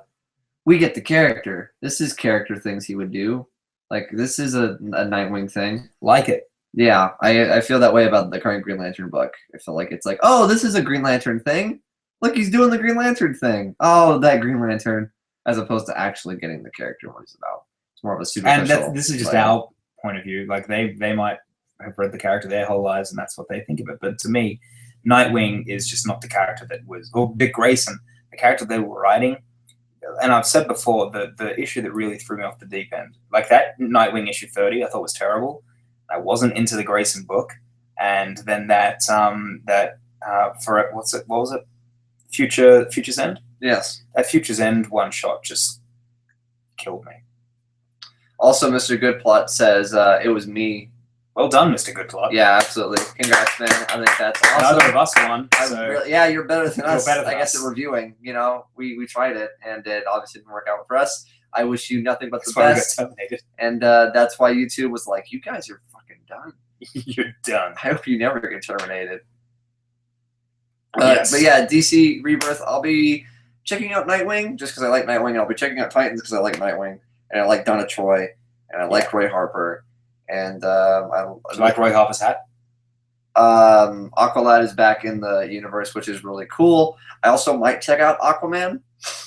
we get the character. This is character things he would do. Like, this is a Nightwing thing. Like it. Yeah, I feel that way about the current Green Lantern book. I feel like it's like, oh, this is a Green Lantern thing. Look, he's doing the Green Lantern thing. Oh, that Green Lantern, as opposed to actually getting the character what he's about. It's more of a superficial. And this is just our point of view. Like, they might have read the character their whole lives, and that's what they think of it. But to me, Nightwing is just not the character that was, or Dick Grayson, the character they were writing. And I've said before, the issue that really threw me off the deep end, like that Nightwing issue 30, I thought was terrible. I wasn't into the Grayson book, and then that for what was it? Future's End. Yes, that Future's End one shot just killed me. Also, Mr. Goodplot says it was me Well done, Mr. Good Plot. Yeah, absolutely. Congrats, man. I think that's awesome. Neither of us won. Yeah, you're better than us. Better than I guess us. at reviewing, we tried it and it obviously didn't work out for us. I wish you nothing but That's the why best. we got terminated. And that's why YouTube was like, you guys are fucking done. You're done. I hope you never get terminated. Yes. But yeah, DC Rebirth, I'll be checking out Nightwing just because I like Nightwing. I'll be checking out Titans because I like Nightwing. And I like Donna Troy. And I like Roy Harper. And I Do you like Roy Harper's hat? Aqualad is back in the universe, which is really cool. I also might check out Aquaman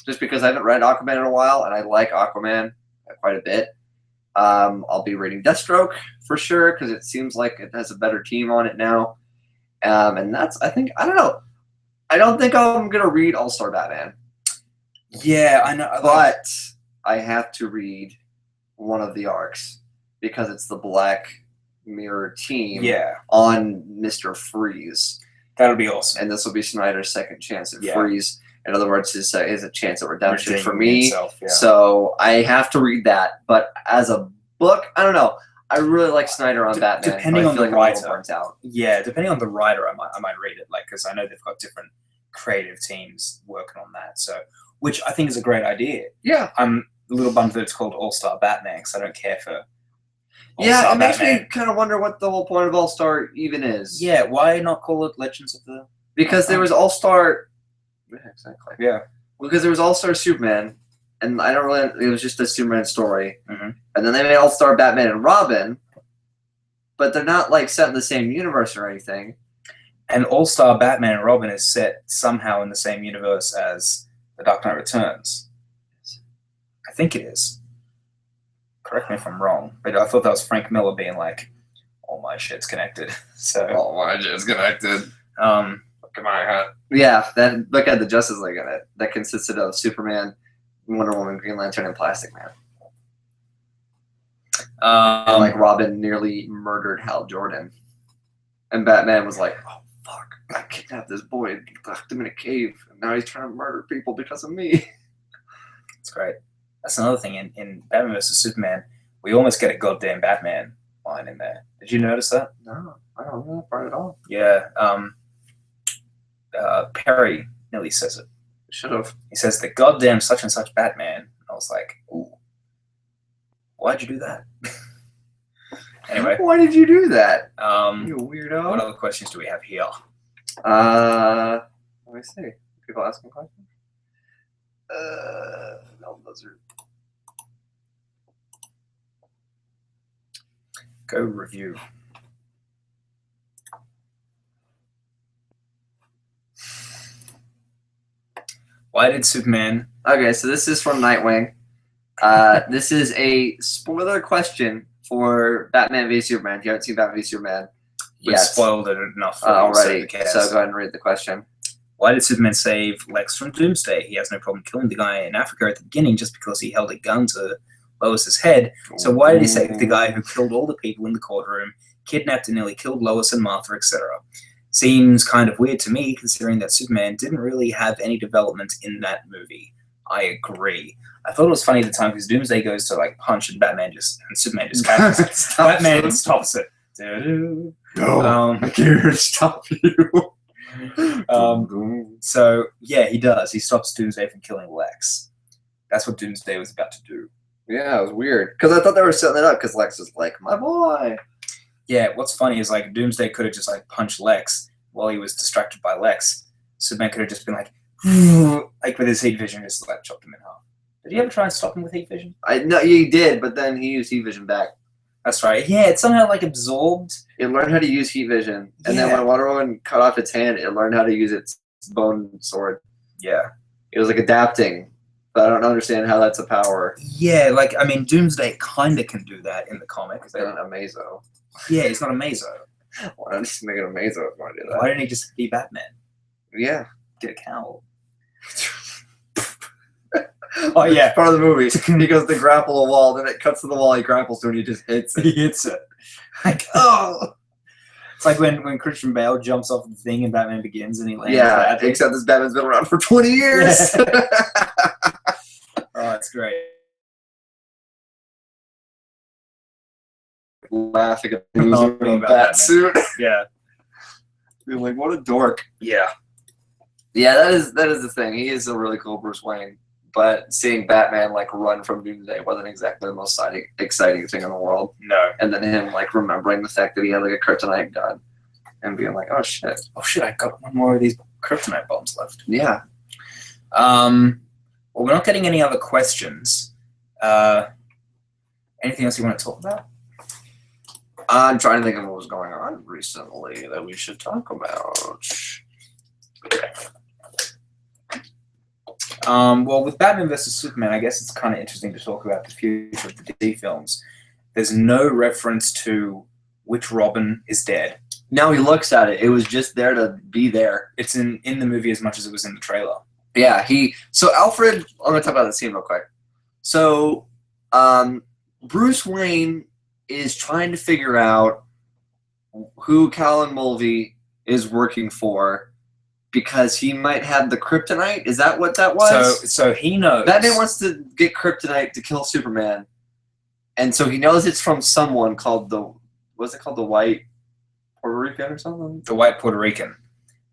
just because I haven't read Aquaman in a while, and I like Aquaman quite a bit. I'll be reading Deathstroke for sure because it seems like it has a better team on it now. And that's, I don't know. I don't think I'm going to read All-Star Batman. Yeah, I know. But I have to read one of the arcs because it's the Black Mirror team on Mr. Freeze. That'll be awesome. And this will be Snyder's second chance at Yeah. Freeze. In other words, is a chance at redemption for Redeeming me. himself, yeah. So I have to read that. But as a book, I don't know. I really like Snyder on Batman. Depending but I on feel the like I'm a little writer. burnt out. Yeah, depending on the writer, I might read it. Like, because I know they've got different creative teams working on that. So, which I think is a great idea. Yeah. I'm a little bummed that it's called All-Star Batman because I don't care for. Yeah, it makes Batman. me kind of wonder what the whole point of All-Star even is. Yeah, why not call it Legends of the? Because there was All-Star. Yeah, exactly. Yeah. Because there was All-Star Superman, and I don't really. It was just a Superman story, Mm-hmm. and then they made All-Star Batman and Robin, but they're not like set in the same universe or anything. And All-Star Batman and Robin is set somehow in the same universe as The Dark Knight Returns. I think it is. Correct me if I'm wrong, but I thought that was Frank Miller being like, "All my shit's connected." So All my shit's connected. Look at my hat. Yeah, then look at the Justice League in it. That consisted of Superman, Wonder Woman, Green Lantern, and Plastic Man. And like Robin nearly murdered Hal Jordan, and Batman was like, "Oh fuck, I kidnapped this boy and locked him in a cave, and now he's trying to murder people because of me." It's great. That's another thing in Batman vs Superman. We almost get a goddamn Batman line in there. Did you notice that? No, I don't know that part at all. Yeah. Perry nearly says it. Should have. He says the goddamn such and such Batman. I was like, ooh, why'd you do that? Anyway, why did you do that? You weirdo. What other questions do we have here? Let me see. People asking questions. No, those are. Go review. Why did Superman? Okay, so this is from Nightwing. This is a spoiler question for Batman v Superman. If you haven't seen Batman v Superman, We spoiled it enough already. So go ahead and read the question. Why did Superman save Lex from Doomsday? He has no problem killing the guy in Africa at the beginning just because he held a gun to Lois's head. So why did he save the guy who killed all the people in the courtroom, kidnapped and nearly killed Lois and Martha, etc.? Seems kind of weird to me, considering that Superman didn't really have any development in that movie. I agree. I thought it was funny at the time because Doomsday goes to like punch and Superman just catches it. Batman stops it. No, I can't stop you. So yeah, he does. He stops Doomsday from killing Lex. That's what Doomsday was about to do. Yeah, it was weird because I thought they were setting it up because Lex was like, "My boy." Yeah, what's funny is like Doomsday could have just like punched Lex while he was distracted by Lex. Superman could have just been like with his heat vision, just like chopped him in half. Did he ever try and stop him with heat vision? No, he did, but then he used heat vision back. That's right. Yeah, it somehow like absorbed. It learned how to use heat vision, and then when Wonder Woman cut off its hand, it learned how to use its bone sword. Yeah, it was like adapting, but I don't understand how that's a power. Yeah, like I mean, Doomsday kind of can do that in the comic. He's not a Mazo. Yeah, he's not a Mazo. Why don't you just make it a Mazo if you want to do that? Why didn't he just be Batman? Yeah, get a cowl. Oh yeah, part of the movie. He goes to grapple a wall, then it cuts to the wall. He grapples to it, and he just hits it. He hits it. Like it's like when Christian Bale jumps off the thing and Batman Begins, and he lands. Yeah, except this Batman's been around for 20 years. Oh, that's great. laughing at the news about that suit. Yeah. You're like, what a dork. Yeah. Yeah, that is the thing. He is a really cool Bruce Wayne, but seeing Batman like run from Doomsday wasn't exactly the most exciting thing in the world. No. And then him like remembering the fact that he had like a kryptonite gun and being like, oh shit, I got one more of these kryptonite bombs left. yeah. Well, we're not getting any other questions. Anything else you want to talk about? I'm trying to think of what was going on recently that we should talk about. Well, with Batman vs Superman, I guess it's kind of interesting to talk about the future of the DC films. There's no reference to which Robin is dead. Now he looks at it. It was just there to be there. It's in the movie as much as it was in the trailer. Yeah, so Alfred, I'm going to talk about the scene real quick. So, Bruce Wayne is trying to figure out who Callan Mulvey is working for because he might have the kryptonite. Is that what that was? So he knows. Batman wants to get kryptonite to kill Superman. And so he knows it's from someone called what's it called? The White Puerto Rican or something? The White Puerto Rican.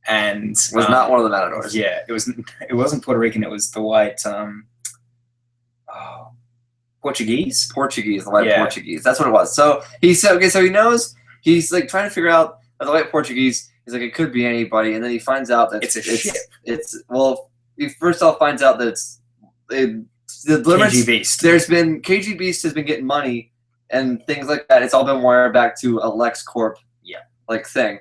And it was not one of the Matadors. Yeah, it wasn't Puerto Rican, it was the White Portuguese? Portuguese, the White Portuguese. That's what it was. So he said, okay, so he knows, he's like trying to figure out the White Portuguese. He's like, it could be anybody, and then he finds out that it's a ship. He first off finds out that the KG Beast. KG Beast has been getting money and things like that. It's all been wired back to a LexCorp thing.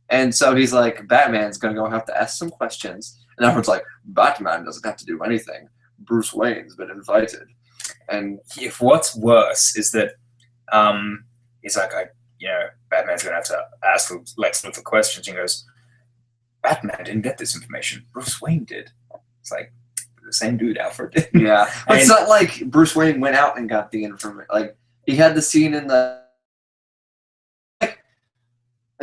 And so he's like, Batman's gonna go have to ask some questions. And everyone's like, Batman doesn't have to do anything. Bruce Wayne's been invited. And if what's worse is that he's like, Batman's gonna have to ask Lex Luthor questions. And he goes, Batman didn't get this information. Bruce Wayne did. It's like the same dude, Alfred. Yeah, but it's not like Bruce Wayne went out and got the information. Like he had the scene in the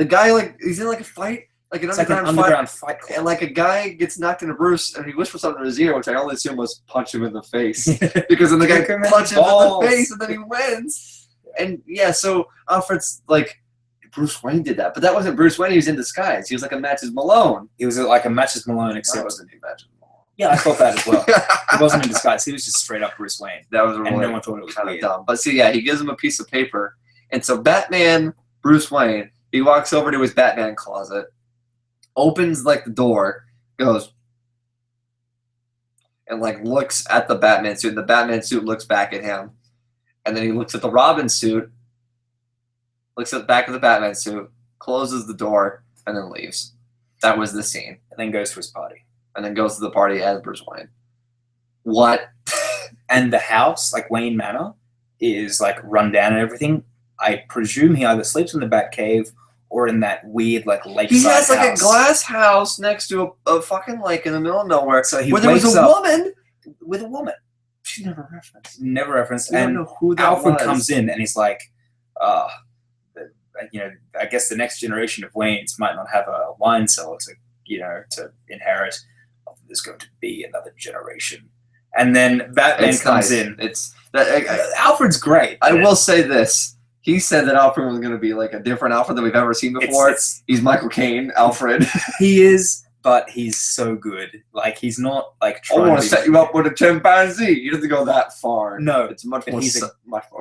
guy he's in a fight. Like an underground fight. And a guy gets knocked into Bruce and he whispers something in his ear, which I only assume was punch him in the face. Because then the guy punches him in the face and then he wins. And yeah, so Alfred's like, Bruce Wayne did that. But that wasn't Bruce Wayne, he was in disguise. He was like a Matches Malone. He was like a Matches Malone, except that wasn't a Matches Malone. Yeah, I thought that as well. He wasn't in disguise. He was just straight up Bruce Wayne. That was really, and no one thought it was kind of dumb. But see, yeah, he gives him a piece of paper. And so Batman, Bruce Wayne, he walks over to his Batman closet, opens the door, goes, and looks at the Batman suit, and the Batman suit looks back at him. And then he looks at the Robin suit, looks at the back of the Batman suit, closes the door, and then leaves. That was the scene. And then goes to his party. And then goes to the party as Bruce Wayne. What? And the house, Wayne Manor, is run down and everything. I presume he either sleeps in the Batcave or in that weird lakeside He has house. A glass house next to a fucking lake in the middle of nowhere. So he where there was a up woman with a woman. She's never referenced. Never referenced. I And don't know who that Alfred was. comes in and he's like, I guess the next generation of Waynes might not have a wine cellar to inherit. There's going to be another generation. And then Batman comes in. Alfred's great. I will say this. He said that Alfred was going to be a different Alfred than we've ever seen before. He's Michael Caine, Alfred. He is, but he's so good. He's not I want to set you up with a chimpanzee. He doesn't go that far. No, it's much more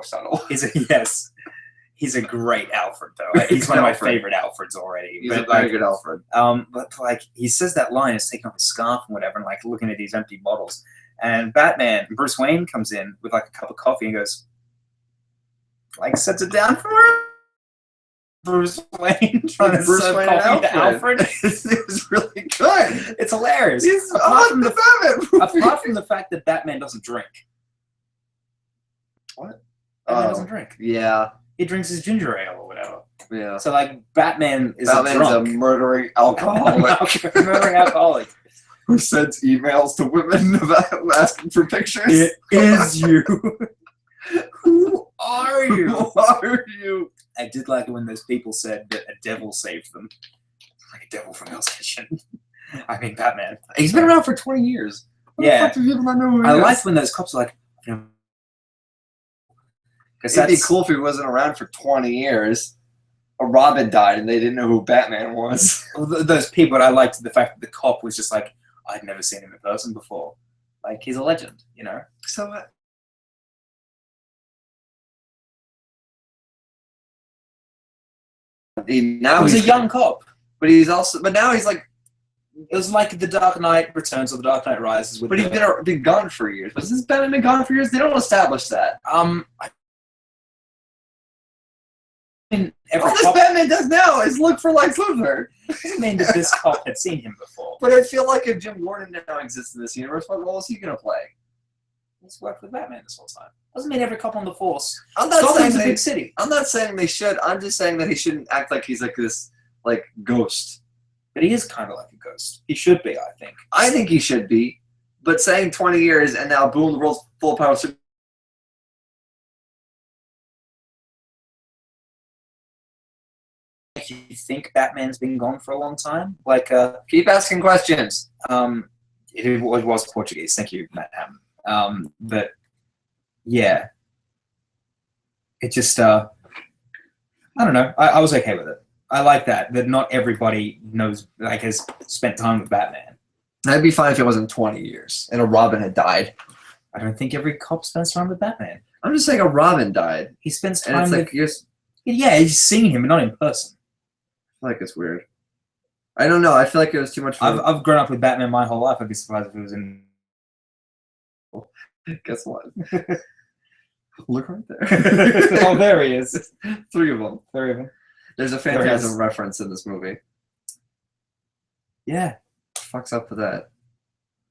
subtle. He's a great Alfred, though. He's one of my favorite Alfreds already. He's a very good Alfred. But he says that line, is taking off his scarf and whatever, and looking at these empty bottles. And Bruce Wayne comes in with a cup of coffee and goes, sets it down for her. Bruce Wayne trying to serve coffee to Alfred. It was really good. It's hilarious. Apart from the fact that Batman doesn't drink. What? Batman doesn't drink. Yeah. He drinks his ginger ale or whatever. Yeah. So Batman's a murdering alcoholic. Murdering alcoholic. Who sends emails to women about asking for pictures. It is you. Who are you? Who are you? I did like it when those people said that a devil saved them. Like a devil from Hell's Kitchen. I mean, Batman. He's been around for 20 years. Yeah. What the fuck do people not know who he I is? like when those cops are like, It'd be cool if he wasn't around for 20 years. A Robin died and they didn't know who Batman was. Those people, I liked the fact that the cop was just like, I'd never seen him in person before. Like, he's a legend, you know? So what? Now he's a young cop. But now he's like, it was like The Dark Knight Returns or The Dark Knight Rises. But he's been gone for years. But since Batman been gone for years, they don't establish that. All this Batman does now is look for Lex Luthor. Doesn't mean that this cop had seen him before. But I feel like if Jim Gordon now exists in this universe, what role is he going to play? He's worked with Batman this whole time. Doesn't mean every cop on the force. Gotham's a big city. I'm not saying they should. I'm just saying that he shouldn't act like he's like this ghost. But he is kind of like a ghost. He should be, I think. I think he should be. But saying 20 years and now boom, the world's full of power. You think Batman's been gone for a long time? Keep asking questions. It was Portuguese. Thank you, Matt Hammond. But yeah, it just I don't know. I was okay with it. I like that not everybody knows, has spent time with Batman. That'd be fine if it wasn't 20 years and a Robin had died. I don't think every cop spends time with Batman. I'm just saying a Robin died. He spends time with... Yeah, he's seen him, but not in person. I feel like it's weird. I don't know. I feel like it was too much fun. I've grown up with Batman my whole life. I'd be surprised if it was in... Guess what? Look right there. Oh, there he is. 3 of them. 3 of them. There's a Phantasm reference in this movie. Yeah. Fucks up for that.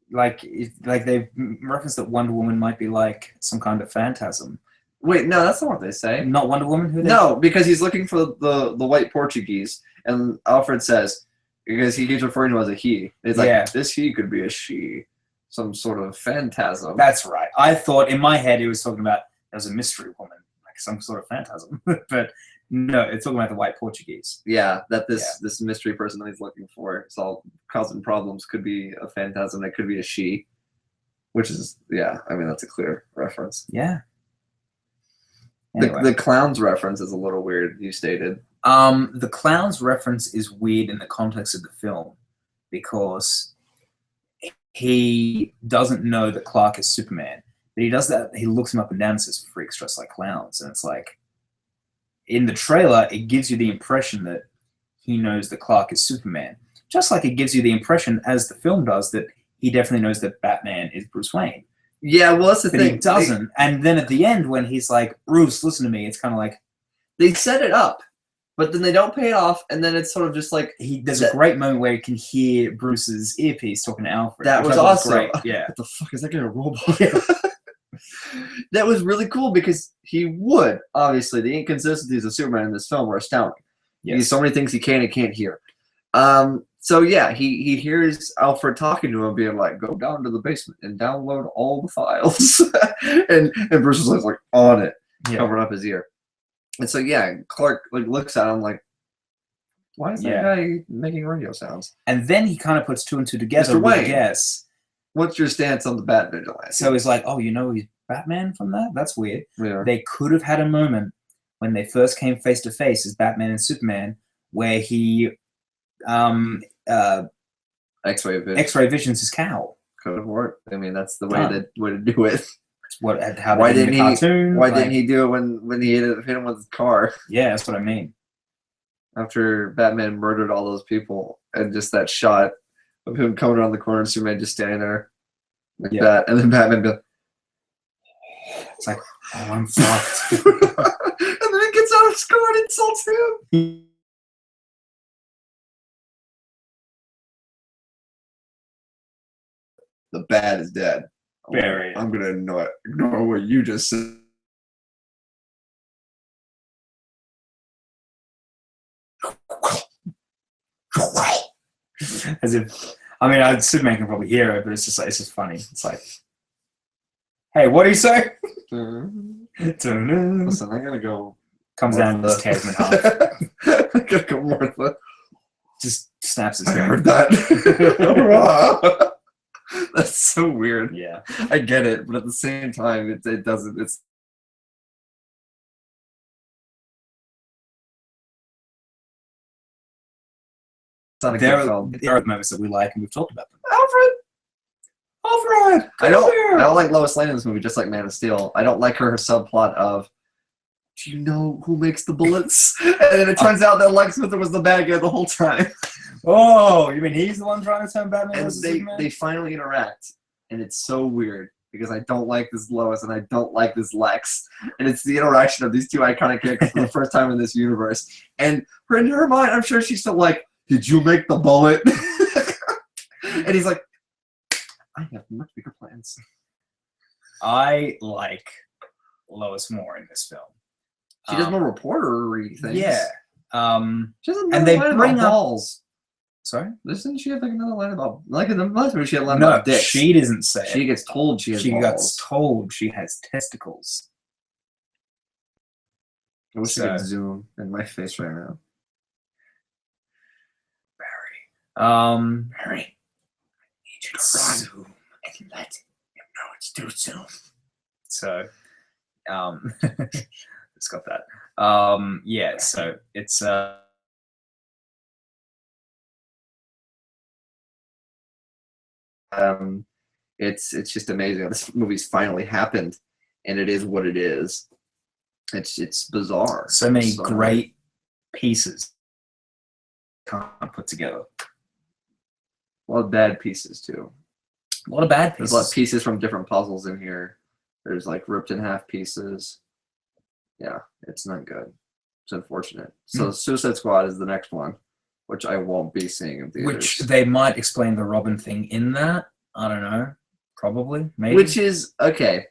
They've referenced that Wonder Woman might be like some kind of phantasm. Wait, no, that's not what they say. Not Wonder Woman? No, because he's looking for the white Portuguese, and Alfred says, because he keeps referring to it as a he. It's like, this he could be a she. Some sort of phantasm. That's right. I thought, in my head, it was talking about, there was a mystery woman, like some sort of phantasm. But no, it's talking about the white Portuguese. Yeah, that this mystery person that he's looking for is all causing problems could be a phantasm. It could be a she. Which is, I mean, that's a clear reference. Yeah. Anyway. The clown's reference is a little weird, you stated. The clown's reference is weird in the context of the film because he doesn't know that Clark is Superman. But he does that, he looks him up and down and says, freaks dressed like clowns. And it's like, in the trailer, it gives you the impression that he knows that Clark is Superman. Just like it gives you the impression, as the film does, that he definitely knows that Batman is Bruce Wayne. Yeah, well, that's the thing. But he doesn't. And then at the end, when he's like, Bruce, listen to me, it's kind of like... They set it up, but then they don't pay it off, and then it's sort of just like... There's a great moment where you can hear Bruce's earpiece talking to Alfred. That was awesome. Great. Yeah. What the fuck, is that guy a robot? That was really cool because he would. Obviously, the inconsistencies of Superman in this film were astounding. Yes. He's so many things he can and can't hear. So yeah, he hears Alfred talking to him, being like, "Go down to the basement and download all the files," and Bruce was like on it, covering up his ear. And so yeah, Clark looks at him like, "Why is that guy making radio sounds?" And then he kind of puts 2 and 2 together. Mr. Wayne, guess. What's your stance on the Bat Vigilante? So he's like, "Oh, you know he's Batman from that? That's weird." Yeah. They could have had a moment when they first came face to face as Batman and Superman, where he X-ray visions his cowl. Could have worked. I mean, that's the way to do it. Why didn't he? Cartoon, why didn't he do it when he hit him with his car? Yeah, that's what I mean. After Batman murdered all those people, and just that shot of him coming around the corner and Superman just standing there like that, and then Batman goes, it's like, oh, I'm fucked. And then he gets out of his car and insults him. The Bat is dead. I'm gonna ignore what you just said. As if, I mean, Superman can probably hear it, but it's just funny. It's like, hey, what do you say? Listen, I gotta go. Comes down and just tears him in half. I gotta go, Martha. Just snaps his I head. heard that. That's so weird. Yeah, I get it, but at the same time, it doesn't. It's not a good film. There are moments that we like, and we've talked about them. Alfred! I don't like Lois Lane in this movie, just like Man of Steel. I don't like her subplot of, do you know who makes the bullets? And then it turns out that Lex Luthor was the bad guy the whole time. Oh, you mean he's the one trying to turn Batman And versus Superman? they finally interact, and it's so weird because I don't like this Lois and I don't like this Lex, and it's the interaction of these two iconic characters for the first time in this universe. And in her mind, I'm sure she's still like, "Did you make the bullet?" And he's like, "I have much bigger plans." I like Lois more in this film. She does more reporter-y things. Yeah. She doesn't and they line bring about up balls. Sorry? Doesn't she have like another line about, like in the last movie she had a line No, about dicks? she doesn't say it. She gets told she has balls. She gets told she has testicles. I wish I could zoom in my face right now. Barry. Barry, I need you to zoom and let him know it's too soon. So, it's got that. Yeah, so it's it's just amazing. This movie's finally happened, and it is what it is. It's bizarre. So many great pieces can't put together. A lot of bad pieces too. A lot of bad pieces. There's a lot of pieces from different puzzles in here. There's like ripped in half pieces. Yeah, it's not good. It's unfortunate. So Suicide Squad is the next one, which I won't be seeing in theaters. Which they might explain the Robin thing in that. I don't know. Probably. Maybe. Which is, okay.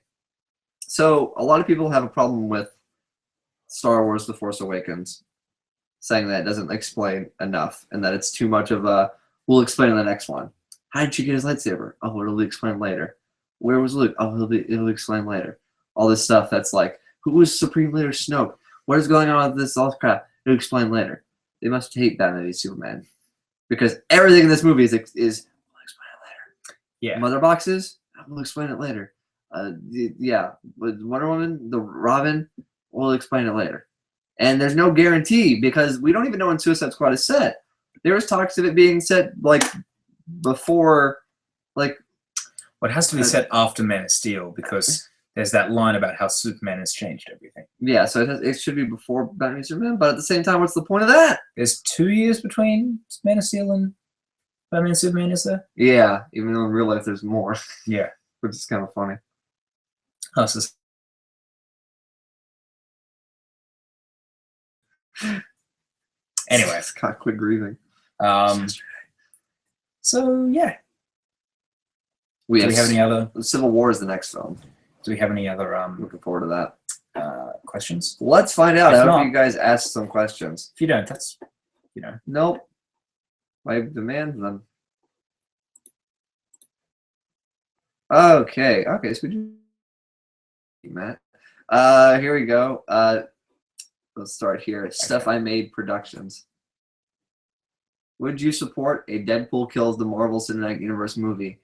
So a lot of people have a problem with Star Wars The Force Awakens, saying that it doesn't explain enough and that it's too much of a, we'll explain in the next one. How did you get his lightsaber? Oh, it'll be explained later. Where was Luke? Oh, it'll be explained later. All this stuff that's like, who was Supreme Leader Snoke? What is going on with this all crap? It'll explain later. They must hate Batman v Superman. Because everything in this movie is we'll explain it later. Yeah. Mother boxes, we'll explain it later. Yeah, with Wonder Woman, the Robin, we'll explain it later. And there's no guarantee because we don't even know when Suicide Squad is set. There was talks of it being set like before, like. Well, it has to be set after Man of Steel because there's that line about how Superman has changed everything. Yeah, so it should be before Batman v Superman, but at the same time, what's the point of that? There's 2 years between Man of Steel and Batman and Superman, is there? Yeah, even though in real life there's more. Yeah. Which is kind of funny. Oh, so anyway. Scott, quit grieving. So, yeah. Do we have any other? Civil War is the next film. Do we have any other? Looking forward to that. Questions? Let's find out. I hope you guys ask some questions. If you don't, that's Nope. I demand them. Okay. So we do. Matt. Here we go. Let's start here. Stuff I Made Productions. Would you support a Deadpool kills the Marvel Cinematic Universe movie?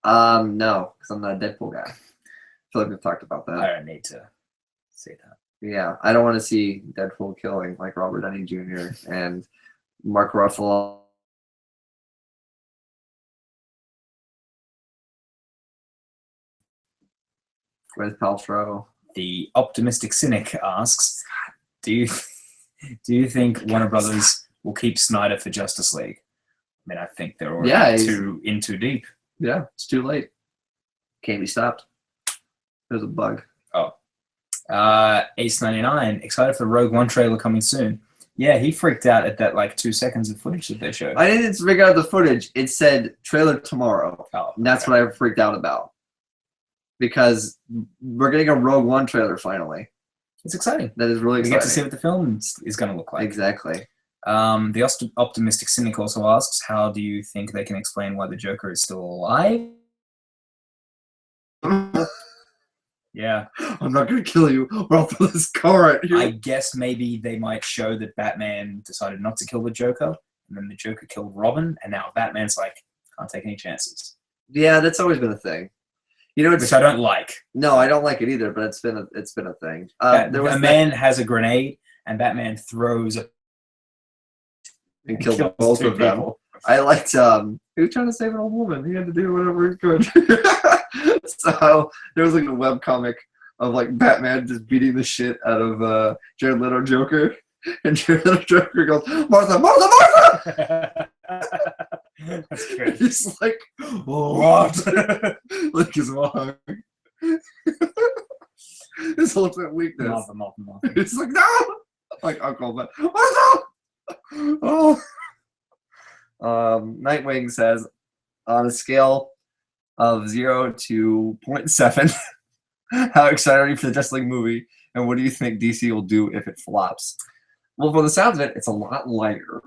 No, because I'm not a Deadpool guy. I feel like we've talked about that. I don't need to say that. Yeah, I don't want to see Deadpool killing like Robert Downey Jr. and Mark Ruffalo. Gwyneth Paltrow. The optimistic cynic asks, "Do you think Warner Brothers will keep Snyder for Justice League?" I mean, I think they're already in too deep. Yeah, it's too late. Can't be stopped. There's a bug. Oh. Ace99, excited for the Rogue One trailer coming soon. Yeah, he freaked out at that like 2 seconds of footage that they showed. I didn't freak out the footage. It said trailer tomorrow. Oh, and that's what I freaked out about. Because we're getting a Rogue One trailer finally. It's exciting. That is really exciting. We get to see what the film is going to look like. Exactly. The optimistic cynic also asks, how do you think they can explain why the Joker is still alive? Yeah. I'm not going to kill you or I'll throw this car at you. I guess maybe they might show that Batman decided not to kill the Joker, and then the Joker killed Robin, and now Batman's like, can't take any chances. Yeah, that's always been a thing. You know, which I don't like. No, I don't like it either, but it's been a thing. A man has a grenade, and Batman throws it and kills both of them. I liked he was trying to save an old woman. He had to do whatever he could. So there was like a webcomic of like Batman just beating the shit out of Jared Leto Joker, and Jared Leto Joker goes, Martha, Martha, Martha. That's great. He's like, What? like his mom. His ultimate weakness. Martha. He's like, no, like Uncle, but Martha. Oh. Nightwing says, on a scale of 0 to 0.7, how excited are you for the Justice League movie, and what do you think DC will do if it flops? Well, from the sounds of it, it's a lot lighter.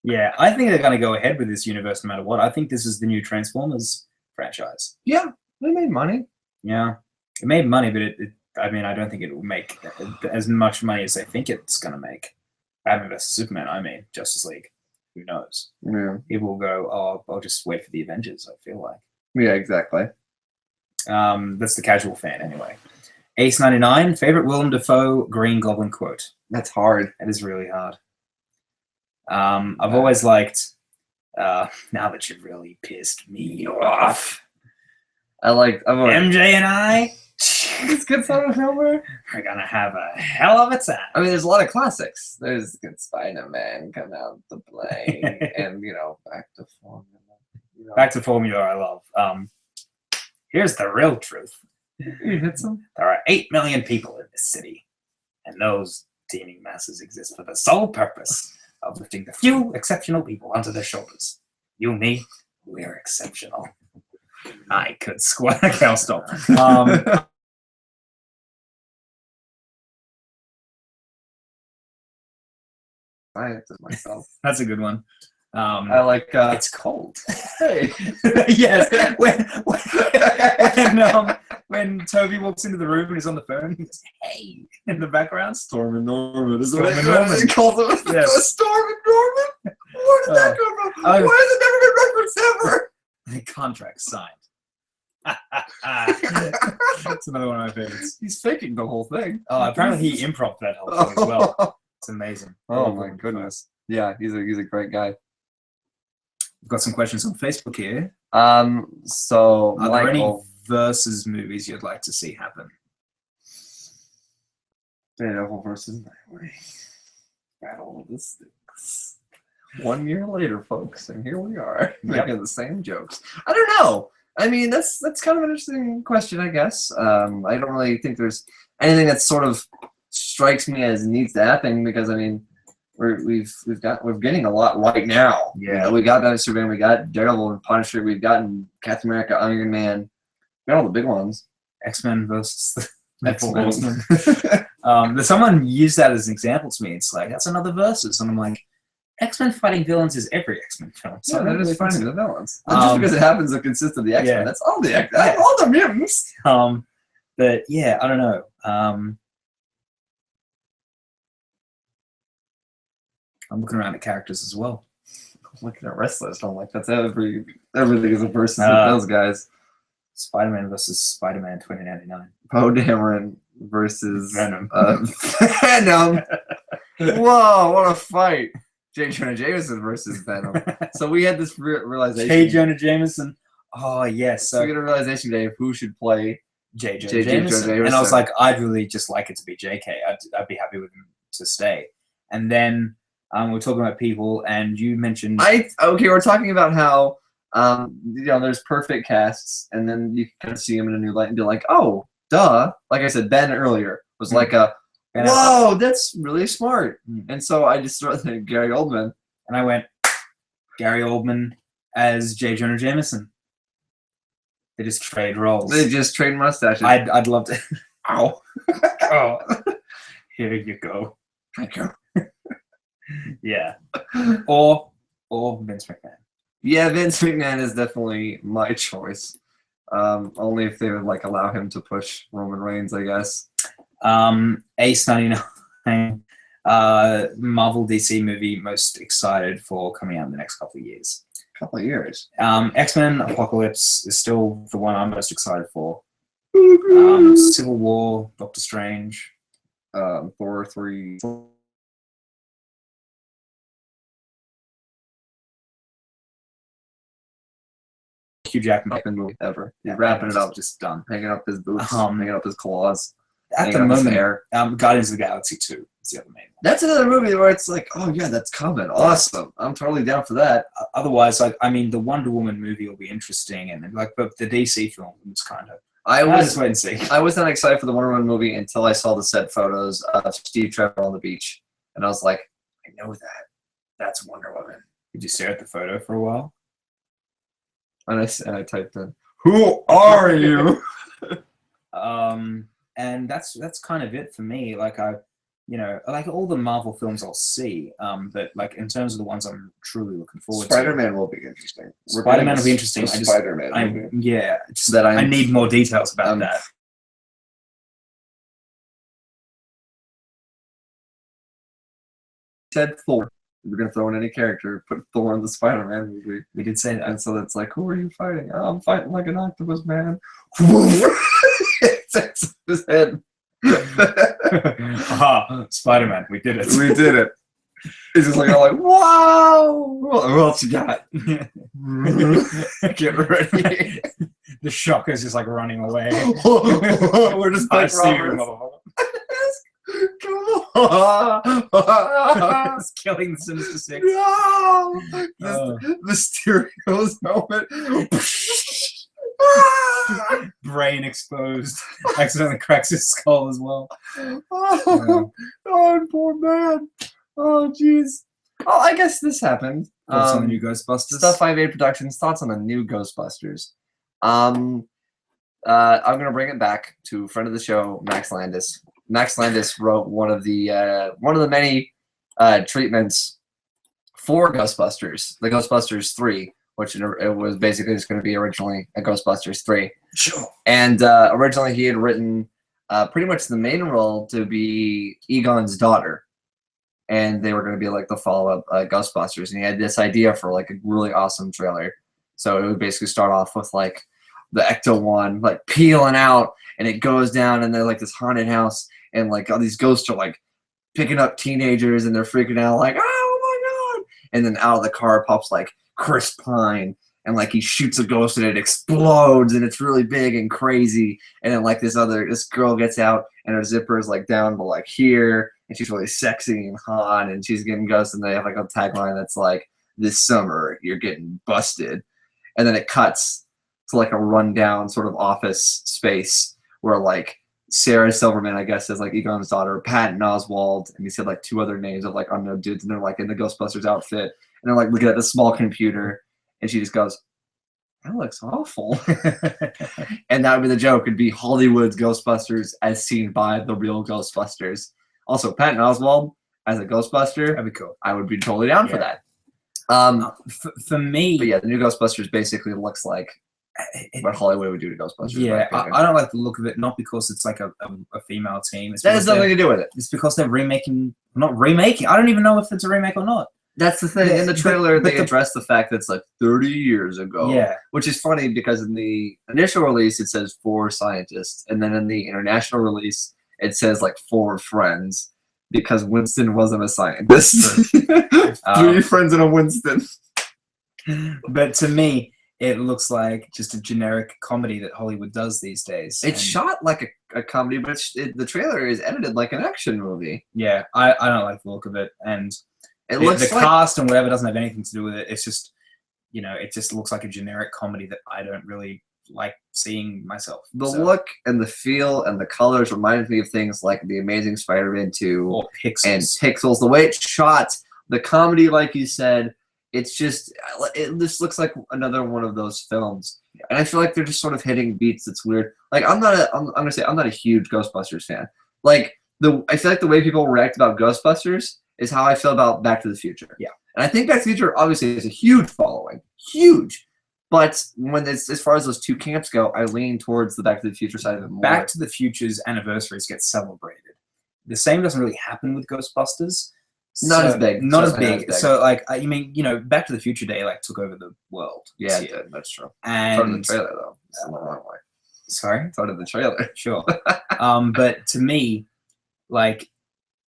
Yeah, I think they're going to go ahead with this universe no matter what. I think this is the new Transformers franchise. Yeah, they made money. Yeah, it made money, but I mean, I don't think it will make as much money as they think it's going to make. Batman vs Superman, I mean, Justice League. Who knows? Yeah. People will go, oh, I'll just wait for the Avengers, I feel like. Yeah, exactly. That's the casual fan, anyway. Ace99, favorite Willem Dafoe Green Goblin quote. That's hard. That is really hard. I've always liked, now that you've really pissed me off. MJ and I, it's good song of humor. We're gonna have a hell of a time. I mean, there's a lot of classics. There's good Spider-Man come out to play, and Back to Formula. Back to Formula, I love. Here's the real truth. You hit some. There are 8 million people in this city, and those teeming masses exist for the sole purpose of lifting the few exceptional people onto their shoulders. You and me, we're exceptional. I could squat. Okay, I'll stop. I have to myself. That's a good one. I like. It's cold. Hey. Yes. When Toby walks into the room and he's on the phone, he goes, "Hey!" in the background. Storm and Norman. Storm and Norman. He calls him Storm and Norman. Where did that come from? Why has it never been referenced ever? The contract signed. That's another one of my favorites. He's faking the whole thing. Oh, apparently he improv that whole thing as well. It's amazing. Oh my goodness. Yeah, he's a great guy. We've got some questions on Facebook here. So are there any versus movies you'd like to see happen? Daredevil versus Nightwing. Battle of the Sticks. 1 year later, folks, and here we are making the same jokes. I don't know. I mean, that's kind of an interesting question, I guess. I don't really think there's anything that sort of strikes me as needs to happen, because I mean, we're getting a lot right now. Yeah, we got Batman Superman, we got Daredevil and Punisher, we've gotten Captain America, Iron Man, we got all the big ones. X-Men versus X-Men. Someone used that as an example to me. It's like, that's another versus, and I'm like, X-Men fighting villains is every X-Men film. So that is fighting the villains. Just because it happens to consist of the X-Men, that's all the X-Men. All the mutants. But yeah, I don't know. I'm looking around at characters as well. I'm looking at wrestlers. I'm like, that's everything is a versus with those guys. Spider-Man versus Spider-Man 2099. Poe Dameron versus Venom. Venom. Whoa, what a fight. J. Jonah Jameson versus Venom. So we had this realization. J. Jonah Jameson. Oh, yes. So we had a realization today of who should play J. Jonah Jameson. And I was like, I'd really just like it to be JK. I'd be happy with him to stay. And then we're talking about people, and you mentioned... we're talking about how there's perfect casts, and then you can kind of see them in a new light and be like, oh, duh. Like I said, Ben earlier was like a... Whoa, that's really smart. And so I just started thinking Gary Oldman. And I went, Gary Oldman as J. Jonah Jameson. They just trade roles. They just trade mustaches. I'd love to. Ow. Oh. Here you go. Thank you. Yeah. Or Vince McMahon. Yeah, Vince McMahon is definitely my choice. Only if they would allow him to push Roman Reigns, I guess. Ace 99, Marvel DC movie most excited for coming out in the next couple of years. X-Men Apocalypse is still the one I'm most excited for. Civil War, Doctor Strange, Thor 3. Hugh Jackman movie ever. He's wrapping it up, just done. Hanging up his boots, hanging up his claws. At the moment, Guardians of the Galaxy 2 is the other main one. That's another movie where it's like, oh yeah, that's coming. Awesome. I'm totally down for that. Otherwise, I mean, the Wonder Woman movie will be interesting, and like, but the DC film is kind of. Just wait and see. I was not excited for the Wonder Woman movie until I saw the set photos of Steve Trevor on the beach, and I was like, I know that. That's Wonder Woman. Did you stare at the photo for a while? And I typed in, "Who are you?" And that's kind of it for me. Like like all the Marvel films I'll see. But like in terms of the ones I'm truly looking forward to, Spider-Man will be interesting. Spider-Man will be interesting. Spider-Man movie. Yeah, I need more details about that. Said Thor. We're gonna throw in any character, put Thor in the Spider-Man movie. We did say that. And so it's like, who are you fighting? Oh, I'm fighting like an octopus man. It's his head. Spider-Man, we did it. We did it. He's just like, wow. What else you got? Get ready. The Shocker's just like running away. We're just like come on! It's killing the Sinister Six. No! Mysterio's helmet. Brain exposed. Accidentally cracks his skull as well. Oh, poor man. Oh, jeez. Oh, I guess this happened. Thoughts on the new Ghostbusters? Stuff 5A Productions. Thoughts on the new Ghostbusters? I'm gonna bring it back to a friend of the show, Max Landis. Max Landis wrote one of the many treatments for Ghostbusters, the Ghostbusters 3, which it was basically just going to be originally a Ghostbusters 3. Sure. And originally he had written pretty much the main role to be Egon's daughter, and they were going to be like the follow-up Ghostbusters. And he had this idea for like a really awesome trailer. So it would basically start off with like the Ecto-1 like peeling out, and it goes down, and they're like this haunted house, and like all these ghosts are like picking up teenagers, and they're freaking out like, oh my god! And then out of the car pops like Chris Pine, and like he shoots a ghost and it explodes, and it's really big and crazy. And then like this girl gets out, and her zipper is like down but like here, and she's really sexy and hot, and she's getting ghosts, and they have like a tagline that's like, "This summer you're getting busted." And then it cuts to like a rundown sort of office space where like Sarah Silverman, I guess, is like Egon's daughter, Patton Oswalt, and he said like two other names of like unknown dudes, and they're like in the Ghostbusters outfit, and they're like looking at the small computer, and she just goes, "That looks awful." And that would be the joke. It'd be Hollywood's Ghostbusters as seen by the real Ghostbusters. Also, Patton Oswalt as a Ghostbuster, that'd be cool. I would be totally down for that. For me, but yeah, the new Ghostbusters basically looks like what Hollywood would do to Ghostbusters. Yeah, I don't like the look of it, not because it's like a female team. That has nothing to do with it. It's because they're not remaking. I don't even know if it's a remake or not. That's the thing. In the trailer, they address the fact that it's like 30 years ago. Yeah. Which is funny because in the initial release, it says 4 scientists. And then in the international release, it says like 4 friends because Winston wasn't a scientist. 3 friends and a Winston. But to me, it looks like just a generic comedy that Hollywood does these days. It's shot like a comedy, but the trailer is edited like an action movie. Yeah, I don't like the look of it. And it looks the cast and whatever doesn't have anything to do with it. It's just, it just looks like a generic comedy that I don't really like seeing myself. The look and the feel and the colors remind me of things like The Amazing Spider-Man 2 or Pixels. And Pixels. The way it's shot, the comedy, like you said, it just looks like another one of those films. Yeah. And I feel like they're just sort of hitting beats that's weird. Like I'm not a huge Ghostbusters fan. Like I feel like the way people react about Ghostbusters is how I feel about Back to the Future. Yeah. And I think Back to the Future obviously has a huge following. Huge. But when it's, as far as those two camps go, I lean towards the Back to the Future side of it more. Back to the Future's anniversaries get celebrated. The same doesn't really happen with Ghostbusters. Not as big. Not as big. So, like, I mean, Back to the Future Day, like, took over the world. Yeah, it did. That's true. And so did the trailer, though. It's a long way. Sorry? So did the trailer. Sure. But to me, like,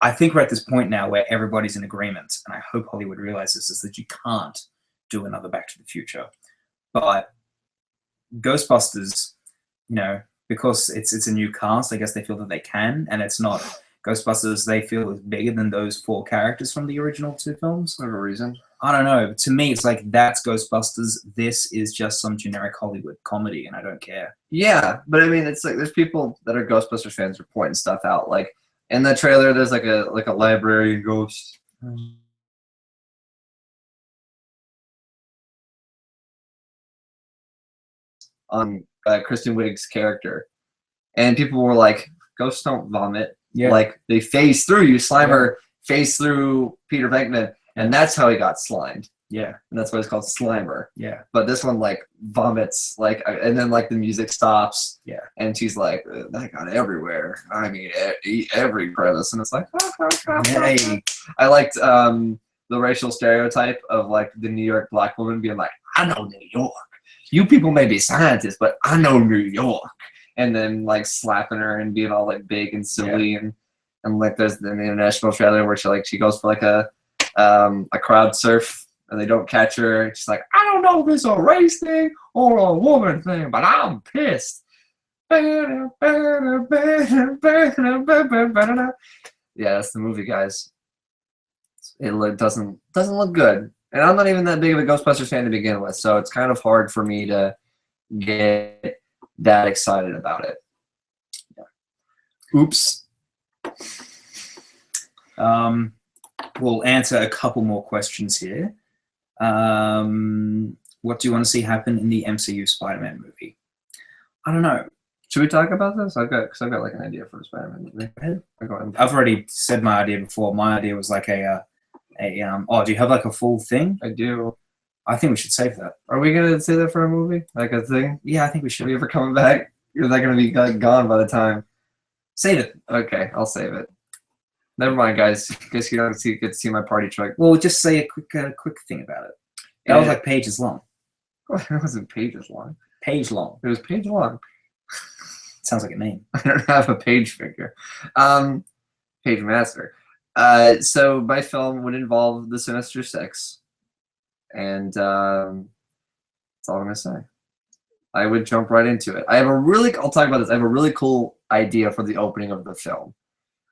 I think we're at this point now where everybody's in agreement, and I hope Hollywood realizes this, that you can't do another Back to the Future. But Ghostbusters, you know, because it's a new cast, I guess they feel that they can, and it's not Ghostbusters they feel is bigger than those 4 characters from the original 2 films. For a reason. I don't know. To me, it's like, that's Ghostbusters. This is just some generic Hollywood comedy, and I don't care. Yeah, but I mean, it's like there's people that are Ghostbusters fans who are pointing stuff out. Like in the trailer, there's like a library ghost. On Kristen Wiig's character, and people were like, "Ghosts don't vomit. Like they phase through you. Slimer phased through Peter Venkman, and that's how he got slimed. Yeah, and that's why it's called Slimer. Yeah, but this one like vomits, like, and then like the music stops. Yeah, and she's like, "That got everywhere. I mean, every crevice," and it's like, hey. I liked the racial stereotype of like the New York black woman being like, "I know New York. You people may be scientists, but I know New York," and then like slapping her and being all like big and silly, and like there's the international trailer where she goes for like a crowd surf and they don't catch her. She's like, "I don't know if it's a race thing or a woman thing, but I'm pissed." Yeah, that's the movie, guys. It doesn't look good. And I'm not even that big of a Ghostbusters fan to begin with, so it's kind of hard for me to get that excited about it. Yeah. Oops. We'll answer a couple more questions here. What do you want to see happen in the MCU Spider-Man movie? I don't know. Should we talk about this? I've got like an idea for a Spider-Man movie. I've already said my idea before. My idea was like oh, do you have like a full thing? I do. I think we should save that. Are we gonna say that for a movie? Like a thing? Yeah, I think we should. Are we ever coming back? You're not gonna be gone by the time. Save it. Okay, I'll save it. Never mind, guys. Guess you don't get to see my party truck. Well, just say a quick thing about it. That was like pages long. It wasn't pages long. Page long. It was page long. Sounds like a name. I don't have a page figure. Page master. So my film would involve the Sinister Six, and that's all I'm gonna say. I would jump right into it. I'll talk about this. I have a really cool idea for the opening of the film,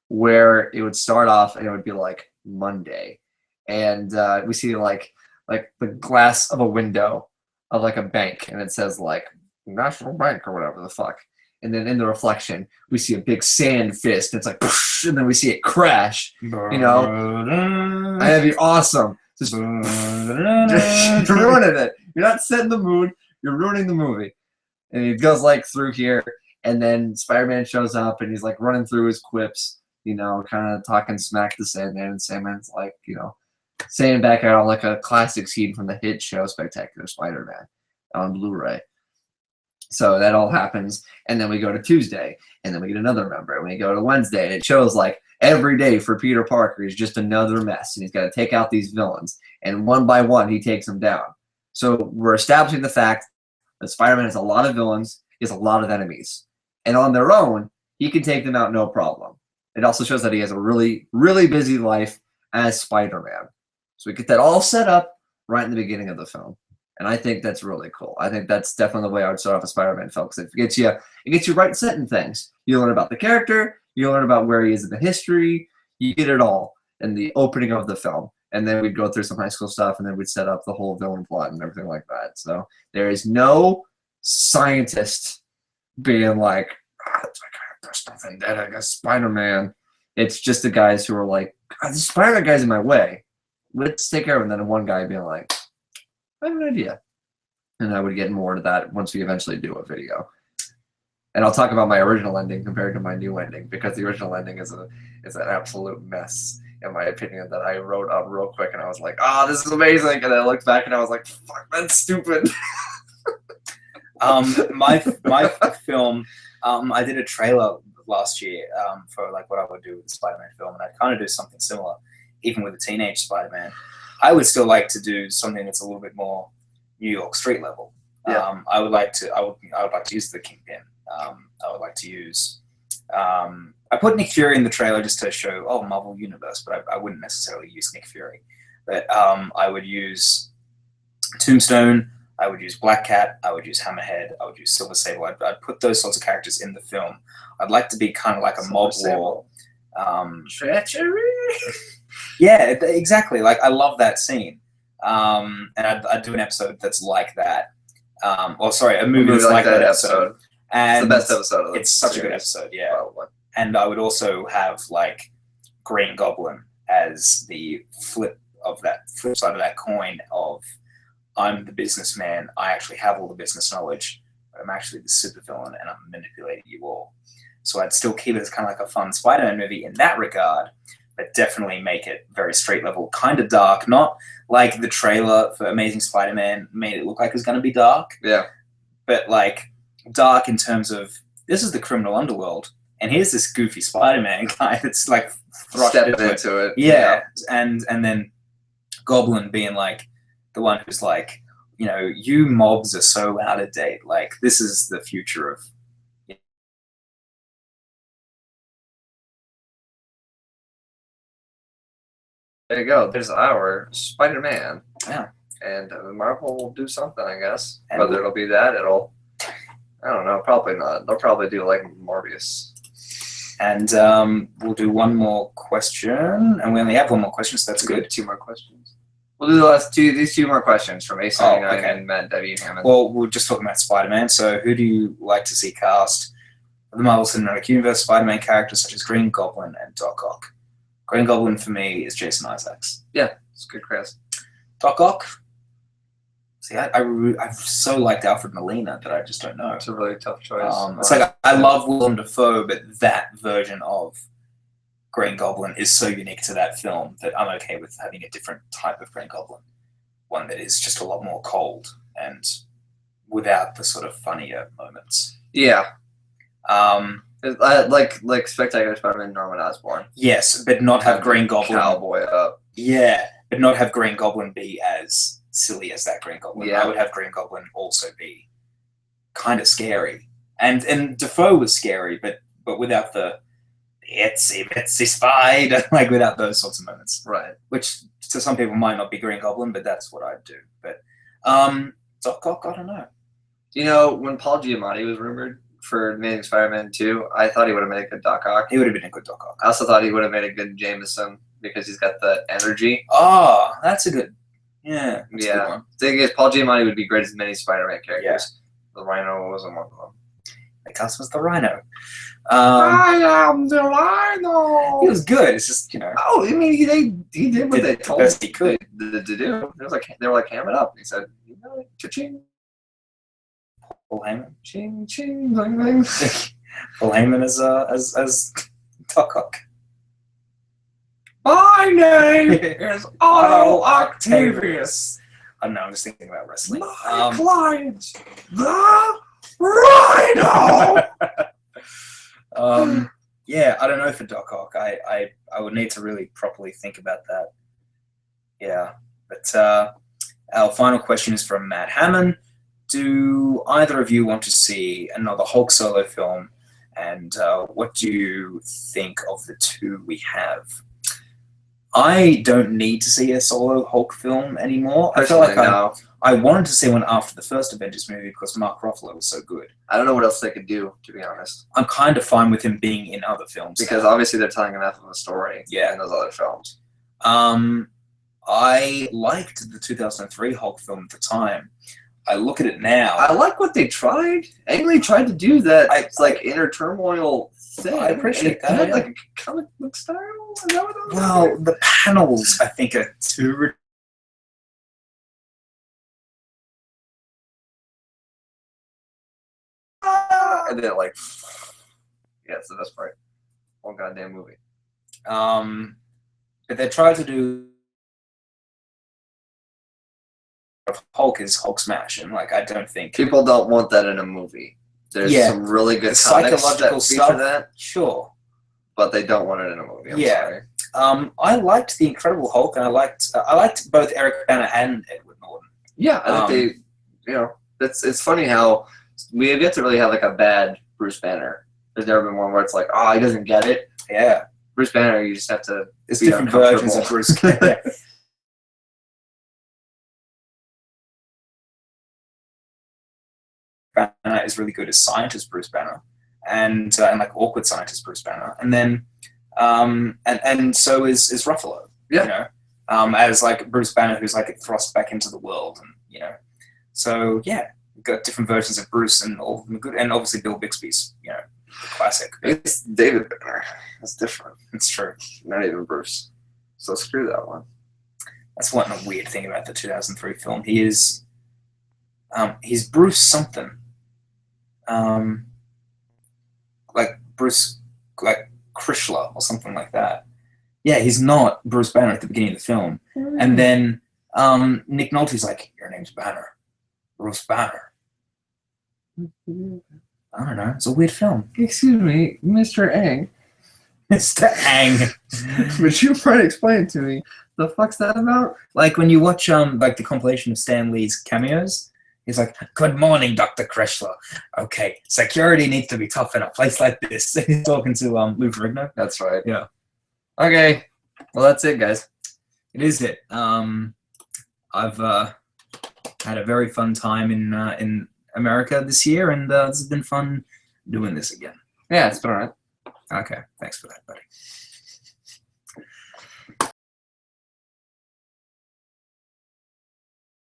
where it would start off and it would be like Monday, and we see like the glass of a window of like a bank, and it says like National Bank or whatever the fuck. And then in the reflection, we see a big sand fist. And it's like, and then we see it crash. You know, and that'd be awesome. Just ruining it. You're not setting the mood. You're ruining the movie. And he goes like through here, and then Spider-Man shows up, and he's like running through his quips, you know, kind of talking smack to Sandman, and Sandman's like, you know, saying back out like a classic scene from the hit show Spectacular Spider-Man on Blu-ray. So that all happens, and then we go to Tuesday, and then we get another member, and we go to Wednesday, and it shows like every day for Peter Parker is just another mess, and he's got to take out these villains, and one by one he takes them down. So we're establishing the fact that Spider-Man has a lot of villains, he has a lot of enemies, and on their own he can take them out no problem. It also shows that he has a really, really busy life as Spider-Man. So we get that all set up right in the beginning of the film. And I think that's really cool. I think that's definitely the way I would start off a Spider-Man film, because it gets you right set in things. You learn about the character, you learn about where he is in the history, you get it all in the opening of the film. And then we'd go through some high school stuff, and then we'd set up the whole villain plot and everything like that. So there is no scientist being like, there's nothing that against Spider-Man. It's just the guys who are like, the Spider-Man guy's in my way. Let's take care of him. And then one guy being like, I have an idea. And I would get more to that once we eventually do a video. And I'll talk about my original ending compared to my new ending, because the original ending is an absolute mess, in my opinion, that I wrote up real quick, and I was like, this is amazing. And I looked back and I was like, fuck, that's stupid. My film, I did a trailer last year for like what I would do with the Spider-Man film, and I'd kind of do something similar, even with a teenage Spider-Man. I would still like to do something that's a little bit more New York street level. Yeah. I would like to use the Kingpin. I would like to use. I put Nick Fury in the trailer just to show Marvel Universe, but I wouldn't necessarily use Nick Fury. But I would use Tombstone. I would use Black Cat. I would use Hammerhead. I would use Silver Sable. I'd put those sorts of characters in the film. I'd like to be kind of like a mob war. Treachery. Yeah, exactly. Like, I love that scene. And I'd do an episode that's like that. A movie that's like that episode. And it's the best episode of the It's such a good episode, yeah. Probably. And I would also have, like, Green Goblin as the flip side of that coin of, I'm the businessman, I actually have all the business knowledge, but I'm actually the supervillain and I'm manipulating you all. So I'd still keep it as kind of like a fun Spider-Man movie in that regard, but definitely make it very street level, kind of dark, not like the trailer for Amazing Spider-Man made it look like it was going to be dark. Yeah. But like dark in terms of, this is the criminal underworld, and here's this goofy Spider-Man guy that's like stepping into it. Yeah. And then Goblin being like the one who's like, you know, you mobs are so out of date. Like, this is the future of. There you go. There's our Spider-Man. Yeah. And Marvel will do something, I guess. And whether it'll be that, I don't know. Probably not. They'll probably do like Morbius. And we'll do one more question, and we only have one more question, so that's good. 2 more questions. We'll do these 2 more questions from A79 and Matt W. Hammond. Well, we're just talking about Spider-Man, so who do you like to see cast the Marvel Cinematic Universe Spider-Man characters such as Green Goblin and Doc Ock? Green Goblin for me is Jason Isaacs. Yeah, it's a good cast. Doc Ock? See, I so liked Alfred Molina that I just don't know. It's a really tough choice. It's like I love Willem Dafoe, but that version of Green Goblin is so unique to that film that I'm okay with having a different type of Green Goblin. One that is just a lot more cold and without the sort of funnier moments. Yeah. Like Spectacular Spider-Man, Norman Osborn. Yes, but not have Green Goblin cowboy up. Yeah, but not have Green Goblin be as silly as that Green Goblin. Yeah. I would have Green Goblin also be kind of scary, and Defoe was scary, but without the itsy spider, like without those sorts of moments. Right. Which to some people might not be Green Goblin, but that's what I'd do. But Doc Ock, I don't know. You know, when Paul Giamatti was rumored for Amazing Spider-Man 2, I thought he would have made a good Doc Ock. He would have been a good Doc Ock. I also thought he would have made a good Jameson because he's got the energy. Oh, that's a good. Yeah. That's a good one. The thing is, Paul Giamatti would be great as many Spider-Man characters. Yeah. The Rhino wasn't one of them. The cast was the Rhino. I am the Rhino. He was good. It's just, you know. Oh, I mean, he did what they told him he could to do. It was like they were like, ham it up. He said, you know, cha-ching. Paul Heyman. Ching ching bling bling. Paul Heyman as Doc Ock. My name is Otto Octavius. I don't know, I'm just thinking about wrestling. My client, the Rhino. Yeah, I don't know for Doc Ock. I would need to really properly think about that. Yeah, but our final question is from Matt Hammond. Do either of you want to see another Hulk solo film? And what do you think of the 2 we have? I don't need to see a solo Hulk film anymore. I feel like I wanted to see one after the first Avengers movie because Mark Ruffalo was so good. I don't know what else they could do, to be honest. I'm kind of fine with him being in other films. Because obviously they're telling enough of a story in those other films. I liked the 2003 Hulk film at the time. I look at it now. I like what they tried. Ang Lee tried to do that. It's like inner turmoil thing. I appreciate that. Had like a comic book style. Well, the panels I think are too. And then like, yeah, it's the best part. One goddamn movie. But they tried to do. Hulk is Hulk smash, and like I don't think people don't want that in a movie. There's some really good psychological stuff that, sure, but they don't want it in a movie. I'm sorry. I liked the Incredible Hulk, and I liked both Eric Bana and Edward Norton. Yeah, I think they, you know, it's funny how we have yet to really have like a bad Bruce Banner. There's never been one where it's like, oh, he doesn't get it. Yeah, Bruce Banner, you just have to. It's different versions of Bruce. Banner is really good as scientist Bruce Banner, and like awkward scientist Bruce Banner, and then and so is Ruffalo. Yeah. You know, as like Bruce Banner, who's like thrust back into the world, and you know, so yeah, we've got different versions of Bruce, and all of them are good, and obviously Bill Bixby's, you know, the classic. It's David Banner. That's different. It's true. Not even Bruce. So screw that one. That's one weird thing about the 2003 film. He is, he's Bruce something, like Bruce, like Chrysler or something like that. Yeah, he's not Bruce Banner at the beginning of the film, and then Nick Nolte's like, "Your name's Banner, Bruce Banner." I don't know. It's a weird film. Excuse me, Mr. Ang. Mr. Ang. Would you try to explain to me the fuck's that about? Like when you watch like the compilation of Stan Lee's cameos, he's like, "Good morning, Dr. Chrysler. Okay, security needs to be tough in a place like this." He's talking to Lou Ferrigno. That's right. Yeah. Okay. Well, that's it, guys. It is it. I've had a very fun time in America this year, and this has been fun doing this again. Yeah, it's been alright. Okay, thanks for that, buddy.